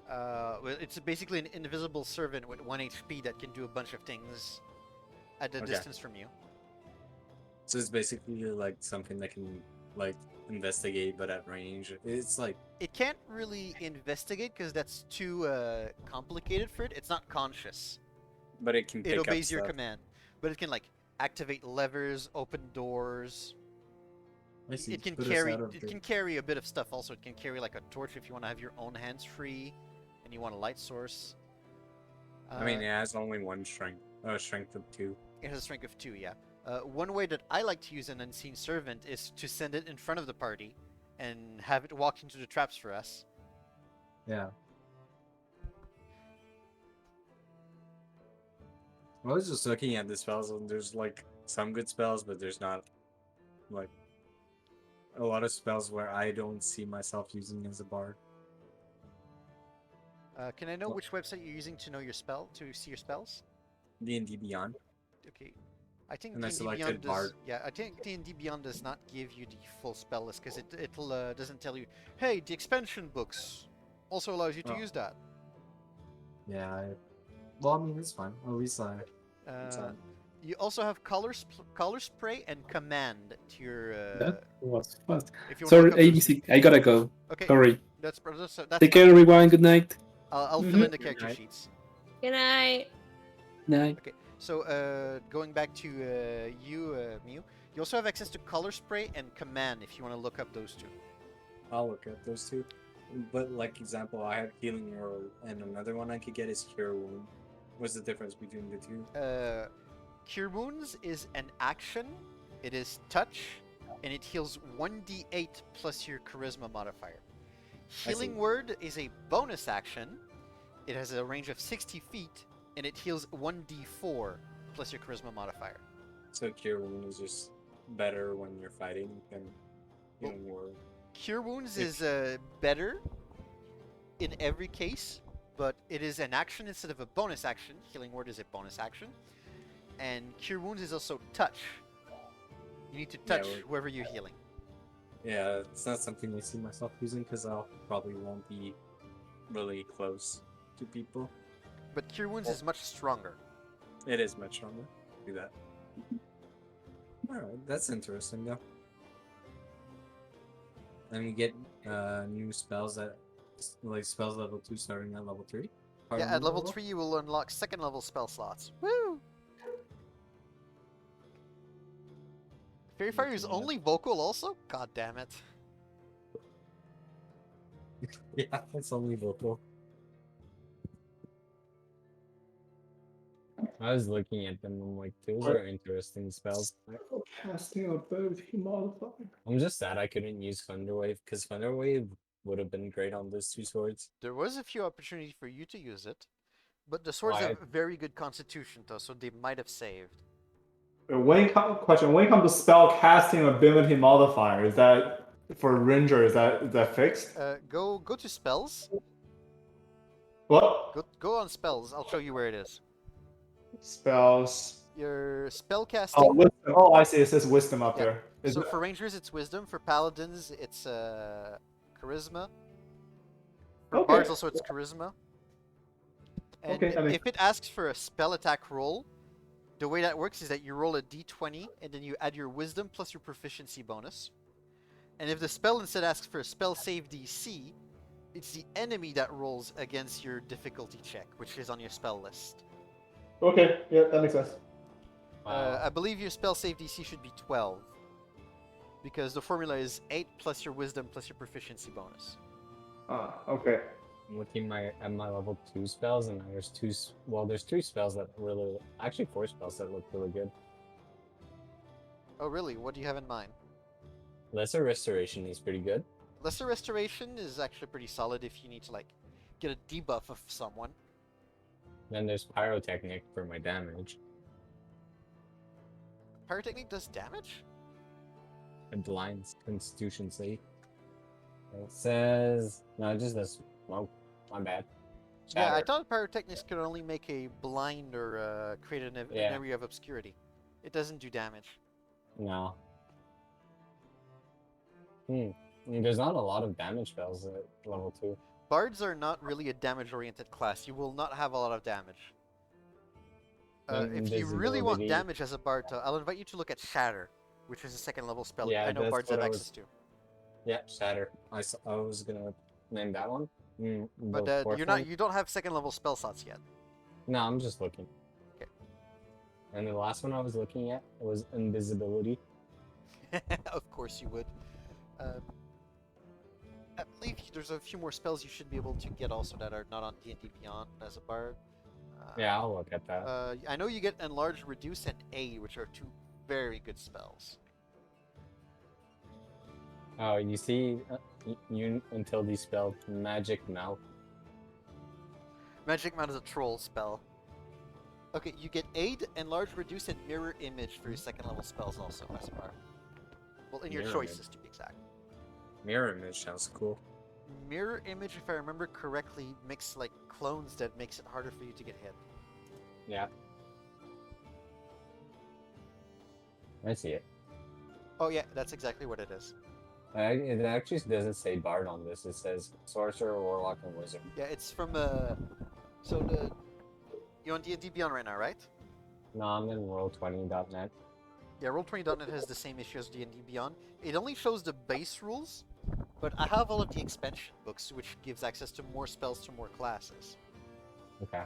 Well, it's basically an invisible servant with 1 HP that can do a bunch of things at a distance from you. So it's basically like something that can like investigate, but at range. It's like It can't really investigate because that's too complicated for it. It's not conscious. but it can pick It up obeys your stuff. command, but it can like activate levers, open doors. I see. It can Put us carry. out of It the- can carry a bit of stuff. Also, it can carry like a torch if you want to have your own hands free, and you want a light source. I mean, it has only 1 strength. Strength of 2. It has a strength of 2, yeah. One way that I like to use an unseen servant is to send it in front of the party and have it walk into the traps for us. Yeah. I was just looking at the spells, and there's like some good spells, but there's not like a lot of spells where I don't see myself using as a bard. Can I know which website you're using to know your spell, to see your spells? D&D Beyond. Okay. I think And I D&D selected Beyond does. Bard. Yeah, I think D&D Beyond does not give you the full spell list because it doesn't tell you, hey, the expansion books also allows you to Oh. use that. Yeah. Well, I mean, it's fine. At least it's Uh, you also have color spray and command to your. That was fast. If you want to Sorry, look up those- ABC. I gotta go. Okay. Sorry. That's Take care, everyone. Good night. I'll fill in the Good character night. sheets. Good night. Night. Okay, so going back to you, Mew, you also have access to color spray and command if you want to look up those 2. I'll look at those 2. But like example, I have Healing Word, and another one I could get is Cure Wound. What's the difference between the 2? Cure Wounds is an action. It is touch, and it heals 1d8 plus your charisma modifier. Healing see. Word is a bonus action. It has a range of 60 feet, and it heals 1d4 plus your charisma modifier. So Cure Wound is just better when you're fighting than Healing Word. Cure Wounds is better in every case, but it is an action instead of a bonus action. Healing Word is a bonus action. And Cure Wounds is also touch. You need to touch whoever you're healing. Yeah, it's not something I see myself using because I probably won't be really close to people. But Cure Wounds is much stronger. It is much stronger. Do that. Alright, that's interesting though. And you get new spells that like spells level 2 starting at level 3. Yeah, at level 3 you will unlock second level spell slots. Woo! Fairy Fire is only vocal also? God damn it. Yeah, it's only vocal. I was looking at them and I'm like, those are interesting spells. Casting ability modifier. I'm just sad I couldn't use Thunderwave because Thunderwave would have been great on those 2 swords. There was a few opportunities for you to use it, but the swords Why? have very good constitution though, so they might have saved. When it comes to spell casting ability modifier, is that for Ranger? Is that fixed? Go to spells. What Go on spells. I'll show you where it is. spells? Your spell Oh, casting. wisdom. Oh, I see. It says wisdom up Yeah. there. So for rangers, it's wisdom. For paladins, it's charisma. For Okay. bards, also it's charisma. And Okay, that makes if it asks for a spell attack roll, the way that works is that you roll a d20 and then you add your wisdom plus your proficiency bonus. And if the spell instead asks for a spell save DC, it's the enemy that rolls against your difficulty check, which is on your spell list. Okay, yeah, that makes sense. I believe your spell save DC should be 12. Because the formula is 8 plus your wisdom plus your proficiency bonus. Okay. I'm looking at my level 2 spells, and there's there's 3 spells that really, actually 4 spells that look really good. Oh really? What do you have in mind? Lesser Restoration is pretty good. Lesser Restoration is actually pretty solid if you need to like get a debuff of someone. Then there's Pyrotechnic for my damage. Pyrotechnic does damage? And Blind's Constitution save. It says no, it just does. Oh, my bad. Yeah, I Shatter. thought Pyrotechnics could only make a blind or create an Yeah. area of obscurity. It doesn't do damage. No. There's not a lot of damage spells at level 2. Bards are not really a damage-oriented class. You will not have a lot of damage. If you really want Invisibility. damage as a bard, I'll invite you to look at Shatter, which is a second level spell Yeah, I know that's bards what have I was- access to. Yeah, Shatter. I was gonna name that one. But The fourth one? you don't have second level spell slots yet. No, I'm just looking. Okay. And the last one I was looking at was Invisibility. Of course you would. I believe there's a few more spells you should be able to get also that are not on D&D Beyond as a bard. Yeah, I'll look at that. I know you get Enlarge, Reduce, and Aid, which are 2 very good spells. Oh, you see, you until these spelled Magic Mouth. Magic Mount is a troll spell. Okay, you get Aid, Enlarge, Reduce, and Mirror Image for your second level spells also as a bard. Well, in your Mirror choices to be exact. Mirror Image sounds cool. Mirror Image, if I remember correctly, makes like clones that makes it harder for you to get hit. Yeah. I see it. Oh yeah, that's exactly what it is. It actually doesn't say Bard on this. It says Sorcerer, Warlock, and Wizard. Yeah, it's from you're on D&D Beyond right now, right? No, I'm in Roll20.net. Yeah, Roll20.net has the same issue as D&D Beyond. It only shows the base rules, but I have all of the expansion books, which gives access to more spells to more classes. Okay.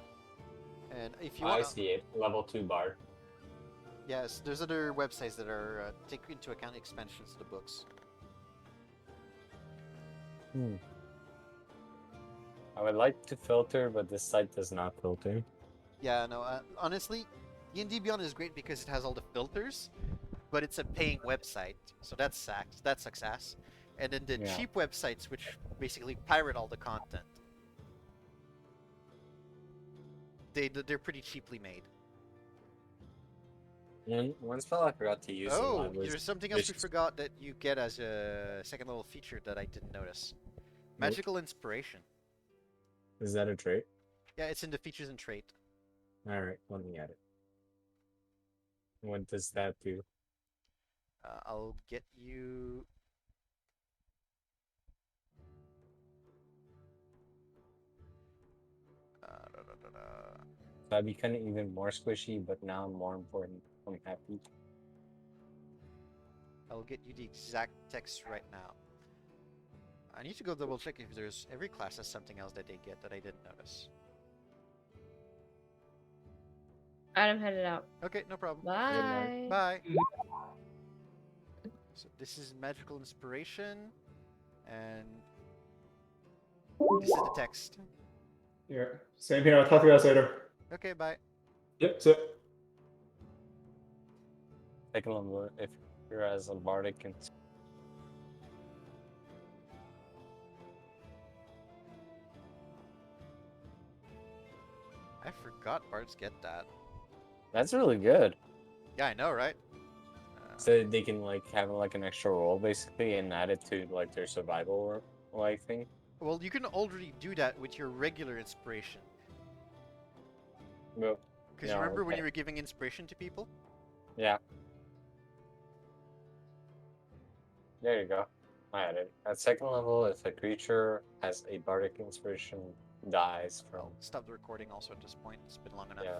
And if you I want, see it. Level 2 Bard. yes, there's other websites that are take into account expansions to the books. I would like to filter, but this site does not filter. Yeah, no, honestly, D&D Beyond is great because it has all the filters, but it's a paying website, so that sucks ass. And then the Yeah. cheap websites, which basically pirate all the content, they're pretty cheaply made. One spell I forgot to use. a Oh, lot was there's something else we Vicious- forgot that you get as a second level feature that I didn't notice. Magical Inspiration. Is that a trait? Yeah, it's in the features and trait. Alright, let me add it. What does that do? I'll get you. So I become even more squishy, but now I'm more important. I'm happy. I'll get you the exact text right now. I need to go double check if there's every class has something else that they get that I didn't notice. Adam headed out. Okay, no problem. Bye. Bye. So this is Magical Inspiration, and this is the text. Yeah. Same here. I'll talk to you guys later. Okay, bye. Yep. So. Take a look if you're as a bardic and forgot bards get that. That's really good. Yeah, I know, right? So they can like have like an extra roll basically and add it to like their survival like thing. Well, you can already do that with your regular inspiration. Well, Because you remember when you were giving inspiration to people? Yeah. There you go. I had it. At second level, if a creature has a bardic inspiration, dies from. I'll stop the recording also at this point. It's been long enough. Yeah.